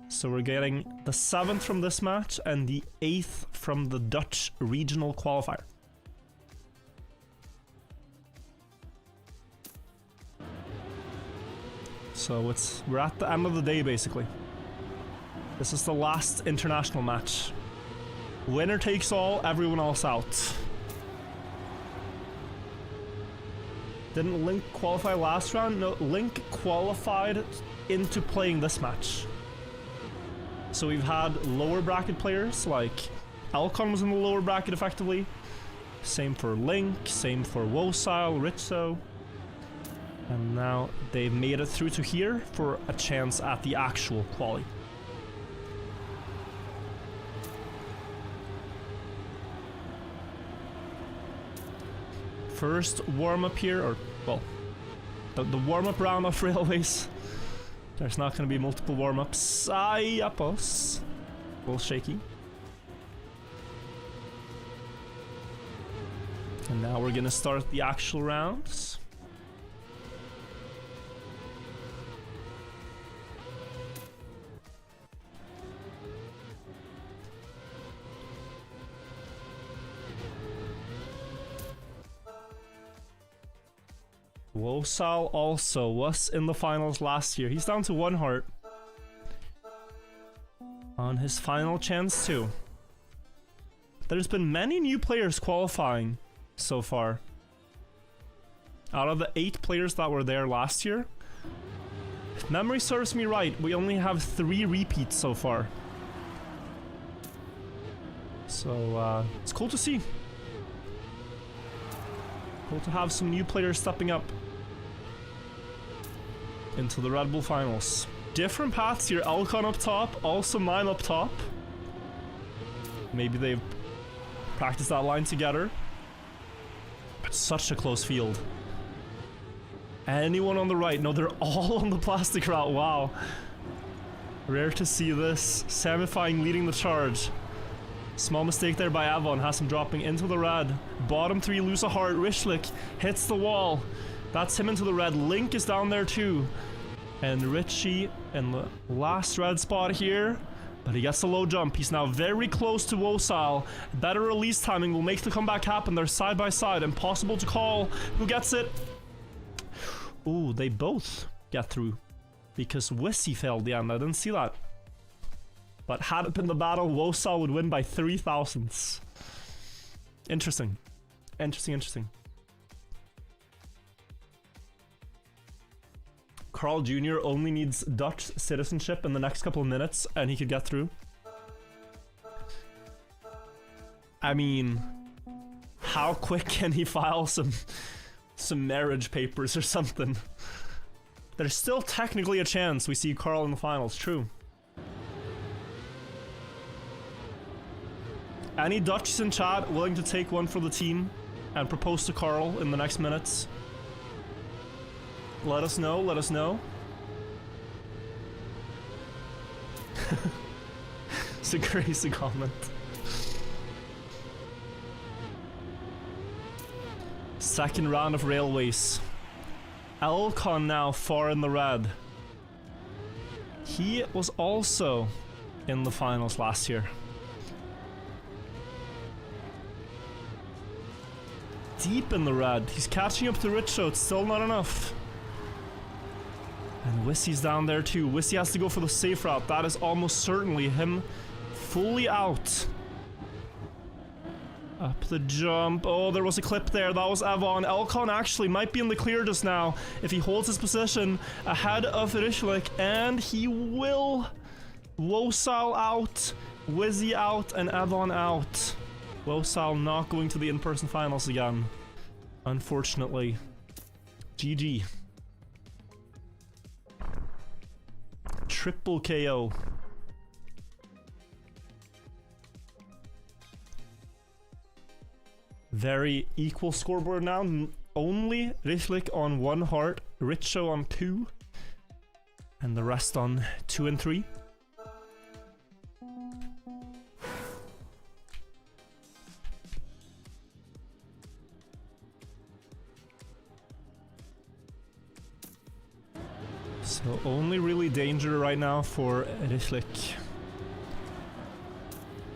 So we're getting the 7th from this match and the 8th from the Dutch regional qualifier. So we're at the end of the day basically. This is the last international match. Winner takes all, everyone else out. Didn't Link qualify last round? No, Link qualified into playing this match. So we've had lower bracket players, like Elcon was in the lower bracket effectively. Same for Link, same for Wosile, Ritso. And now they've made it through to here for a chance at the actual quali. First warm-up here, or, well, the warm-up round of Railways. There's not going to be multiple warm-ups. Ayapos. A little shaky. And now we're going to start the actual rounds. Wosile also was in the finals last year. He's down to 1 heart. On his final chance too. There's been many new players qualifying so far. Out of the 8 players that were there last year, if memory serves me right, we only have 3 repeats so far. So it's cool to see. Cool to have some new players stepping up into the Red Bull finals. Different paths here. Elcon up top, also mine up top. Maybe they've practiced that line together. But such a close field. Anyone on the right? No, they're all on the plastic route. Wow. Rare to see this. Samifying leading the charge. Small mistake there by Avon, has him dropping into the red. Bottom 3 lose a heart. Rishlik hits the wall. That's him into the red. Link is down there too. And Richie in the last red spot here. But he gets the low jump. He's now very close to Wosile. Better release timing will make the comeback happen. They're side by side. Impossible to call. Who gets it? Ooh, they both get through. Because Wissy failed the end. I didn't see that. But had it been the battle, Wosile would win by 3 thousandths. Interesting. Interesting. Carl Jr. only needs Dutch citizenship in the next couple of minutes and he could get through. I mean, how quick can he file some marriage papers or something? There's still technically a chance we see Carl in the finals, true. Any Dutchies in chat willing to take one for the team and propose to Carl in the next minutes? Let us know, let us know. It's a crazy comment. Second round of Railways. Elcon now far in the red. He was also in the finals last year. Deep in the red. He's catching up to Richo. It's still not enough. And Wissy's down there too. Wissy has to go for the safe route. That is almost certainly him fully out. Up the jump. Oh, there was a clip there. That was Avon. Elcon actually might be in the clear just now if he holds his position ahead of Rishlik. And he will. Wosile out. Wizzy out. And Avon out. Wosile not going to the in-person finals again. Unfortunately. GG. Triple KO. Very equal scoreboard now. Only Rishlik on 1 heart, Richo on 2, and the rest on 2 and 3. So only really danger right now for Rychlik.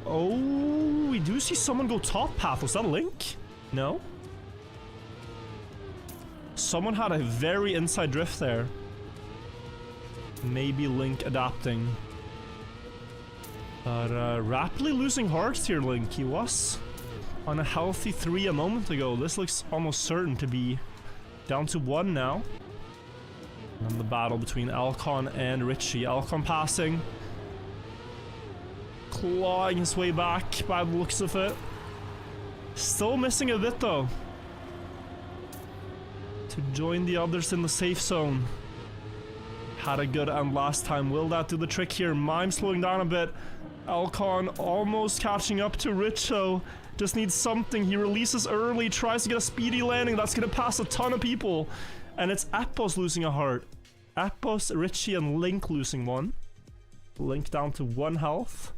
Oh, we do see someone go top path. Was that a Link? No? Someone had a very inside drift there. Maybe Link adapting. But rapidly losing hearts here, Link. He was on a healthy 3 a moment ago. This looks almost certain to be down to 1 now. And the battle between Alcon and Richie. Alcon passing. Clawing his way back by the looks of it. Still missing a bit though. To join the others in the safe zone. Had a good end last time. Will that do the trick here? Mime slowing down a bit. Alcon almost catching up to Richo. Just needs something. He releases early. Tries to get a speedy landing. That's going to pass a ton of people. And it's Appos losing a heart. Appos, Richie, and Link losing 1. Link down to 1 health.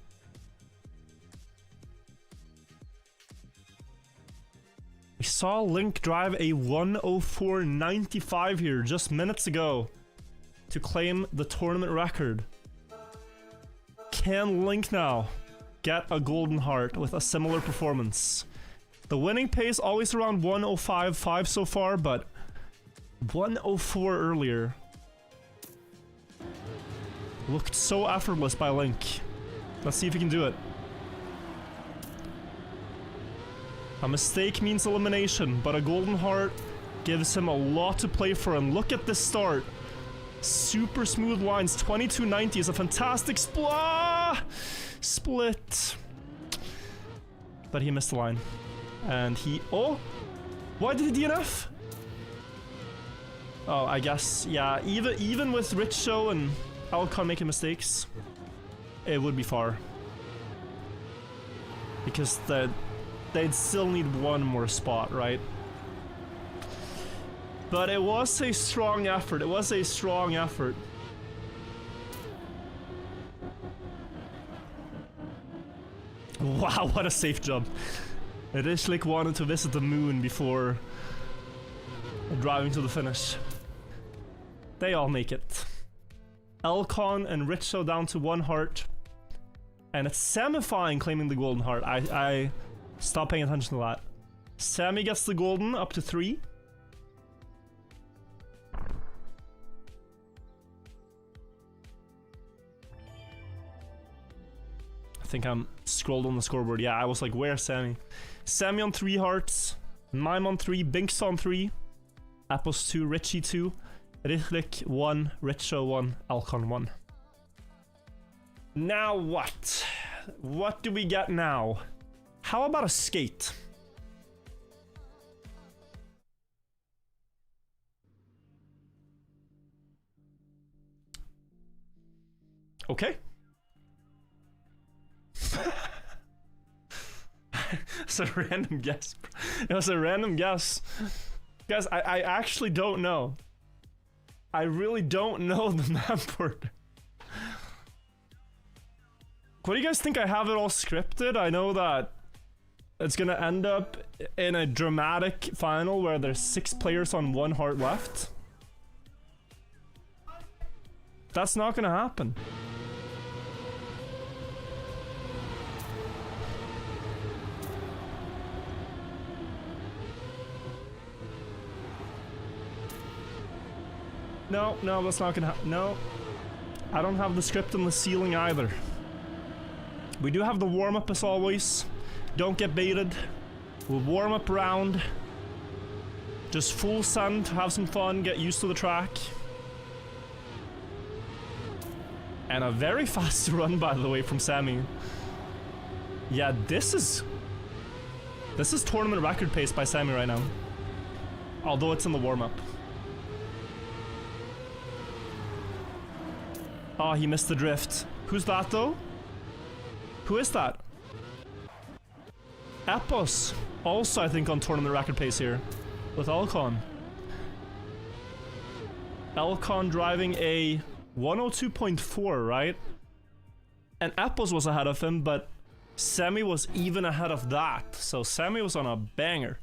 We saw Link drive a 1:04.95 here just minutes ago to claim the tournament record. Can Link now get a golden heart with a similar performance? The winning pace always around 1:05.5 so far, but 1:04 earlier looked so effortless by Link. Let's see if he can do it. A mistake means elimination, but a golden heart gives him a lot to play for. And look at this start. Super smooth lines. 22.90 is a fantastic split. But he missed the line. And he... Oh! Why did he DNF? Oh, I guess, yeah, even with Richo and Alcon making mistakes, it would be far. Because they'd still need 1 more spot, right? But it was a strong effort. It was a strong effort. Wow, what a safe jump. Rychlik wanted to visit the moon before driving to the finish. They all make it. Alcon and Richo down to 1 heart. And it's Samifying claiming the golden heart. I stopped paying attention to that. Sammy gets the golden up to 3. I think I'm scrolled on the scoreboard. Yeah, I was like, where's Sammy? Sammy on 3 hearts. Mime on 3. Binks on 3. Appos 2. Richie 2. Rychlik 1. Richo 1. Alcon 1. Now what? What do we get now? How about a skate? Okay. It's a random guess. It was a random guess. Guys, I actually don't know. I really don't know the map board. What do you guys think? I have it all scripted? I know that it's gonna end up in a dramatic final where there's 6 players on 1 heart left. That's not gonna happen. No, that's not gonna happen. No. I don't have the script on the ceiling either. We do have the warm-up as always. Don't get baited. We'll warm up round. Just full send, have some fun, get used to the track. And a very fast run, by the way, from Sammy. Yeah, this is tournament record pace by Sammy right now. Although it's in the warm-up. Oh, he missed the drift. Who's that, though? Who is that? Appos. Also, I think, on tournament record pace here. With Alcon. Alcon driving a 102.4, right? And Appos was ahead of him, but Sammy was even ahead of that. So Sammy was on a banger.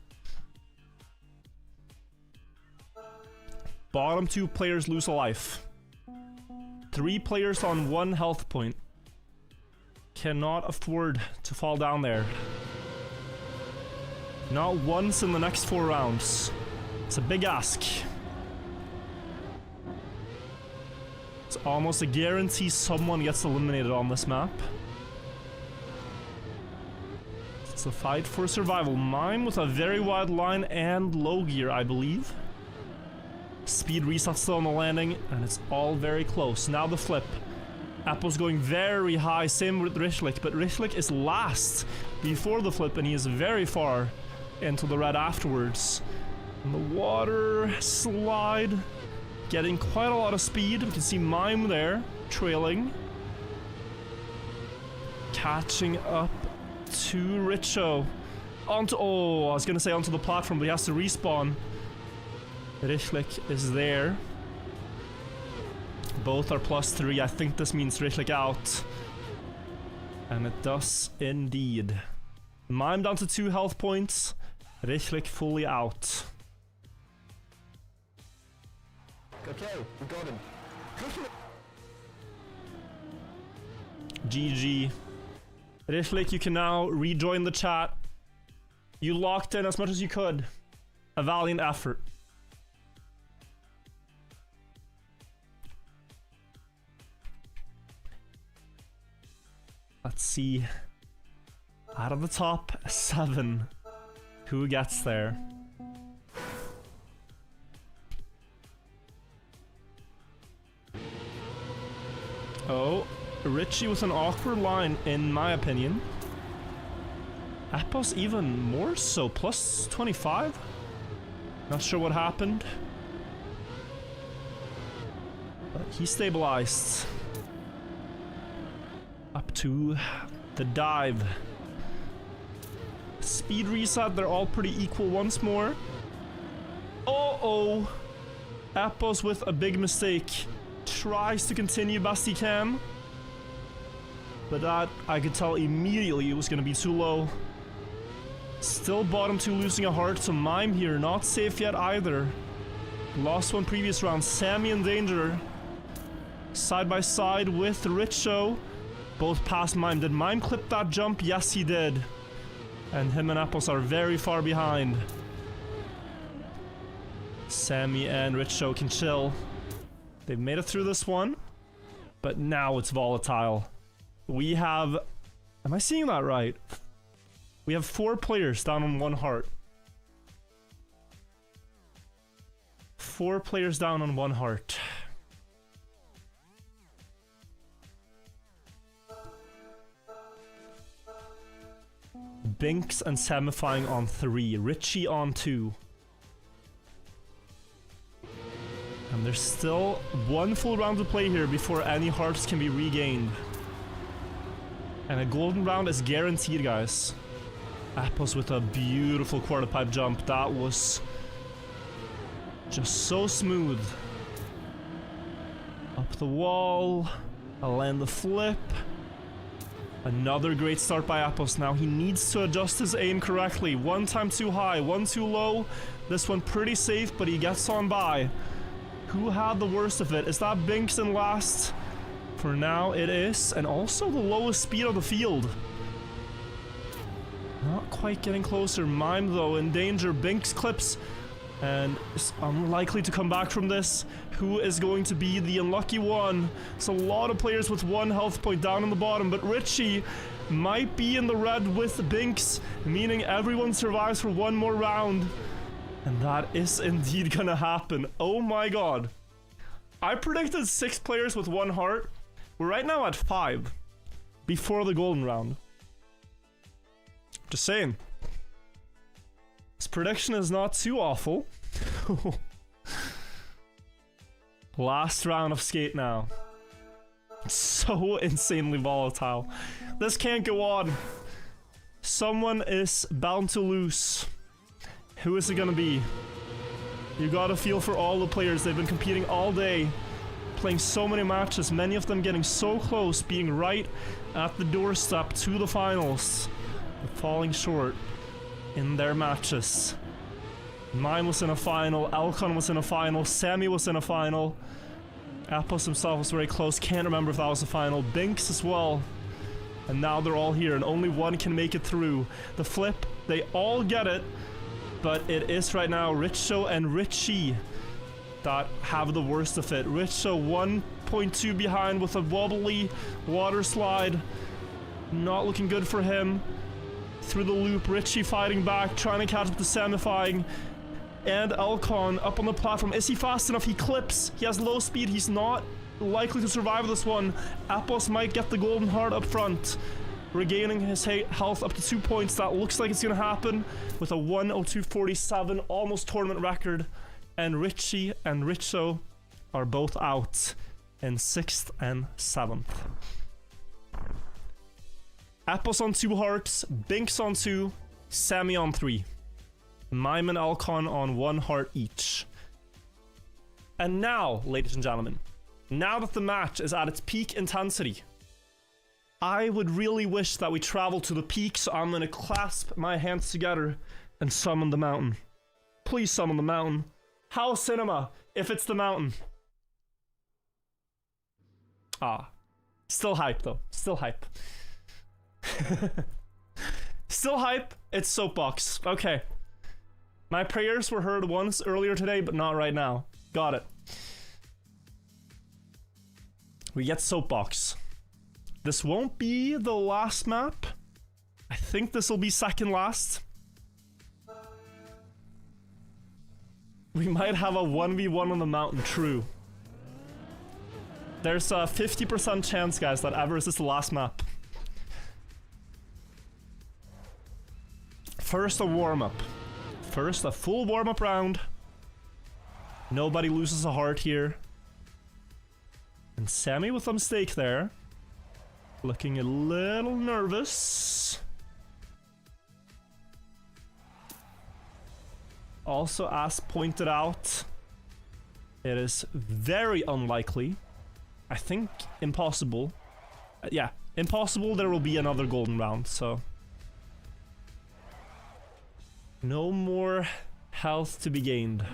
Bottom 2 players lose a life. 3 players on 1 health point. Cannot afford to fall down there. Not once in the next 4 rounds. It's a big ask. It's almost a guarantee someone gets eliminated on this map. It's a fight for survival. Mime with a very wide line and low gear, I believe. Speed reset still on the landing, and it's all very close. Now the flip. Apple's going very high, same with Rychlik, but Rychlik is last before the flip, and he is very far into the red afterwards. And the water slide, getting quite a lot of speed. We can see Mime there, trailing. Catching up to Richo. Onto, oh, I was gonna say onto the platform, but he has to respawn. Rychlik is there. Both are +3. I think this means Rychlik out. And it does indeed. Mime down to 2 health points. Rychlik fully out. Okay, we got him. GG. Rychlik, you can now rejoin the chat. You locked in as much as you could. A valiant effort. Let's see. Out of the top 7, who gets there? Oh, Richie with an awkward line, in my opinion. Appos even more so, +25? Not sure what happened. But he stabilized. Up to the dive. Speed reset, they're all pretty equal once more. Uh-oh. Appos with a big mistake. Tries to continue best he can. But that, I could tell immediately it was going to be too low. Still bottom 2 losing a heart, so Mime here, not safe yet either. Lost one previous round. Sammy in danger. Side by side with Richo. Both past Mime. Did Mime clip that jump? Yes, he did. And him and Apples are very far behind. Sammy and Richo can chill. They've made it through this one. But now it's volatile. We have... Am I seeing that right? We have 4 players down on 1 heart. 4 players down on 1 heart. Binks and Samifying on 3. Richie on 2. And there's still 1 full round to play here before any hearts can be regained. And a golden round is guaranteed, guys. Apples with a beautiful quarter pipe jump. That was just so smooth. Up the wall. I'll land the flip. Another great start by Apples. Now he needs to adjust his aim correctly. 1 time too high, 1 too low. This one pretty safe, but he gets on by. Who had the worst of it? Is that Binks in last? For now it is. And also the lowest speed of the field. Not quite getting closer. Mime though in danger. Binks clips and is unlikely to come back from this. Who is going to be the unlucky one? It's a lot of players with 1 health point down on the bottom, but Richie might be in the red with Binks, meaning everyone survives for 1 more round. And that is indeed gonna happen. Oh my god. I predicted 6 players with 1 heart. We're right now at 5 before the golden round. Just saying. This prediction is not too awful. Last round of Skate now. So insanely volatile. This can't go on. Someone is bound to lose. Who is it gonna be? You gotta feel for all the players. They've been competing all day, playing so many matches, many of them getting so close, being right at the doorstep to the finals, but falling short in their matches. Mime was in a final, Elcon was in a final, Sammy was in a final, Appos himself was very close. Can't remember if that was the final. Binks as well. And now they're all here, and only one can make it through. The flip, they all get it, but it is right now Richo and Richie that have the worst of it. Richo 1.2 behind with a wobbly water slide. Not looking good for him. Through the loop, Richie fighting back, trying to catch up to Samifying. And Elcon up on the platform. Is he fast enough? He clips. He has low speed. He's not likely to survive this one. Appos might get the golden heart up front, regaining his health up to 2 points. That looks like it's gonna happen with a 1:02.47 almost tournament record. And Richie and Richo are both out in 6th and 7th. Appos on 2 hearts, Binks on 2, Sammy on 3. Mime and Elcon on 1 heart each. And now, ladies and gentlemen, now that the match is at its peak intensity, I would really wish that we travel to the peak, so I'm gonna clasp my hands together and summon the mountain. Please summon the mountain. How cinema, if it's the mountain. Ah. Still hype though. Still hype. Still hype. It's Soapbox. Okay. My prayers were heard once earlier today, but not right now. Got it. We get Soapbox. This won't be the last map. I think this will be second last. We might have a 1v1 on the mountain, true. There's a 50% chance, guys, that ever is this the last map. First a warm-up. First a full warm-up round. Nobody loses a heart here. And Sammy with a mistake there. Looking a little nervous. Also, as pointed out, it is very unlikely. I think impossible. Yeah, impossible there will be another golden round, so. No more health to be gained.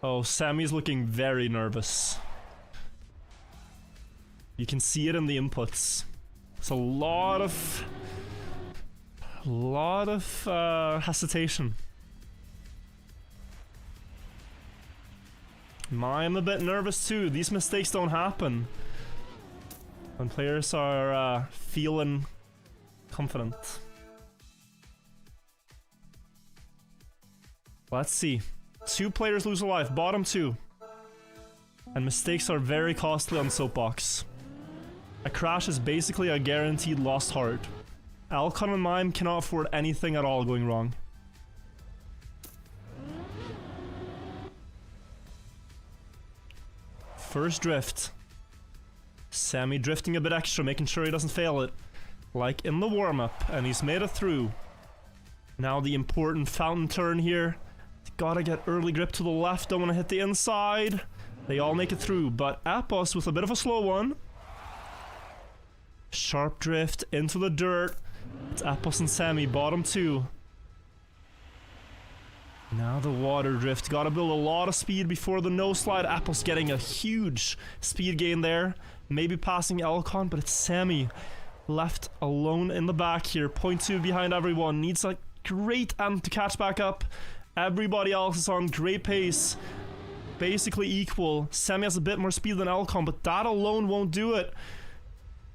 Oh, Sammy's looking very nervous. You can see it in the inputs. It's a lot of hesitation. I'm a bit nervous too. These mistakes don't happen when players are feeling confident. Let's see. 2 players lose a life, bottom 2. And mistakes are very costly on Soapbox. A crash is basically a guaranteed lost heart. Elcon and Mime cannot afford anything at all going wrong. First drift. Sammy drifting a bit extra, making sure he doesn't fail it. Like in the warm-up, and he's made it through. Now the important fountain turn here. Gotta get early grip to the left, don't want to hit the inside. They all make it through, but Appos with a bit of a slow one. Sharp drift into the dirt. It's Appos and Sammy, bottom 2. Now the water drift. Gotta build a lot of speed before the no slide. Appos getting a huge speed gain there. Maybe passing Elcon, but it's Sammy left alone in the back here. 0.2 behind everyone. Needs a great end to catch back up. Everybody else is on great pace. Basically equal. Sammy has a bit more speed than Elcon, but that alone won't do it.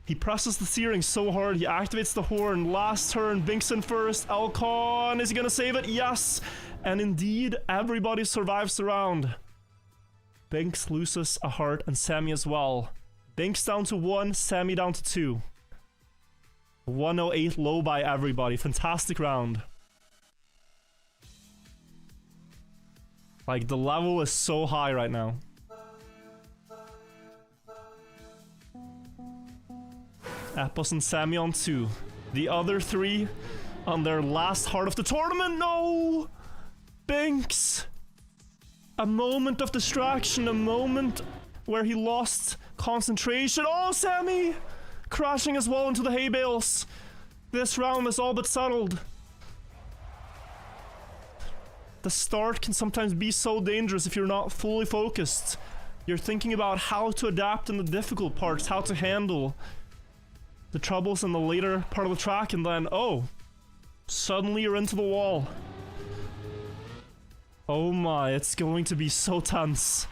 He presses the steering so hard, he activates the horn. Last turn, Binks in first. Elcon, is he gonna save it? Yes! And indeed, everybody survives the round. Binks loses a heart and Sammy as well. Binks down to 1, Sammy down to 2. 108 low by everybody. Fantastic round. Like, the level is so high right now. Appos and Sammy on 2. The other 3 on their last heart of the tournament. No! Binks! A moment of distraction, a moment where he lost concentration. Oh, Sammy! Crashing as well into the hay bales. This round is all but settled. The start can sometimes be so dangerous if you're not fully focused. You're thinking about how to adapt in the difficult parts, how to handle the troubles in the later part of the track, and then, oh, suddenly you're into the wall. Oh my, it's going to be so tense.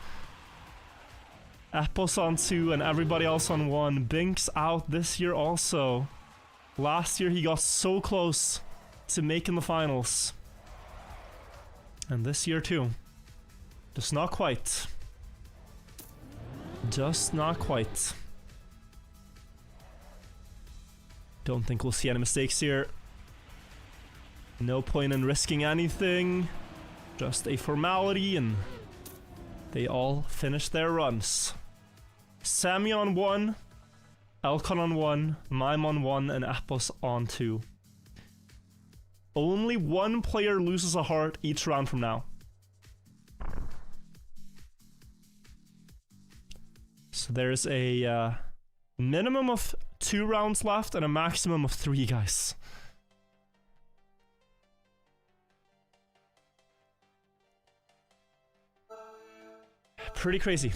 Epos on 2 and everybody else on 1. Binks out this year also. Last year he got so close to making the finals. And this year too. Just not quite. Just not quite. Don't think we'll see any mistakes here. No point in risking anything. Just a formality, and they all finish their runs. Sammy on 1, Elcon on 1, Mime on 1, and Epos on 2. Only one player loses a heart each round from now. So there's a minimum of 2 rounds left and a maximum of 3, guys. Pretty crazy.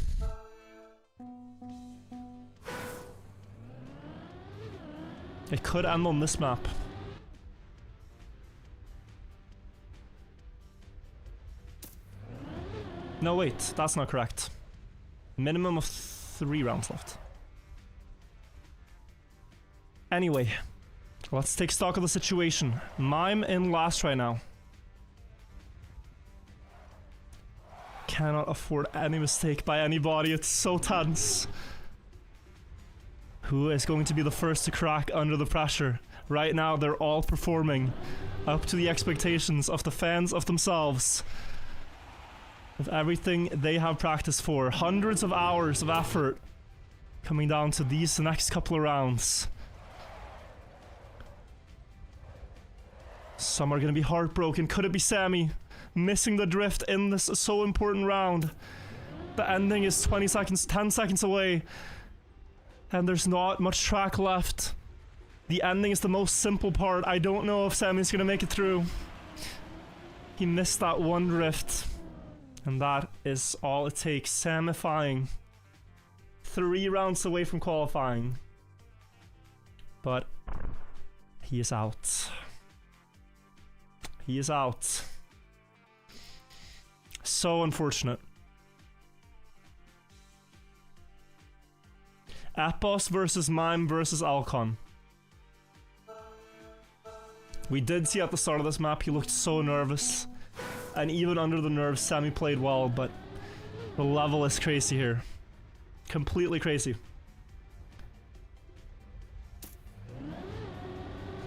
It could end on this map. No, wait, that's not correct. Minimum of 3 rounds left. Anyway, let's take stock of the situation. Mime in last right now. Cannot afford any mistake by anybody, it's so tense. Who is going to be the first to crack under the pressure? Right now they're all performing up to the expectations of the fans, of themselves, of everything they have practiced for. Hundreds of hours of effort coming down to these next couple of rounds. Some are going to be heartbroken. Could it be Sammy missing the drift in this so important round? The ending is 20 seconds, 10 seconds away, and there's not much track left. The ending is the most simple part. I don't know if Sammy's gonna make it through. He missed that one drift, and that is all it takes. Samifying. 3 rounds away from qualifying, but he is out. He is out. So unfortunate. Epos versus Mime versus Alcon. We did see at the start of this map he looked so nervous, and even under the nerves Sammy played well, but the level is crazy here. Completely crazy.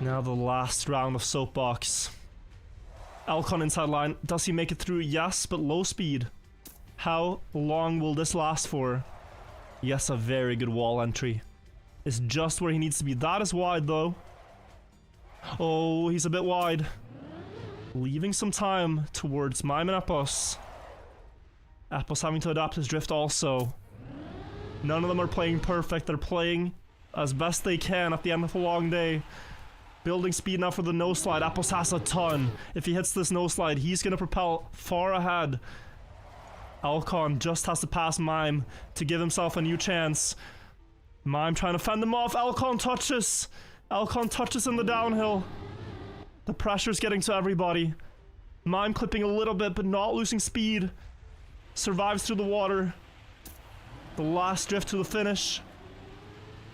Now the last round of Soapbox. Alcon inside line. Does he make it through? Yes, but low speed. How long will this last for? Yes, a very good wall entry. It's just where he needs to be. That is wide though. Oh, he's a bit wide. Leaving some time towards Mime and Epos. Epos having to adapt his drift also. None of them are playing perfect. They're playing as best they can at the end of a long day. Building speed now for the no slide. Epos has a ton. If he hits this no slide, he's gonna propel far ahead. Alcon just has to pass Mime to give himself a new chance. Mime trying to fend him off. Alcon touches. Alcon touches in the downhill. The pressure's getting to everybody. Mime clipping a little bit, but not losing speed. Survives through the water. The last drift to the finish.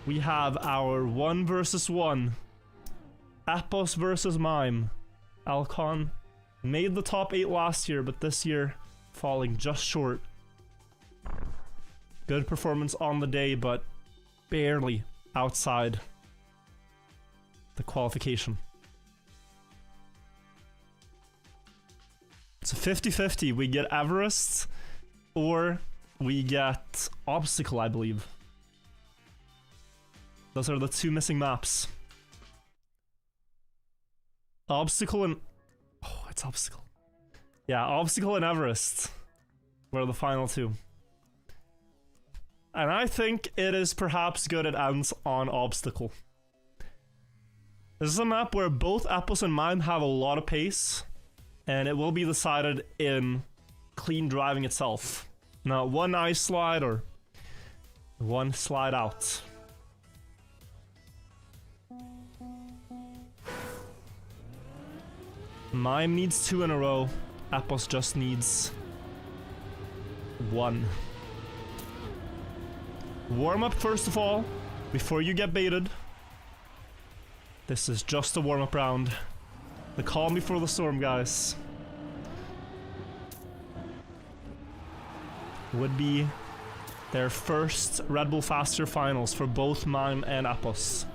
We have our 1 versus 1. Epos versus Mime. Alcon made the top 8 last year, but this year falling just short. Good performance on the day, but barely outside the qualification. It's a 50-50. We get Everest or we get Obstacle, I believe. Those are the 2 missing maps. Obstacle and... Oh, it's Obstacle. Yeah, Obstacle and Everest were the final 2. And I think it is perhaps good it ends on Obstacle. This is a map where both Epos and Mime have a lot of pace. and it will be decided in clean driving itself. Not one ice slide or one slide out. Mime needs 2 in a row. Appos just needs 1. Warm up first of all, before you get baited. This is just a warm up round. The calm before the storm, guys. Would be their first Red Bull Faster finals for both Mime and Appos.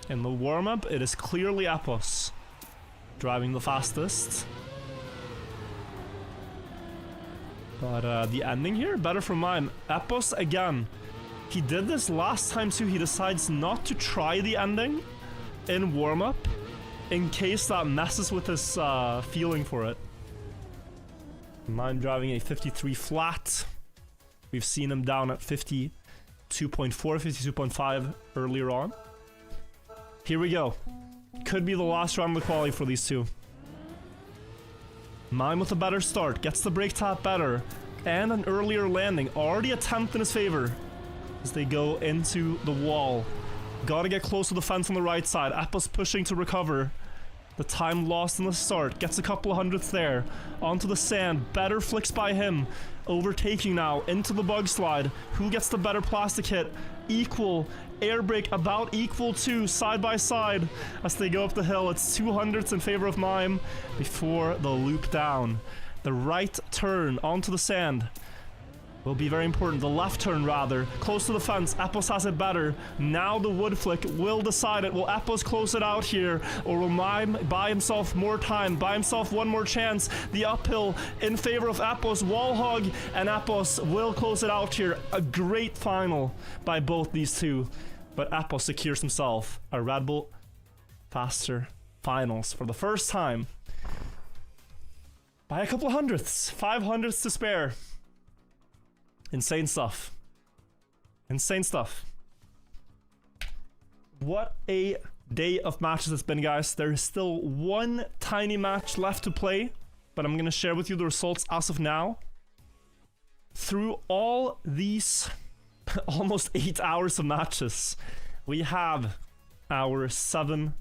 In the warm-up, it is clearly Appos driving the fastest. But the ending here, better for Mime. Appos, again, he did this last time too. He decides not to try the ending in warm-up in case that messes with his feeling for it. Mime driving a 53 flat. We've seen him down at 52.4, 52.5 earlier on. Here we go. Could be the last round of the quali for these two. Mime with a better start, gets the brake tap better, and an earlier landing. Already a 10th in his favor as they go into the wall. Gotta get close to the fence on the right side. Appos pushing to recover. The time lost in the start. Gets a couple of hundredths there. Onto the sand. Better flicks by him. Overtaking now. Into the bug slide. Who gets the better plastic hit? Equal. Air brake about equal to. Side by side. As they go up the hill. It's 2 hundredths in favor of Mime. Before the loop down. The right turn onto the sand will be very important. The left turn, rather. Close to the fence. Appos has it better. Now the wood flick will decide it. Will Appos close it out here? Or will Mime buy himself more time? Buy himself one more chance? The uphill in favor of Appos. Wall hug. And Appos will close it out here. A great final by both these two. But Appos secures himself a Red Bull Faster finals for the first time. By a couple hundredths. 5 hundredths to spare. Insane stuff. Insane stuff. What a day of matches it's been, guys. There is still one tiny match left to play, but I'm gonna share with you the results as of now. Through all these almost 8 hours of matches, we have our 7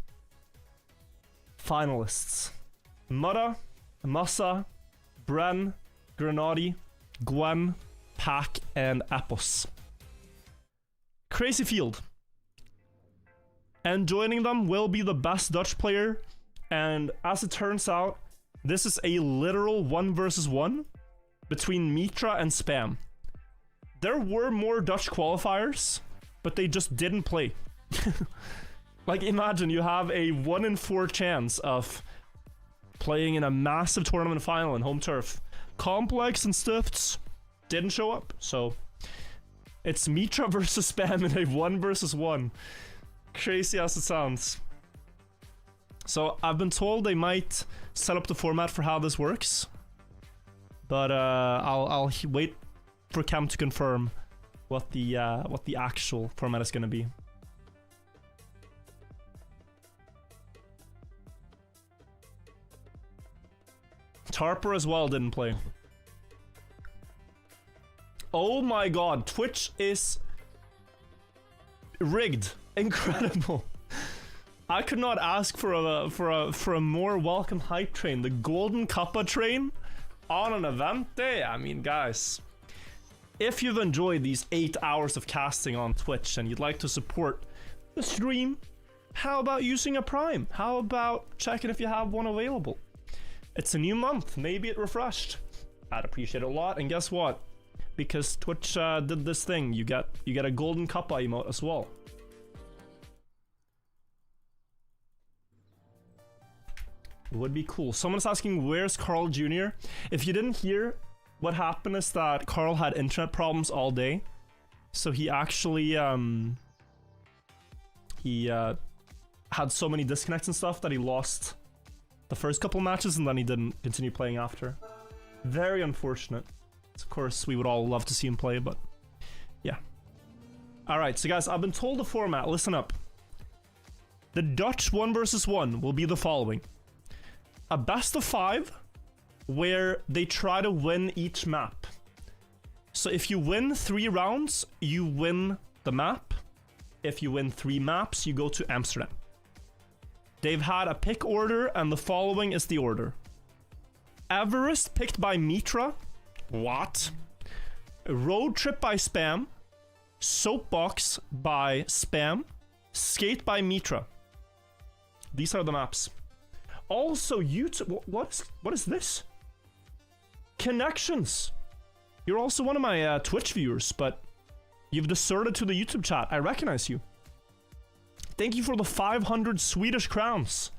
finalists. Mutta, Massa, Bren, Grenadi, Gwen, Pack, and Appos. Crazy field. And joining them will be the best Dutch player. And as it turns out, this is a literal 1 versus 1 between Mitra and Spam. There were more Dutch qualifiers, but they just didn't play. Like, imagine you have a 1 in 4 chance of playing in a massive tournament final in home turf. Complex and Stifts didn't show up, so it's Mitra versus Spam in a 1 versus 1. Crazy as it sounds. So I've been told they might set up the format for how this works, but I'll wait for Cam to confirm what the actual format is going to be. Tarper as well didn't play. Oh my god, Twitch is rigged. Incredible. I could not ask for a more welcome hype train. The Golden Kappa train on an event day. I mean, guys, if you've enjoyed these 8 hours of casting on Twitch and you'd like to support the stream, how about using a Prime? How about checking if you have one available? It's a new month. Maybe it refreshed. I'd appreciate it a lot. And guess what? Because Twitch did this thing, you get a Golden Kappa emote as well. It would be cool. Someone's asking, where's Carl Jr.? If you didn't hear, what happened is that Carl had internet problems all day. So he actually had so many disconnects and stuff that he lost the first couple matches and then he didn't continue playing after. Very unfortunate. Of course, we would all love to see him play, but yeah. Alright, so guys, I've been told the format. Listen up. The Dutch 1 versus 1 will be the following. A best of 5 where they try to win each map. So if you win 3 rounds, you win the map. If you win 3 maps, you go to Amsterdam. They've had a pick order, and the following is the order. Everest picked by Mitra. What? Road Trip by Spam. Soapbox by Spam. Skate by Mitra. These are the maps. Also, YouTube. What is this? Connections. You're also one of my Twitch viewers, but you've deserted to the YouTube chat. I recognize you. Thank you for the 500 Swedish crowns.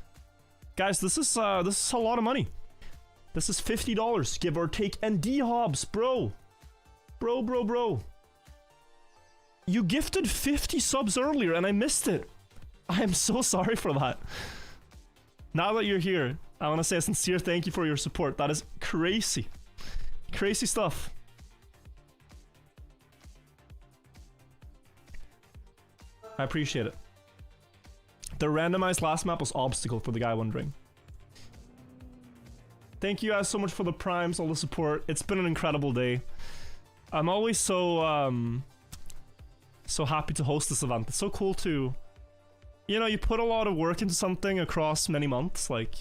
Guys, this is a lot of money. This is $50, give or take. And D-Hobbs, bro. Bro. You gifted 50 subs earlier and I missed it. I am so sorry for that. Now that you're here, I want to say a sincere thank you for your support. That is crazy. Crazy stuff. I appreciate it. The randomized last map was obstacle for the guy wondering. Thank you guys so much for the primes, all the support. It's been an incredible day. I'm always so happy to host this event. It's so cool to, you know, you put a lot of work into something across many months. Like,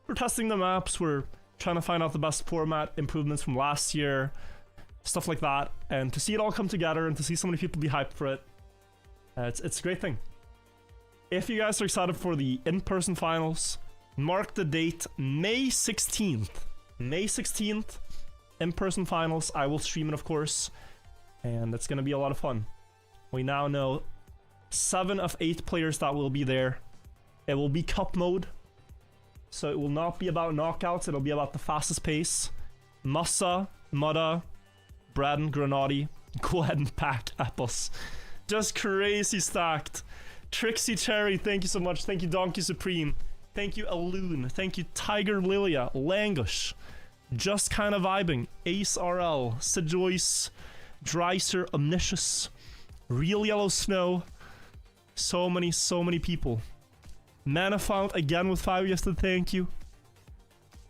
we're testing the maps, we're trying to find out the best format improvements from last year, stuff like that. And to see it all come together and to see so many people be hyped for it, it's a great thing. If you guys are excited for the in-person finals, mark the date May 16th. May 16th, in-person finals. I will stream it, of course, and it's going to be a lot of fun. We now know 7 of 8 players that will be there. It will be cup mode, so it will not be about knockouts, it'll be about the fastest pace. Massa, Mudda, Braden, Granati, go ahead and pack apples. Just crazy stacked. Trixie Cherry, thank you so much. Thank you, Donkey Supreme. Thank you, Aloon. Thank you, Tiger Lilia, Langush. Just Kinda Vibing, Ace RL, Sejoyce, Dreiser, Omniscious, Real Yellow Snow. So many people. Manifound again with 5 gifted, thank you.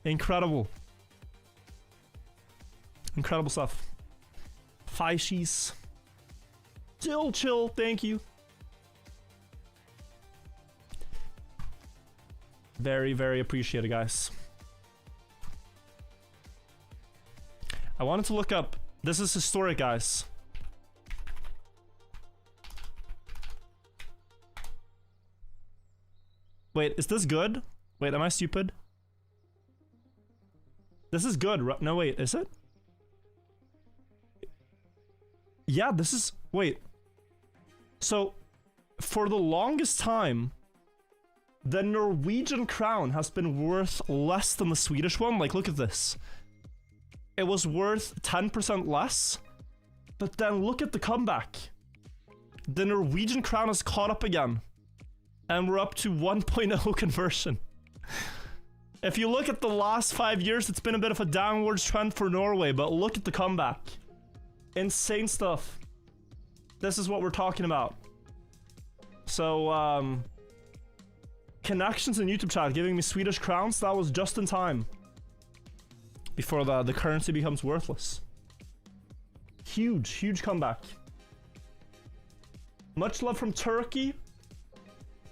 Incredible. Incredible stuff. Faishies. Still chill, thank you. Very appreciated, guys. I wanted to look up. This is historic, guys. Wait, is this good? Wait, am I stupid? This is good. No, wait, is it? Yeah, this is... Wait. So, for the longest time, the Norwegian crown has been worth less than the Swedish one. Like, look at this. It was worth 10% less. But then look at the comeback. The Norwegian crown has caught up again. And we're up to 1.0 conversion. If you look at the last 5 years, it's been a bit of a downwards trend for Norway, but look at the comeback. Insane stuff. This is what we're talking about. So, connections in YouTube chat giving me Swedish crowns, that was just in time. Before the currency becomes worthless. Huge comeback. Much love from Turkey.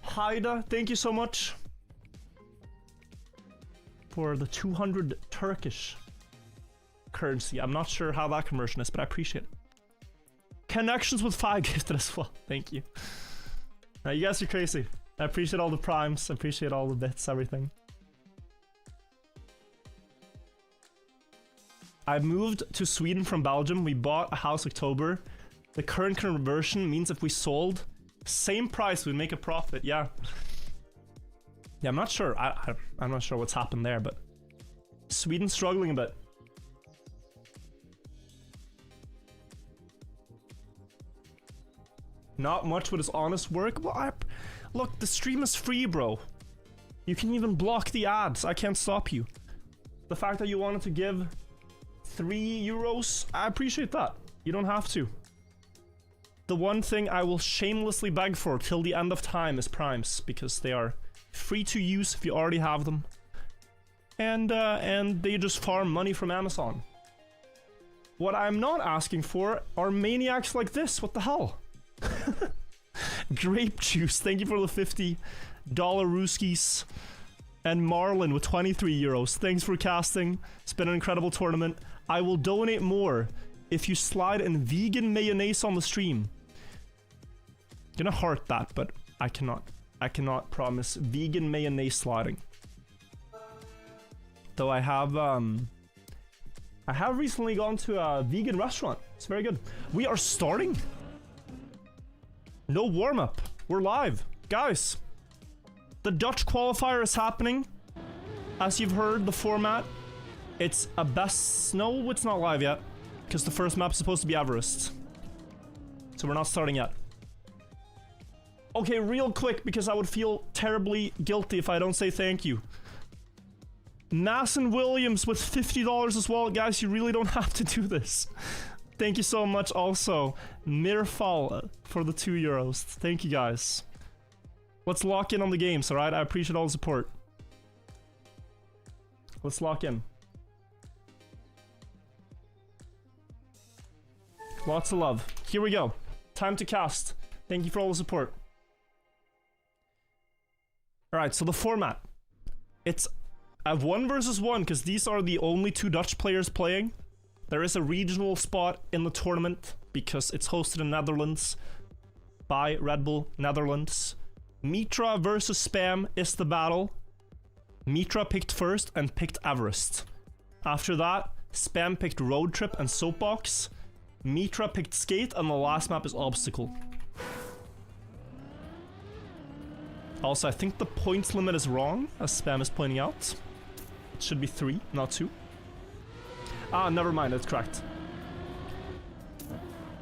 Haida, thank you so much for the 200 Turkish currency. I'm not sure how that conversion is, but I appreciate it. Connections with 5 gifted as well. Thank you. You guys are crazy. I appreciate all the primes. I appreciate all the bits, everything. I moved to Sweden from Belgium. We bought a house October. The current conversion means if we sold, same price, we'd make a profit. Yeah. Yeah, I'm not sure. I'm not sure what's happened there, but Sweden's struggling a bit. Not much with his honest work. Well, look, the stream is free, bro. You can even block the ads. I can't stop you. The fact that you wanted to give 3 euros, I appreciate that. You don't have to. the one thing I will shamelessly beg for till the end of time is primes, because they are free to use if you already have them. And they just farm money from Amazon. What I'm not asking for are maniacs like this. What the hell? Grape Juice, thank you for the $50 Ruskies. And Marlin with 23 euros. Thanks for casting. It's been an incredible tournament. I will donate more if you slide in vegan mayonnaise on the stream. Gonna heart that, but I cannot promise vegan mayonnaise sliding. Though I have recently gone to a vegan restaurant. It's very good. We are starting. No warm-up. We're live. Guys, the Dutch qualifier is happening. As you've heard, the format, it's a best... No, it's not live yet. Because the first map's supposed to be Everest. So we're not starting yet. Okay, real quick, because I would feel terribly guilty if I don't say thank you. Mason Williams with $50 as well. Guys, you really don't have to do this. Thank you so much also. Mirfal for the €2. Thank you, guys. Let's lock in on the games, alright? I appreciate all the support. Let's lock in. Lots of love. Here we go. Time to cast. Thank you for all the support. Alright, so the format. It's a 1 versus 1, because these are the only 2 Dutch players playing. There is a regional spot in the tournament, because it's hosted in Netherlands by Red Bull Netherlands. Mitra versus Spam is the battle. Mitra picked first and picked Everest. After that, Spam picked Road Trip and Soapbox. Mitra picked Skate, and the last map is Obstacle. Also, I think the points limit is wrong, as Spam is pointing out. It should be 3, not 2. Ah, never mind, that's correct.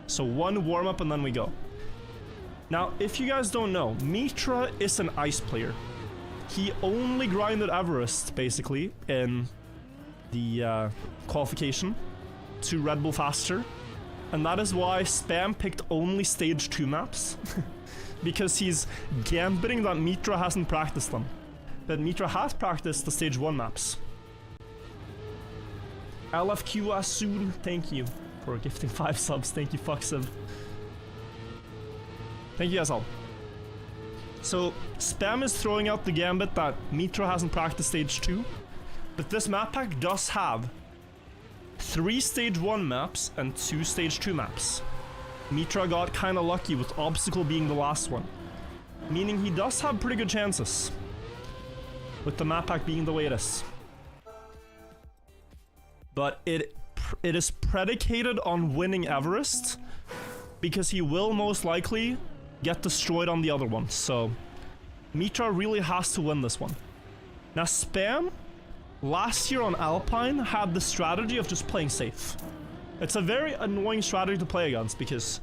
So 1 warm-up and then we go. Now, if you guys don't know, Mitra is an ice player. He only grinded Everest, basically, in the qualification to Red Bull Faster. And that is why Spam picked only stage 2 maps. Because he's gambiting that Mitra hasn't practiced them. But Mitra has practiced the stage 1 maps. LFQ soon, thank you for gifting 5 subs. Thank you, Fuxiv. Thank you guys all. So, Spam is throwing out the gambit that Mitra hasn't practiced stage 2. But this map pack does have 3 stage 1 maps and 2 stage 2 maps. Mitra got kinda lucky with Obstacle being the last one. Meaning he does have pretty good chances. With the map pack being the way it is. But it is predicated on winning Everest. Because he will most likely get destroyed on the other one. So, Mitra really has to win this one. Now Spam, last year on Alpine, had the strategy of just playing safe. It's a very annoying strategy to play against because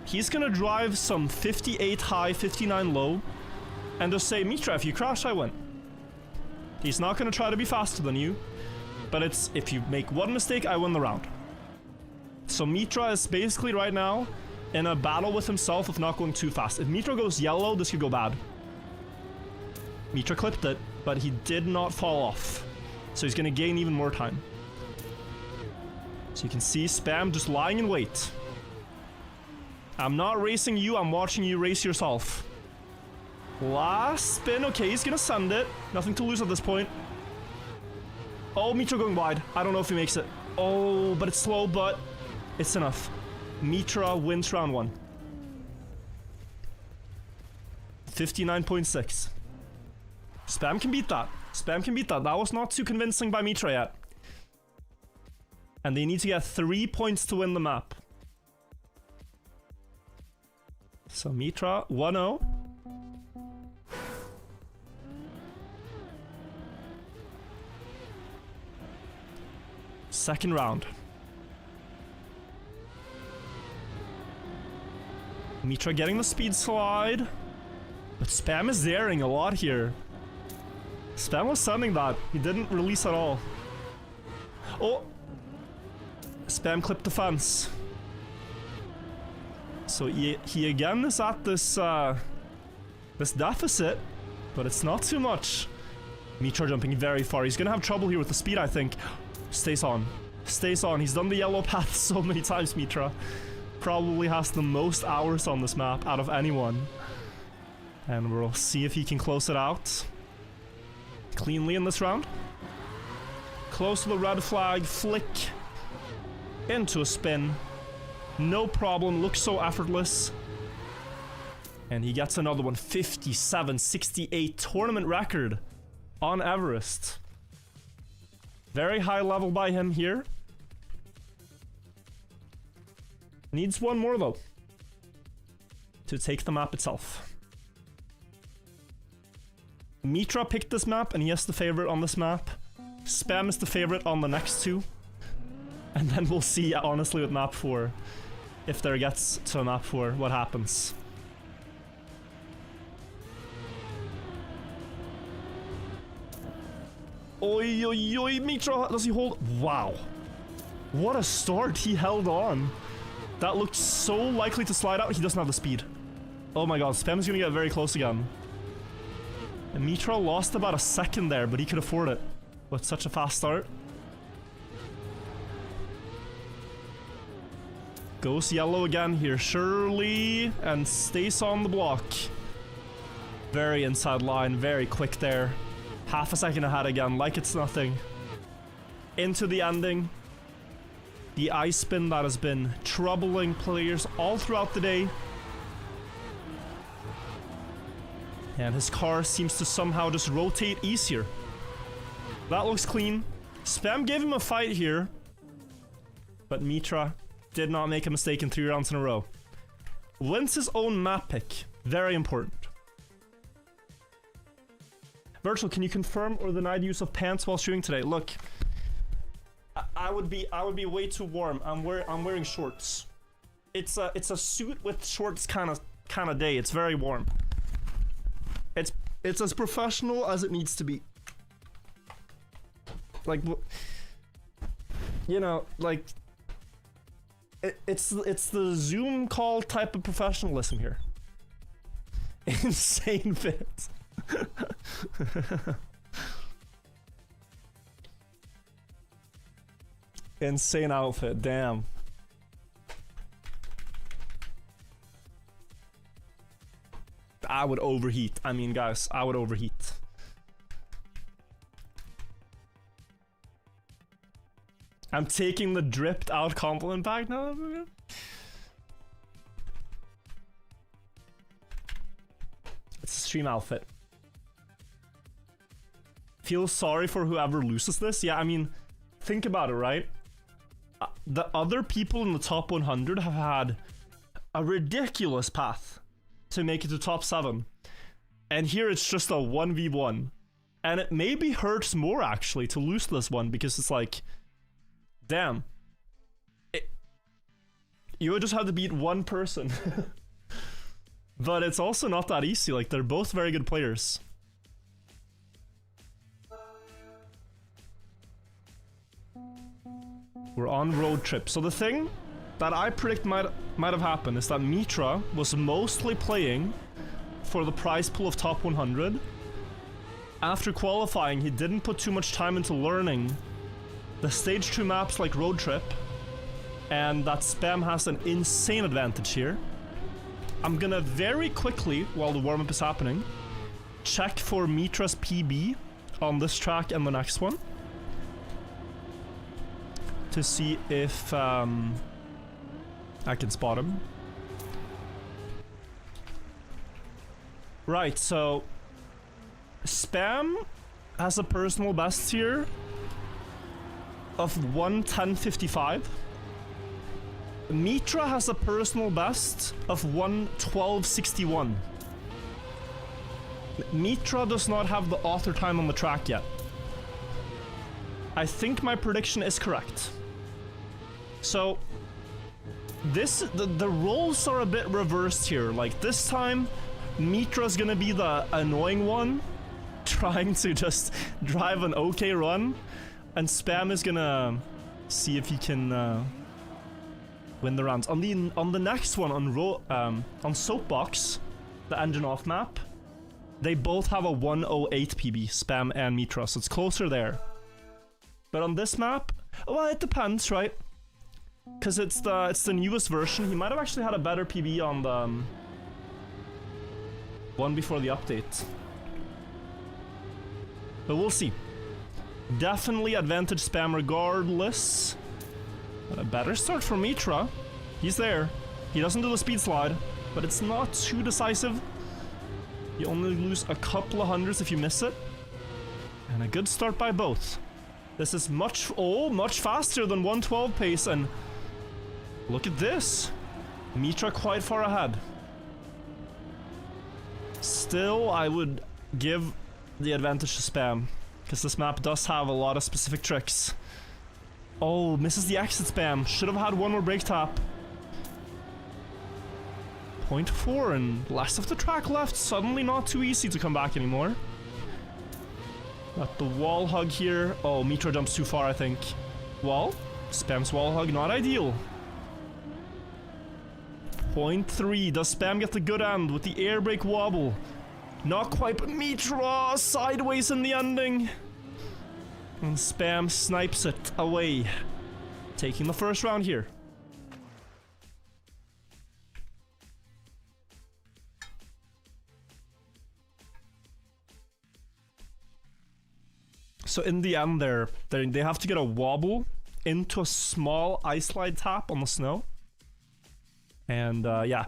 he's gonna drive some 58 high, 59 low, and just say, Mitra, if you crash, I win. He's not gonna try to be faster than you, but it's, if you make one mistake, I win the round. So Mitra is basically right now in a battle with himself of not going too fast. If Mitra goes yellow, this could go bad. Mitra clipped it, but he did not fall off. So he's gonna gain even more time. So you can see Spam just lying in wait. I'm not racing you, I'm watching you race yourself. Last spin, okay, he's gonna send it. Nothing to lose at this point. Oh, Mitra going wide. I don't know if he makes it. Oh, but it's slow, but it's enough. Mitra wins round 1. 59.6. Spam can beat that. Spam can beat that. That was not too convincing by Mitra yet. And they need to get 3 points to win the map. So Mitra, 1-0. Second round. Mitra getting the speed slide. But Spam is daring a lot here. Spam was sending that. He didn't release at all. Oh! Spam clipped the fence. So he again is at this this deficit, but it's not too much. Mitra jumping very far. He's gonna have trouble here with the speed, I think. Stays on. Stays on. He's done the yellow path so many times, Mitra. Probably has the most hours on this map out of anyone. And we'll see if he can close it out cleanly in this round. Close to the red flag, flick into a spin. No problem, looks so effortless. And he gets another one, 57-68 tournament record on Everest. Very high level by him here. Needs one more though to take the map itself. Mitra picked this map and he has the favorite on this map. Spam is the favorite on the next two. And then we'll see, honestly, with map 4, if there gets to map 4, what happens. Oi, oi, oi, Mitra, does he hold? Wow. What a start, he held on. That looked so likely to slide out, he doesn't have the speed. Oh my god, Spam is gonna get very close again. And Mitra lost about a second there, but he could afford it with such a fast start. Goes yellow again here, surely, and stays on the block. Very inside line, very quick there. Half a second ahead again, like it's nothing. Into the ending. The ice spin that has been troubling players all throughout the day. And his car seems to somehow just rotate easier. That looks clean. Spam gave him a fight here. But Mitra did not make a mistake in 3 rounds in a row. Wins his own map pick. Very important. Virtual, can you confirm or deny the use of pants while shooting today? Look, I would be way too warm. I'm wearing shorts. It's a suit with shorts kind of day. It's very warm. It's as professional as it needs to be. Like, you know, like it's the Zoom call type of professionalism here. Insane fit. Insane outfit, damn. I would overheat. I mean, guys, I would overheat. I'm taking the dripped out compliment back now. It's a stream outfit. Feel sorry for whoever loses this. Yeah, I mean, think about it, right? The other people in the top 100 have had a ridiculous path to make it to top 7. And here it's just a 1v1. And it maybe hurts more, actually, to lose this one, because it's like, damn. You would just have to beat one person. But it's also not that easy. Like, they're both very good players. We're on road trip. So the thing that I predict might have happened is that Mitra was mostly playing for the prize pool of top 100. After qualifying, he didn't put too much time into learning the stage 2 maps like road trip, and that Spam has an insane advantage here. I'm gonna very quickly, while the warm-up is happening, check for Mitra's PB on this track and the next one to see if I can spot him. Right, so Spam has a personal best here of 1:10:55. Mitra has a personal best of 1:12:61. Mitra does not have the author time on the track yet. I think my prediction is correct. So the roles are a bit reversed here. Like, this time Mitra's gonna be the annoying one trying to just drive an okay run, and Spam is gonna see if he can win the rounds. On the next one, on Soapbox, the engine off map, they both have a 108 PB, Spam and Mitra, so it's closer there. But on this map, well, it depends, right? Because it's the newest version. He might have actually had a better PB on the one before the update. But we'll see. Definitely advantage Spam regardless. But a better start for Mitra. He's there. He doesn't do the speed slide, but it's not too decisive. You only lose a couple of hundreds if you miss it. And a good start by both. This is much faster than 112 pace, and look at this. Mitra quite far ahead. Still, I would give the advantage to Spam, because this map does have a lot of specific tricks. Oh, misses the exit. Spam. Should have had one more brake tap. 0.4 and less of the track left. Suddenly not too easy to come back anymore. Got the wall hug here. Oh, Mitra jumps too far, I think. Well, Spam's wall hug not ideal. 0.3. Does Spam get the good end with the air brake wobble? Not quite, but Mitra sideways in the ending. And Spam snipes it away. Taking the first round here. So in the end they have to get a wobble into a small ice slide tap on the snow. And yeah,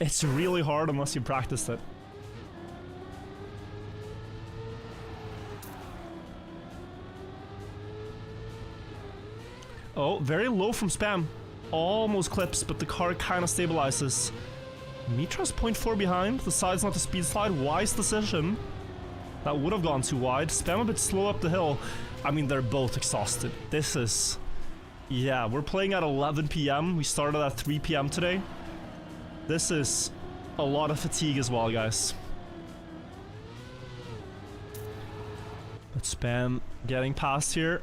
it's really hard unless you practiced it. Oh, very low from Spam. Almost clips, but the car kind of stabilizes. Mitra's 0.4 behind. The side's not the speed slide. Wise decision. That would have gone too wide. Spam a bit slow up the hill. I mean, they're both exhausted. This is... Yeah, we're playing at 11 PM. We started at 3 PM today. This is a lot of fatigue as well, guys. But Spam getting past here.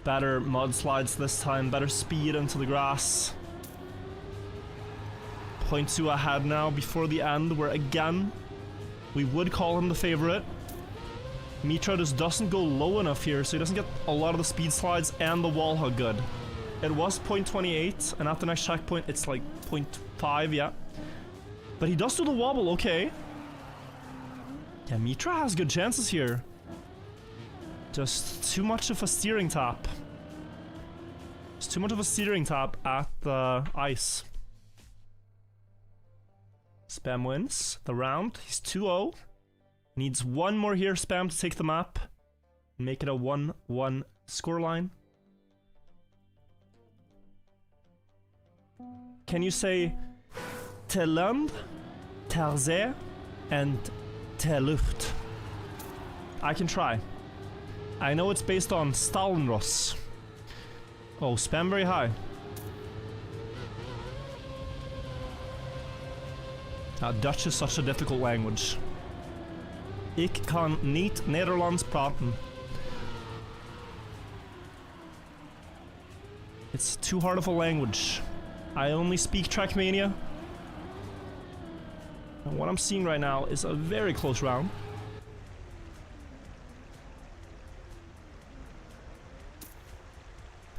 Better mudslides this time. Better speed into the grass. 0.2 ahead now before the end, where again, we would call him the favorite. Mitra just doesn't go low enough here, so he doesn't get a lot of the speed slides and the wall hug good. It was 0.28, and at the next checkpoint, it's like 0.5, yeah. But he does do the wobble, okay. Yeah, Mitra has good chances here. Just too much of a steering tap. It's too much of a steering tap at the ice. Spam wins the round. He's 2-0. Needs one more here, Spam, to take the map. Make it a 1-1 scoreline. Can you say Teland, Terze, and Teluft? I can try. I know it's based on Stalinros. Oh, Spam very high. Dutch is such a difficult language. Ik kan niet Nederlands praten. It's too hard of a language. I only speak Trackmania. And what I'm seeing right now is a very close round.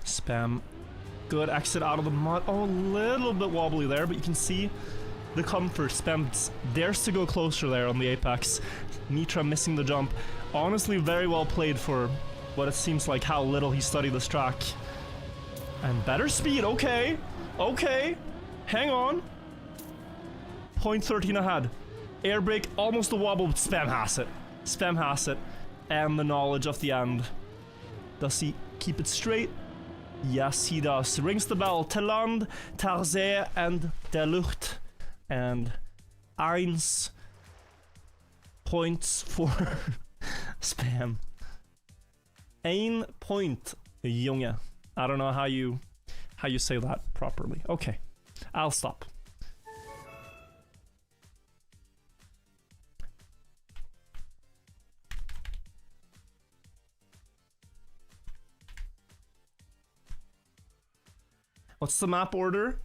Spam. Good exit out of the mud. Oh, a little bit wobbly there, but you can see the comfort. Spam dares to go closer there on the apex. Mitra missing the jump. Honestly, very well played for what it seems like how little he studied this track. And better speed, okay. Okay. Hang on. 0.13 ahead. Air brake, almost a wobble, but Spam has it. Spam has it. And the knowledge of the end. Does he keep it straight? Yes, he does. Rings the bell. Teland, Terze, and De Lucht. And 1 points for Spam. 1 point, jonge. I don't know how you say that properly. Okay, I'll stop. What's the map order?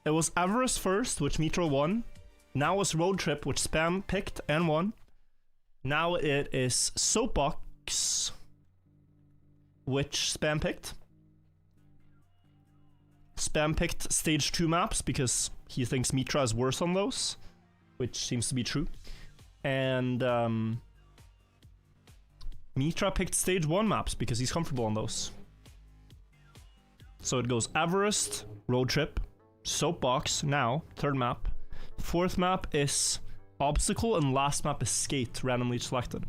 It was Everest first, which Mitra won. Now it's Road Trip, which Spam picked and won. Now it is Soapbox, which Spam picked. Spam picked stage 2 maps because he thinks Mitra is worse on those, which seems to be true. And Mitra picked stage 1 maps because he's comfortable on those. So it goes Everest, Road Trip, Soapbox, now, 3rd map. 4th map is Obstacle, and last map is Skate, randomly selected.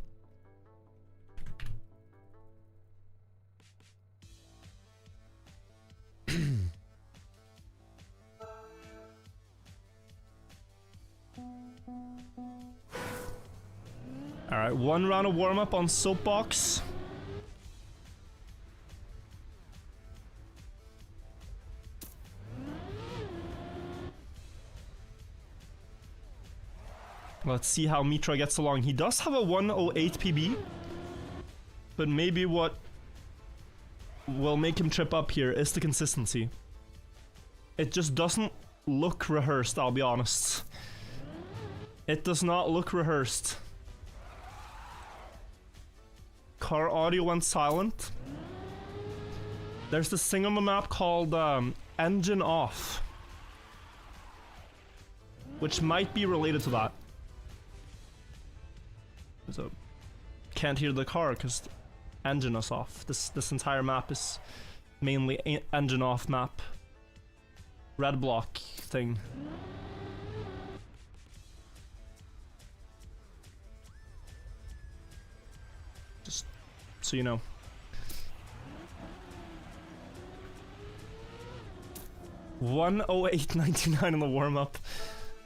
Alright, 1 round of warm-up on Soapbox. Let's see how Mitra gets along. He does have a 108 PB, but maybe what will make him trip up here is the consistency. It just doesn't look rehearsed, I'll be honest. It does not look rehearsed. Car audio went silent. There's this thing on the map called engine off, which might be related to that. So can't hear the car because engine is off. This entire map is mainly engine off map. Red block thing. Just so you know. $108.99 in the warm-up.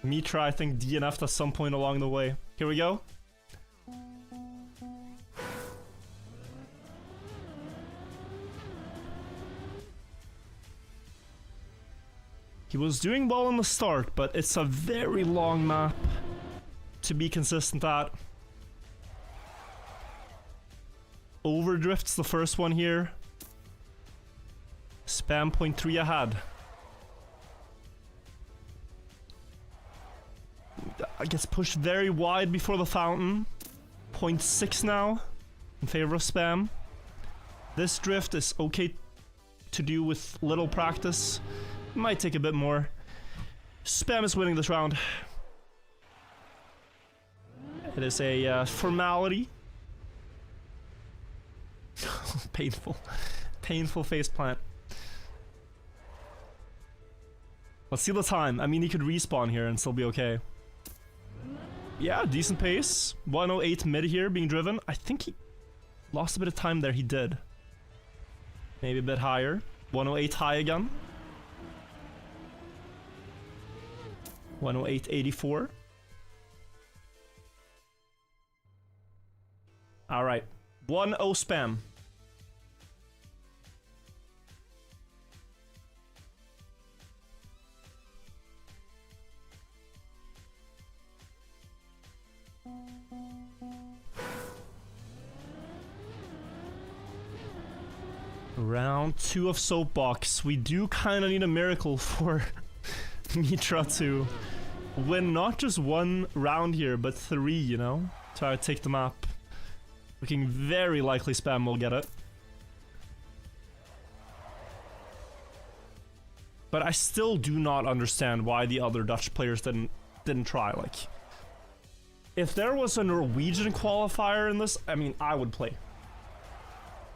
Mitra, I think, DNF'd at some point along the way. Here we go. He was doing well in the start, but it's a very long map to be consistent at. Overdrift's the first one here. Spam 0.3 ahead. Gets pushed very wide before the fountain. 0.6 now in favor of Spam. This drift is okay to do with little practice. Might take a bit more. Spam is winning this round. It is a formality. Painful. Painful faceplant. Let's see the time. I mean, he could respawn here and still be okay. Yeah, decent pace. 108 mid here being driven. I think he lost a bit of time there. He did. Maybe a bit higher. 108 high again. 108.84. Alright. 1-0 Spam. Round 2 of Soapbox. We do kind of need a miracle for Mitra to win not just 1 round here, but 3, you know? Try to take the map. Looking very likely Spam will get it. But I still do not understand why the other Dutch players didn't try. Like, if there was a Norwegian qualifier in this, I mean, I would play.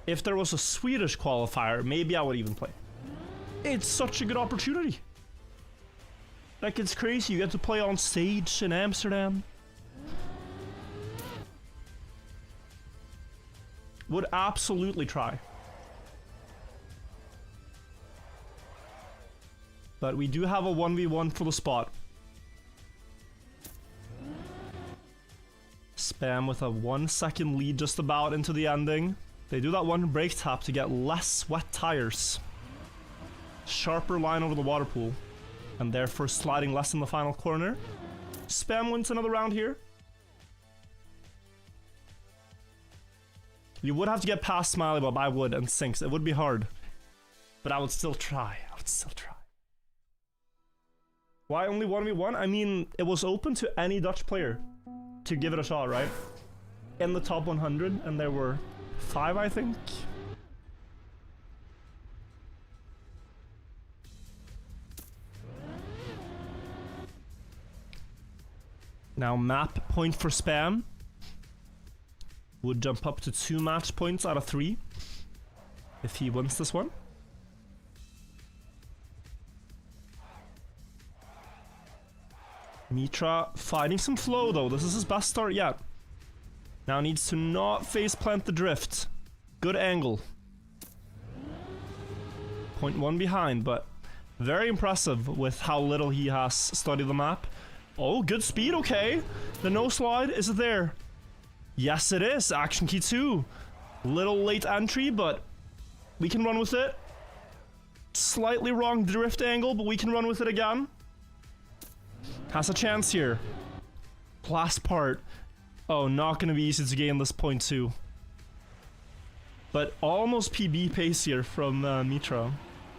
If there was a Swedish qualifier, maybe I would even play. It's such a good opportunity. Like, it's crazy. You get to play on stage in Amsterdam. Would absolutely try. But we do have a 1v1 for the spot. Spam with a 1 second lead just about into the ending. They do that one brake tap to get less wet tires. Sharper line over the water pool. And therefore sliding less in the final corner. Spam wins another round here. You would have to get past Smiley Bob, I would, and Sinks. It would be hard. But I would still try. I would still try. Why only 1v1? I mean, it was open to any Dutch player to give it a shot, right? In the top 100, and there were 5, I think. Now map point for Spam would jump up to 2 match points out of 3 if he wins this one. Mitra fighting some flow though. This is his best start yet. Now needs to not face plant the drift. Good angle. 0.1 behind, but very impressive with how little he has studied the map. Oh, good speed, okay. The no slide, is it there? Yes, it is. Action key 2. Little late entry, but we can run with it. Slightly wrong drift angle, but we can run with it again. Has a chance here. Last part. Oh, not gonna be easy to gain this point too. But almost PB pace here from Mitra.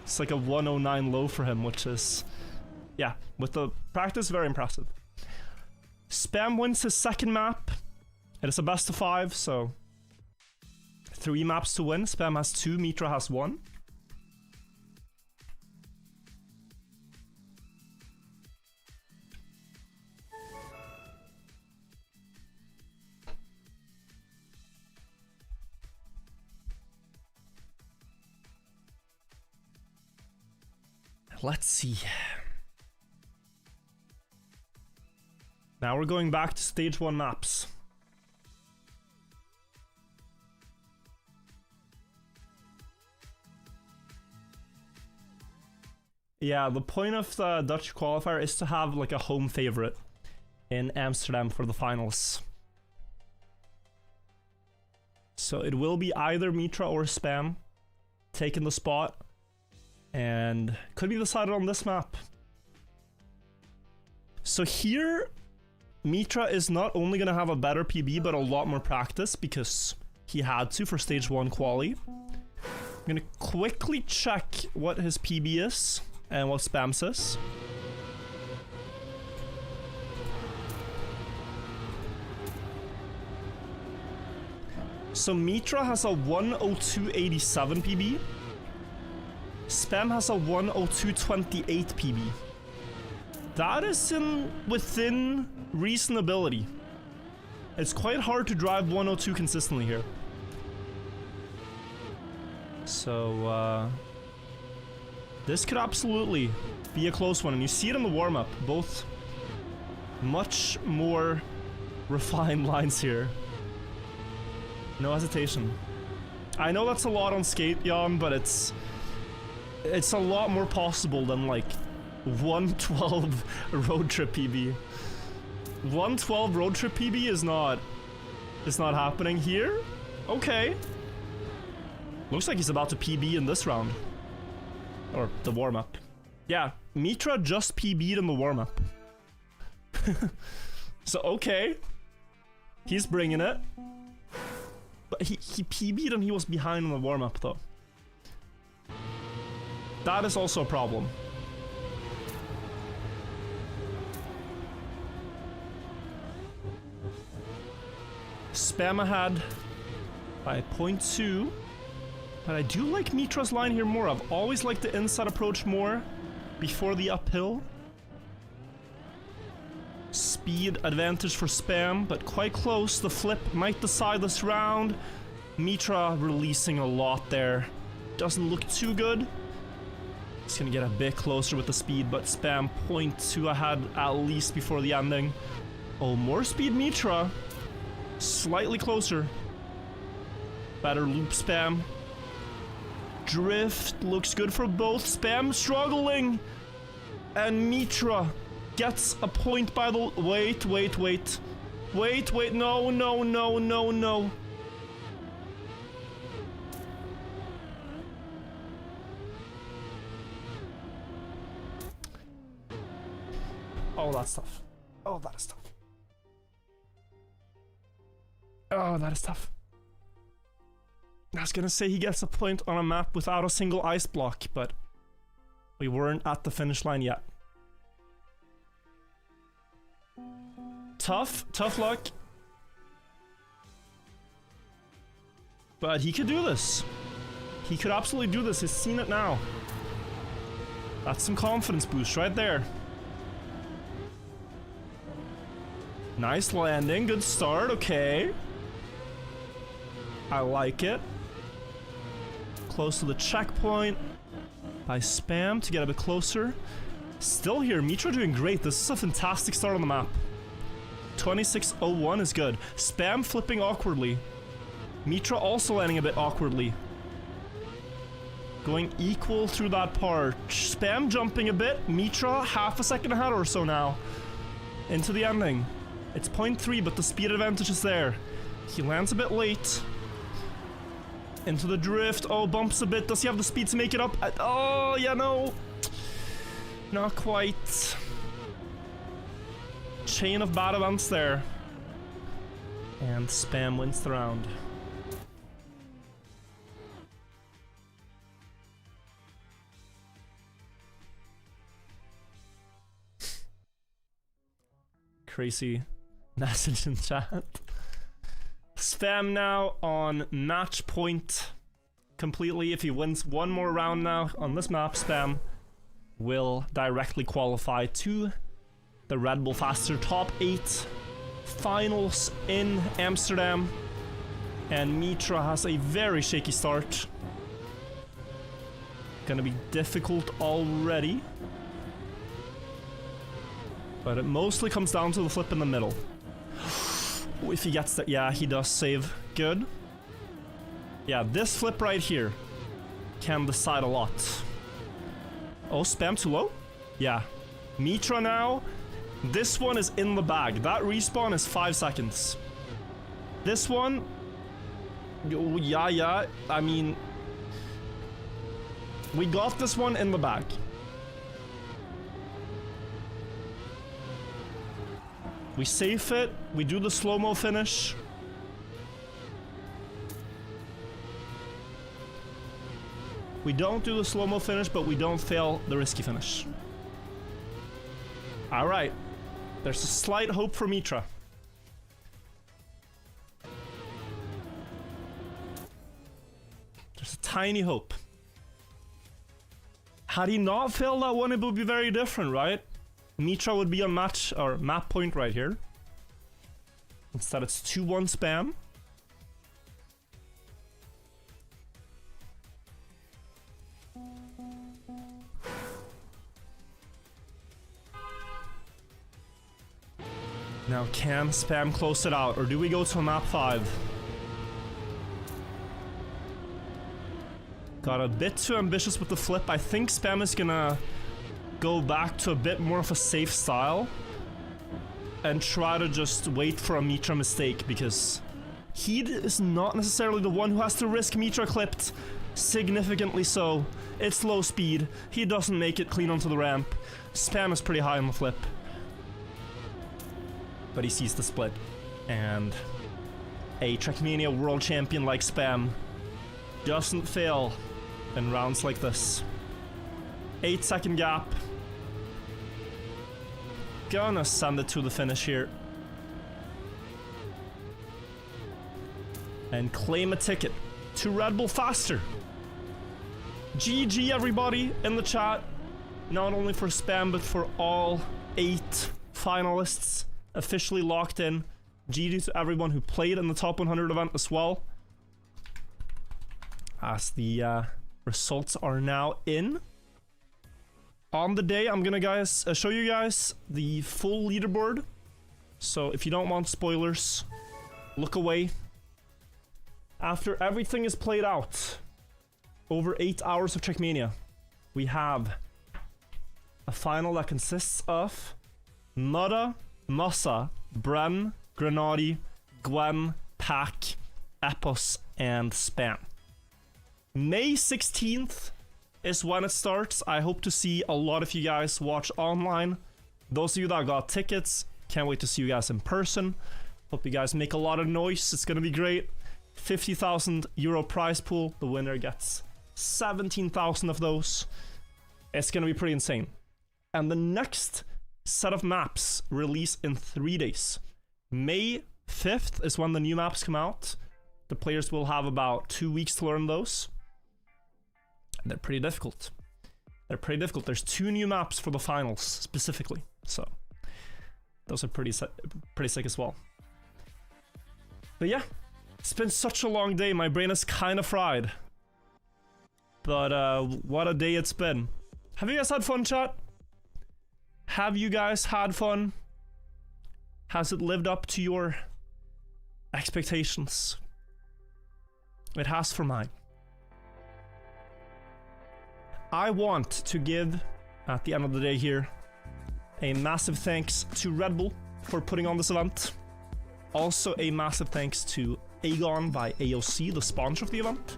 It's like a 109 low for him, which is... yeah, with the practice, very impressive. Spam wins his second map. It is a best of 5, so 3 maps to win. Spam has 2, Mitra has 1. Let's see. Now we're going back to stage 1 maps. Yeah, the point of the Dutch qualifier is to have like a home favorite in Amsterdam for the finals. So it will be either Mitra or Spam taking the spot, and could be decided on this map. So here, Mitra is not only going to have a better PB, but a lot more practice because he had to for stage 1 quali. I'm going to quickly check what his PB is and what Spam says. So Mitra has a 102.87 PB. Spam has a 102.28 PB. That is within reasonability. It's quite hard to drive 102 consistently here. So, this could absolutely be a close one, and you see it in the warm-up. Both much more refined lines here. No hesitation. I know that's a lot on skate, Jan, but it's a lot more possible than like 112 road trip PB. 112 road trip PB is not happening here. Okay. Looks like he's about to PB in this round. Or the warm-up. Yeah, Mitra just PB'd in the warm-up. So, okay. He's bringing it. But he PB'd and he was behind in the warm-up, though. That is also a problem. Spam ahead by 0.2. But I do like Mitra's line here more. I've always liked the inside approach more before the uphill. Speed advantage for Spam, but quite close. The flip might decide this round. Mitra releasing a lot there. Doesn't look too good. He's gonna get a bit closer with the speed, but Spam 0.2 ahead at least before the ending. Oh, more speed Mitra. Slightly closer. Better loop Spam. Drift looks good for both. Spam struggling. And Mitra gets a point by the... Wait. No. Oh, that's tough. Oh, that is tough. Oh, that is tough. I was gonna say he gets a point on a map without a single ice block, but we weren't at the finish line yet. Tough luck. But he could do this. He could absolutely do this. He's seen it now. That's some confidence boost right there. Nice landing. Good start. Okay. I like it. Close to the checkpoint by Spam to get a bit closer. Still here. Mitra doing great. This is a fantastic start on the map. 26:01 is good. Spam flipping awkwardly. Mitra also landing a bit awkwardly. Going equal through that part. Spam jumping a bit. Mitra half a second ahead or so now. Into the ending. It's 0.3, but the speed advantage is there. He lands a bit late. Into the drift. Oh, bumps a bit. Does he have the speed to make it up? Oh, yeah, no. Not quite. Chain of bad events there. And Spam wins the round. Crazy message in chat. Spam now on match point completely. If he wins one more round now on this map, Spam will directly qualify to the Red Bull Faster Top 8 finals in Amsterdam. And Mitra has a very shaky start. Gonna be difficult already. But it mostly comes down to the flip in the middle. If he gets that, yeah, he does save. Good. Yeah, this flip right here can decide a lot. Oh, Spam too low? Yeah. Mitra now. This one is in the bag. That respawn is 5 seconds. This one... Oh, yeah. I mean... We got this one in the bag. We safe it, we do the slow-mo finish. We don't do the slow-mo finish, but we don't fail the risky finish. Alright. There's a slight hope for Mitra. There's a tiny hope. Had he not failed that one, it would be very different, right? Mitra would be on match or map point right here. Instead, it's 2-1 Spam. Now, can Spam close it out, or do we go to map 5? Got a bit too ambitious with the flip. I think Spam is gonna go back to a bit more of a safe style and try to just wait for a Mitra mistake, because he is not necessarily the one who has to risk Mitra clipped. Significantly so. It's low speed. He doesn't make it clean onto the ramp. Spam is pretty high on the flip. But he sees the split. And a Trackmania world champion like Spam doesn't fail in rounds like this. 8-second gap. Gonna send it to the finish here. And claim a ticket to Red Bull Faster. GG everybody in the chat. Not only for Spam, but for all 8 finalists officially locked in. GG to everyone who played in the top 100 event as well. As the results are now in. On the day, I'm gonna show you guys the full leaderboard. So if you don't want spoilers, look away. After everything is played out, over 8 hours of Trackmania, we have a final that consists of Nada, Massa, Bren, Grenadi, Gwen, Pack, Epos, and Spam. May 16th is when it starts. I hope to see a lot of you guys watch online. Those of you that got tickets, can't wait to see you guys in person. Hope you guys make a lot of noise. It's gonna be great. 50,000 euro prize pool. The winner gets 17,000 of those. It's gonna be pretty insane. And the next set of maps release in 3 days. May 5th is when the new maps come out. The players will have about 2 weeks to learn those. And they're pretty difficult. There's 2 new maps for the finals specifically, so those are pretty sick as well. But yeah, it's been such a long day. My brain is kind of fried. But what a day it's been. Have you guys had fun, chat? Have you guys had fun? Has it lived up to your expectations? It has for mine. I want to give, at the end of the day here, a massive thanks to Red Bull for putting on this event. Also a massive thanks to Aegon by AOC, the sponsor of the event.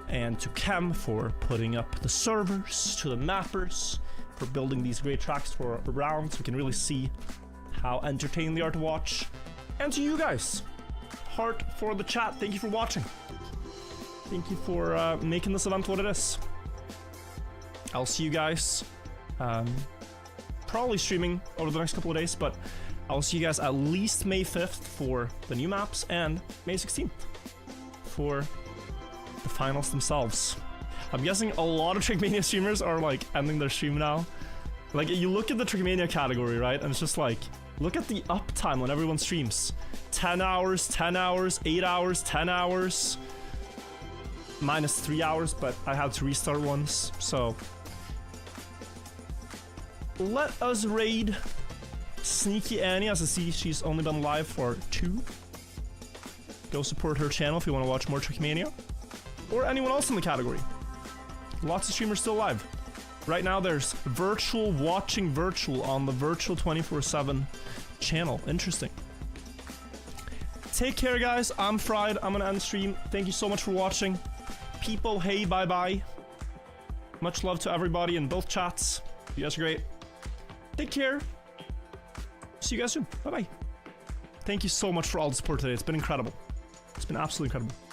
And to Chem for putting up the servers, to the mappers for building these great tracks for around so we can really see how entertaining they are to watch. And to you guys, heart for the chat, thank you for watching. Thank you for making this event what it is. I'll see you guys probably streaming over the next couple of days, but I'll see you guys at least May 5th for the new maps and May 16th for the finals themselves. I'm guessing a lot of Trickmania streamers are like ending their stream now. Like, you look at the Trickmania category, right? And it's just like, look at the uptime when everyone streams. 10 hours, 10 hours, 8 hours, 10 hours. Minus 3 hours, but I had to restart once, so let us raid Sneaky Annie, as I see she's only been live for 2. Go support her channel if you want to watch more Trickmania. Or anyone else in the category. Lots of streamers still live. Right now there's virtual watching virtual on the virtual 24/7 channel. Interesting. Take care, guys. I'm fried. I'm gonna end stream. Thank you so much for watching. People, hey, bye-bye. Much love to everybody in both chats. You guys are great. Take care. See you guys soon. Bye-bye. Thank you so much for all the support today. It's been incredible. It's been absolutely incredible.